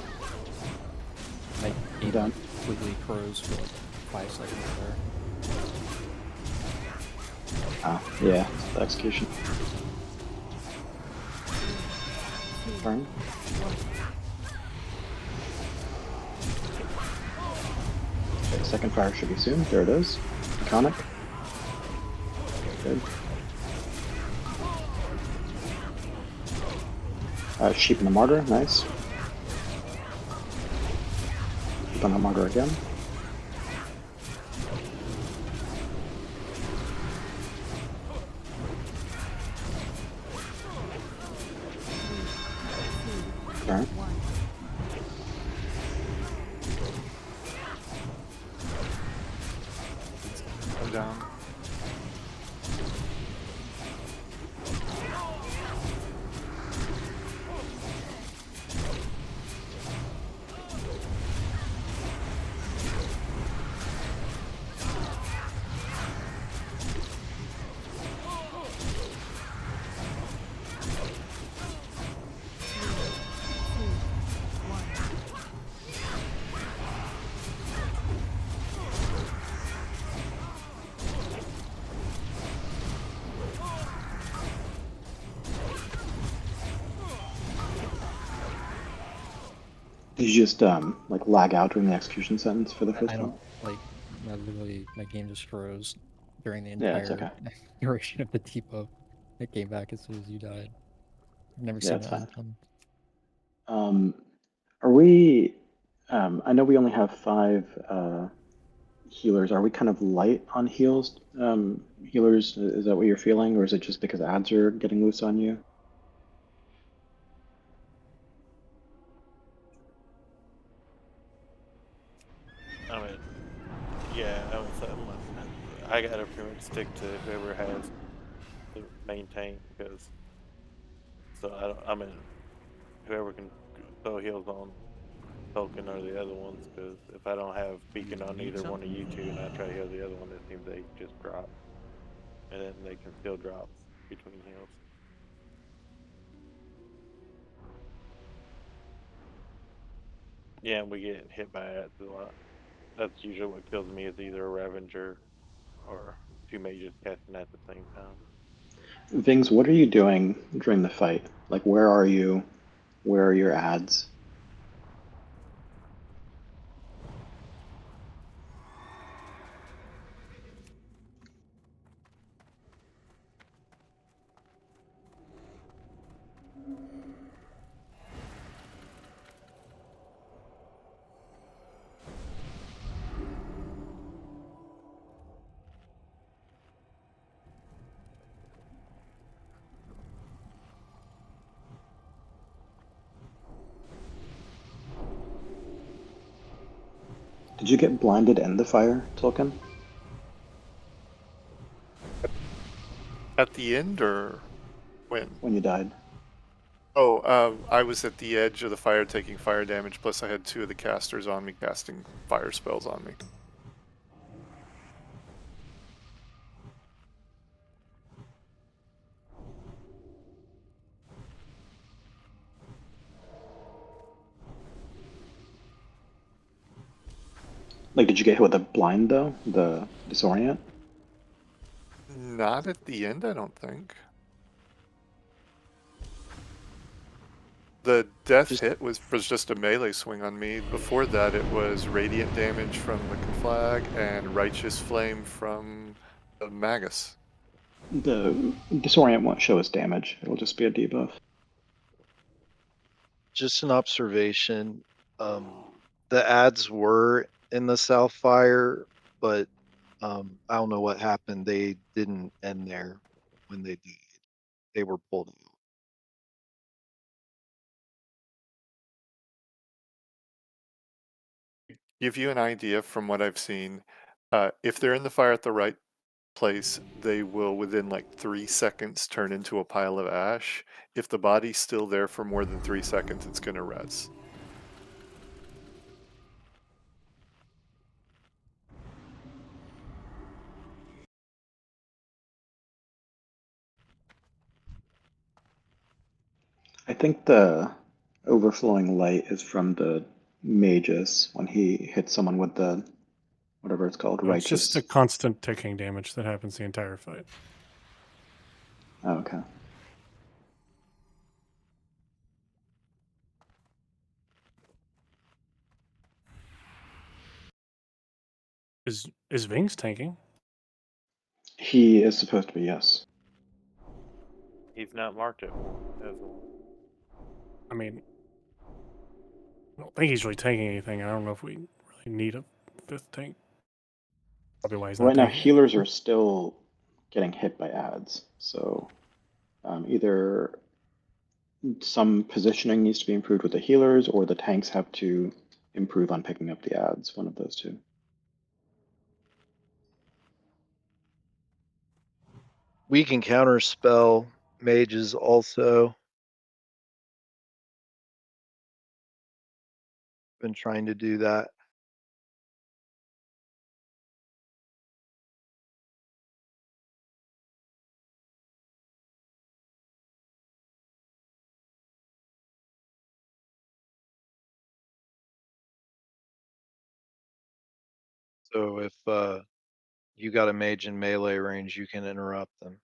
My game Done. completely froze for like 5 seconds there. Ah, yeah, the execution. Turn. Okay, second fire should be soon. There it is. Iconic. Good. Sheep and the Martyr, nice. Sheep on the Martyr again. Turn. I'm down. Did you just like lag out during the execution sentence for the first I one? don't like. My game just froze during the Yeah, it's entire duration of the debuff. It came back as soon as you died. I've never Yeah, seen it's that fine. happen. Are we? I know we only have 5 healers. Are we kind of light on heals? Healers, is that what you're feeling, or is it just because ads are getting loose on you? I mean, yeah, I mean, I gotta pretty much stick to whoever has to maintain because. So I mean, whoever can throw heals on Tolkien or the other ones, because if I don't have beacon on either one of you two and I try to heal the other one, it seems they just drop, and then they can still drop between heals. Yeah, and we get hit by ads a lot. That's usually what kills me is either a Ravager or 2 mages casting at the same time. Vings, what are you doing during the fight? Like, where are you? Where are your ads? Did you get blinded in the fire, Tolkien? At the end or when? When you died. Oh, I was at the edge of the fire taking fire damage, plus I had 2 of the casters on me casting fire spells on me. Like, did you get hit with a blind though? The disorient? Not at the end, I don't think. The death hit was just a melee swing on me. Before that, it was radiant damage from the Conflag and righteous flame from the Magus. The disorient won't show us damage. It'll just be a debuff. Just an observation. The ads were in the South Fire, but I don't know what happened. They didn't end there when they did. They were pulled out. Give you an idea from what I've seen. If they're in the fire at the right place, they will within like 3 seconds turn into a pile of ash. If the body's still there for more than 3 seconds, it's going to res. I think the overflowing light is from the magus when he hits someone with the whatever it's called, No, it's just righteous. a constant ticking damage that happens the entire fight. Oh, okay. Is Vings tanking? He is supposed to be, yes. He's not marked it as one. I mean, I don't think he's really tanking anything. I don't know if we really need a fifth tank. Probably why he's not Right now, tanking. healers are still getting hit by ads. So either some positioning needs to be improved with the healers, or the tanks have to improve on picking up the ads. One of those two. We can counterspell mages also. Been trying to do that. So if you got a mage in melee range, you can interrupt them.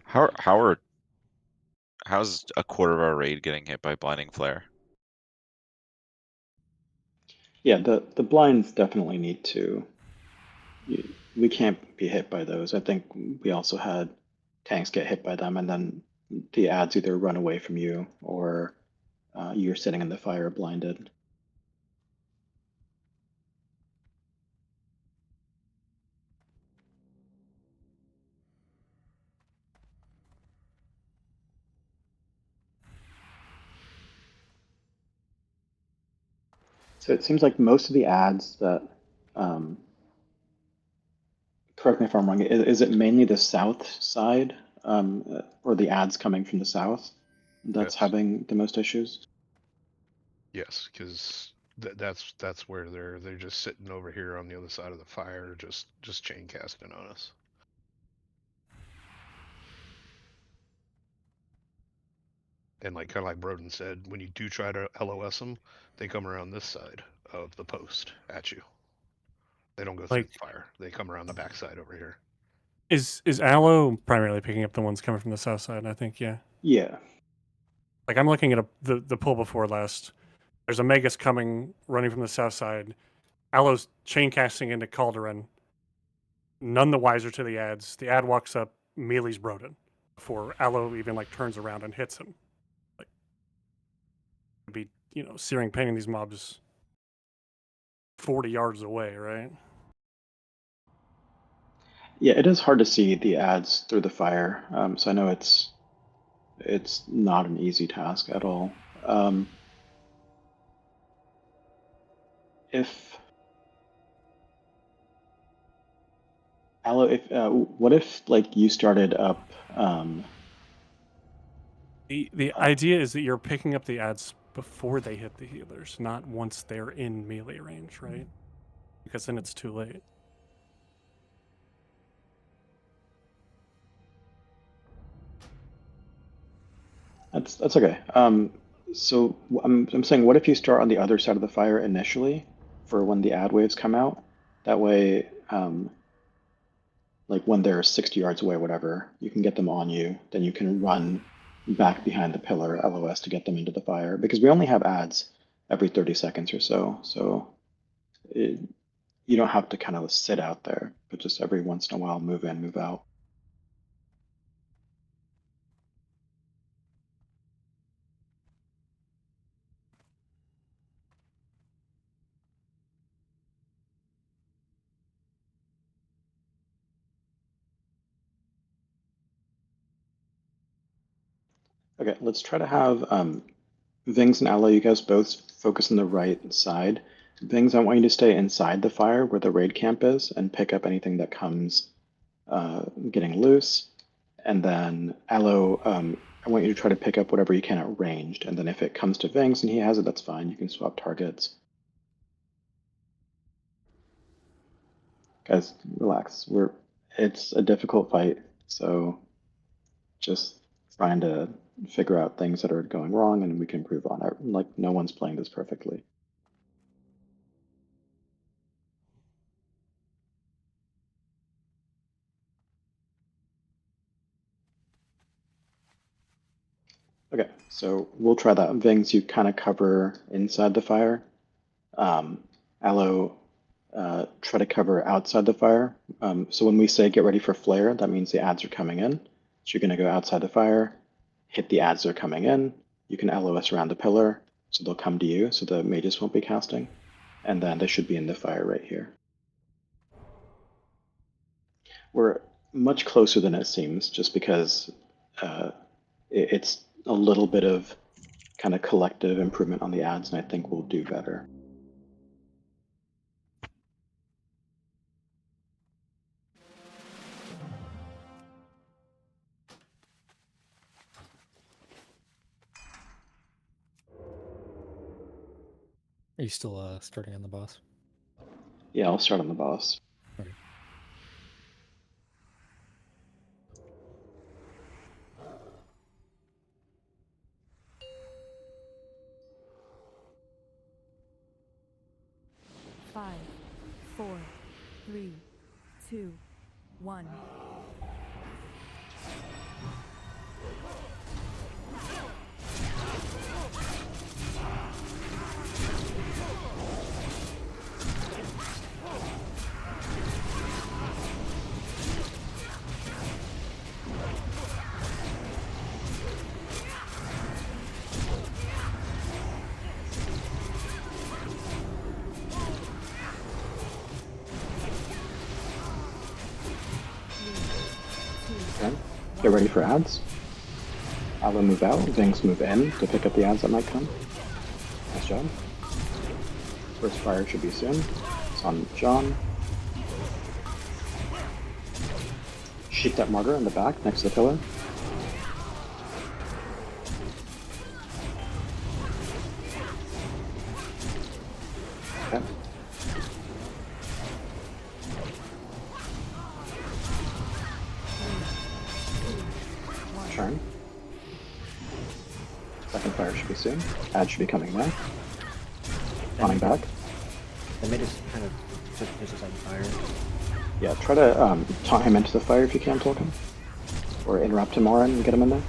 How's a quarter of our raid getting hit by blinding flare? Yeah, the blinds definitely need to. We can't be hit by those. I think we also had tanks get hit by them, and then the ads either run away from you or you're sitting in the fire blinded. So it seems like most of the ads that, correct me if I'm wrong, is it mainly the south side or the ads coming from the south that's Yes. having the most issues? Yes, because that's where they're just sitting over here on the other side of the fire, just chain casting on us. And like kind of like Broden said, when you do try to LOS them, they come around this side of the post at you. They don't go through the fire. They come around the backside over here. Is Aloe primarily picking up the ones coming from the south side? I think, yeah. Yeah. Like I'm looking at the pull before last. There's a Magus coming, running from the south side. Aloe's chain casting into Caldoran. None the wiser to the ads. The ad walks up, melee's Broden before Aloe even like turns around and hits him. Like, it'd be searing pain in these mobs 40 yards away, right? Yeah, it is hard to see the ads through the fire. So I know it's not an easy task at all. If Aloe, what if like you started up? The idea is that you're picking up the ads before they hit the healers, not once they're in melee range, right? Because then it's too late. That's okay. So I'm saying, what if you start on the other side of the fire initially, for when the ad waves come out? That way, like when they're 60 yards away, whatever, you can get them on you. Then you can run back behind the pillar LOS to get them into the fire, because we only have ads every 30 seconds or so. So you don't have to kind of sit out there, but just every once in a while move in, move out. Okay, let's try to have Vings and Aloe, you guys both focus on the right side. Vings, I want you to stay inside the fire where the raid camp is and pick up anything that comes getting loose. And then Aloe, I want you to try to pick up whatever you can at ranged. And then if it comes to Vings and he has it, that's fine. You can swap targets. Guys, relax. It's a difficult fight, so just trying to figure out things that are going wrong and we can improve on it. Like, no one's playing this perfectly. Okay, so we'll try that. Vings, you kind of cover inside the fire. Aloe, try to cover outside the fire. So when we say get ready for flare, that means the ads are coming in. So you're going to go outside the fire, hit the ads that are coming in. You can LOS around the pillar, so they'll come to you, so the mages won't be casting. And then they should be in the fire right here. We're much closer than it seems, just because it's a little bit of kind of collective improvement on the ads, and I think we'll do better. Are you still starting on the boss? Yeah, I'll start on the boss. Okay. Five, 4, 3, 2, 1. Okay, get ready for ads. Aloe move out, Vings move in to pick up the ads that might come. Nice job. First fire should be soon. It's on John. Shoot that martyr in the back next to the pillar. Okay. Turn. Second fire should be soon. Ad should be coming now. Running back. The mid is kind of just on fire. Yeah, try to taunt him into the fire if you can, Tolkien. Or interrupt him, Oren, and get him in there.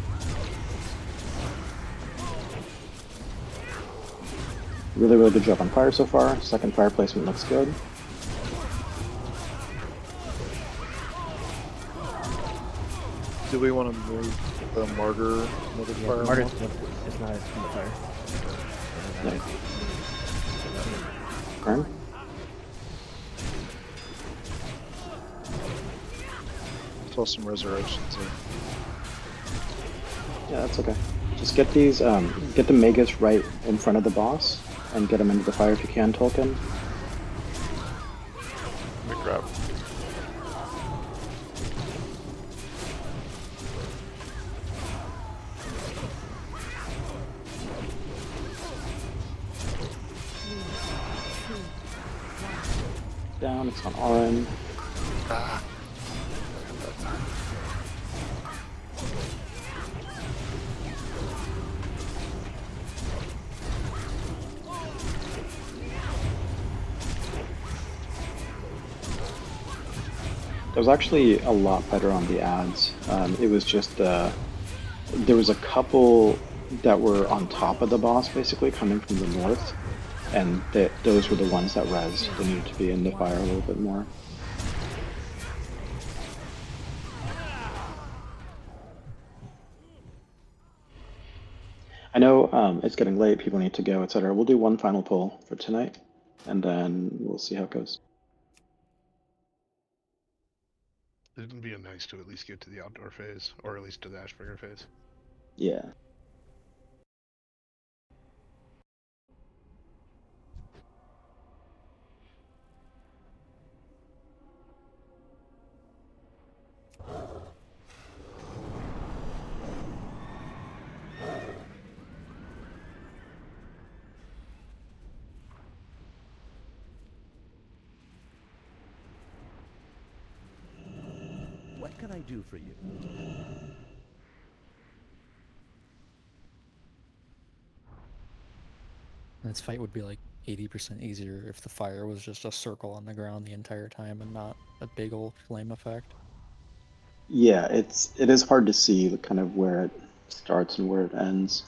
Really, really good job on fire so far. Second fire placement looks good. Do we want to move the martyr into the fire? Martyr more? is not in the fire. Nice. Kern? Throw some resurrections in. Yeah, that's okay. Just get these, get the Magus right in front of the boss, and get him into the fire if you can, Tolkien. Let me grab. Down, it's on Oren. Ah. It was actually a lot better on the ads. It was just there was a couple that were on top of the boss, basically coming from the north, and those were the ones that rezzed. They needed to be in the fire a little bit more. I know it's getting late, people need to go, etc. We'll do one final pull for tonight, and then we'll see how it goes. It'd be nice to at least get to the outdoor phase, or at least to the Ashbringer phase. Yeah. What can I do for you? This fight would be like 80% easier if the fire was just a circle on the ground the entire time and not a big old flame effect. Yeah, it is hard to see kind of where it starts and where it ends.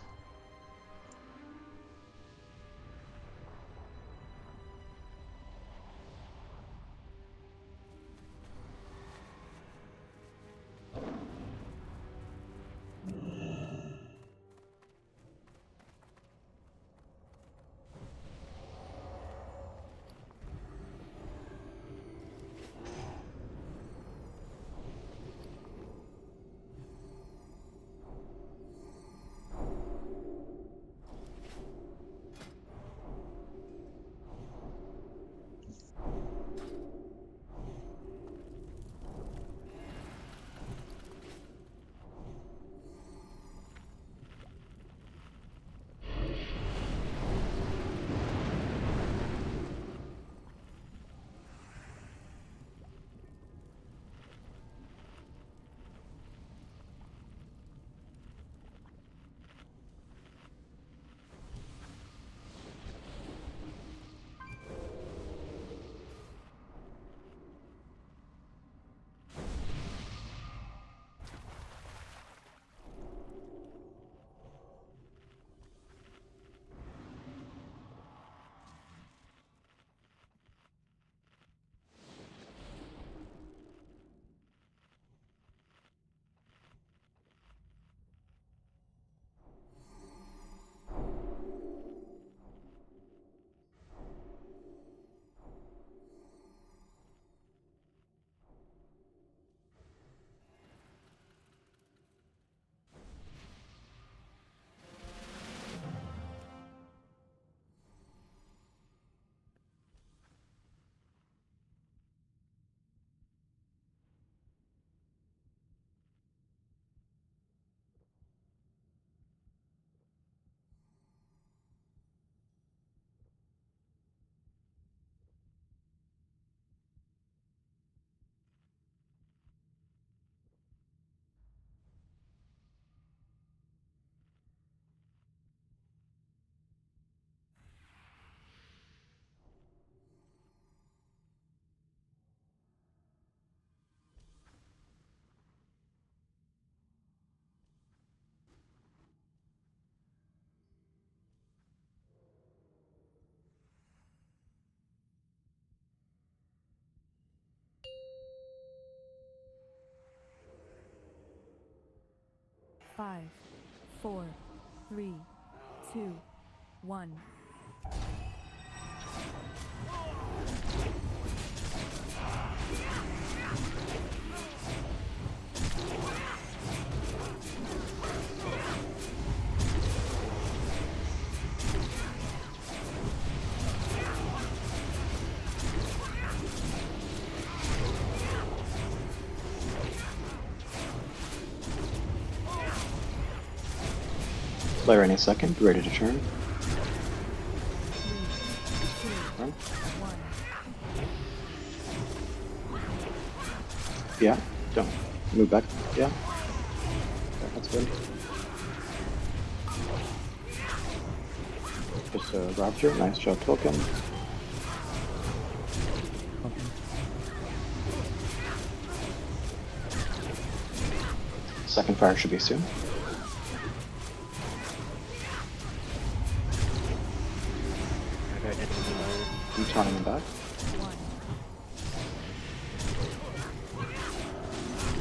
Five, 4, 3, 2, 1. Player any second, ready to turn. Run. Yeah, don't move back. Yeah, okay, that's good. Just a Rapture, nice job, Tolkien. Second fire should be soon. I'm turning them back.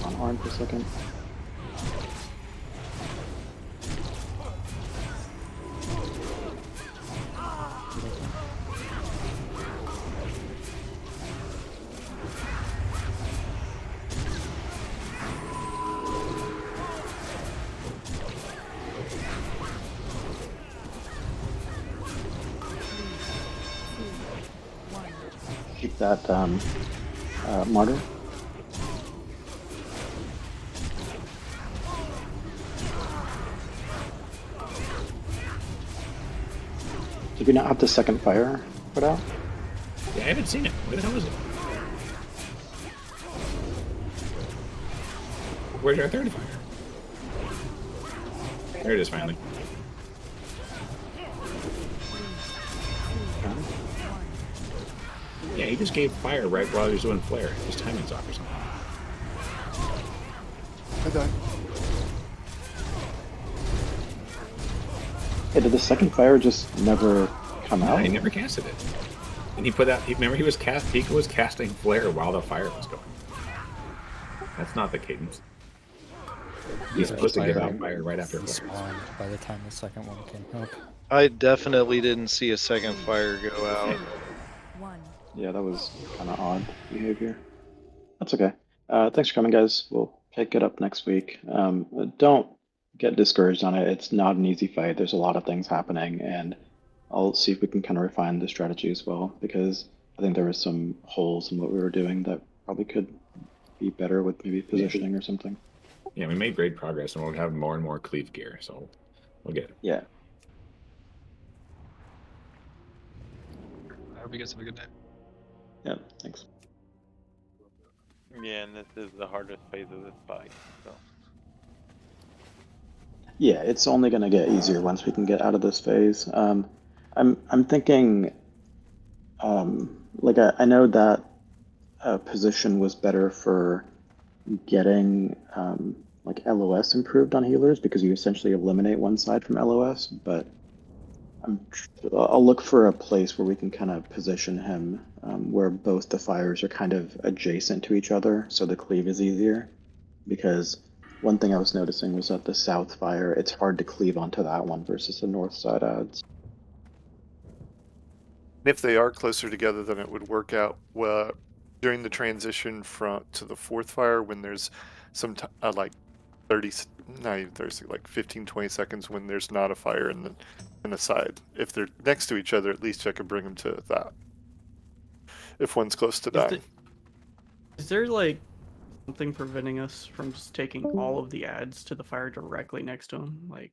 On arm for a second. Keep that martyr. Did we not have the second fire put out? Yeah, I haven't seen it. Where the hell is it? Where's our third fire? There it is, finally. Yeah, he just gave fire right while he was doing flare. His timing's off or something. I died. Hey, did the second fire just never come out? He never casted it. And he put out. Remember, he was casting flare while the fire was going. That's not the cadence. He's supposed to give out fire right after flare. Spawned by the time the second one came up. I definitely didn't see a second fire go out. Yeah, that was kind of odd behavior. That's okay. Thanks for coming, guys. We'll pick it up next week. Don't get discouraged on it. It's not an easy fight. There's a lot of things happening, and I'll see if we can kind of refine the strategy as well, because I think there was some holes in what we were doing that probably could be better with maybe positioning or something. Yeah, we made great progress, and we'll have more and more cleave gear, so we'll get it. Yeah. I hope you guys have a good day. Yeah, thanks. Yeah, and this is the hardest phase of this fight. So. Yeah, it's only going to get easier once we can get out of this phase. I'm thinking, like I know that position was better for getting like LOS improved on healers because you essentially eliminate one side from LOS, but I'll look for a place where we can kind of position him where both the fires are kind of adjacent to each other, so the cleave is easier. Because one thing I was noticing was that the south fire, it's hard to cleave onto that one versus the north side adds. If they are closer together, then it would work out well during the transition from to the fourth fire when there's some like 30, not even 30, like 15, 20 seconds when there's not a fire in the side. If they're next to each other, at least I could bring them to that. If one's close to dying. Is there like something preventing us from just taking all of the adds to the fire directly next to him? Like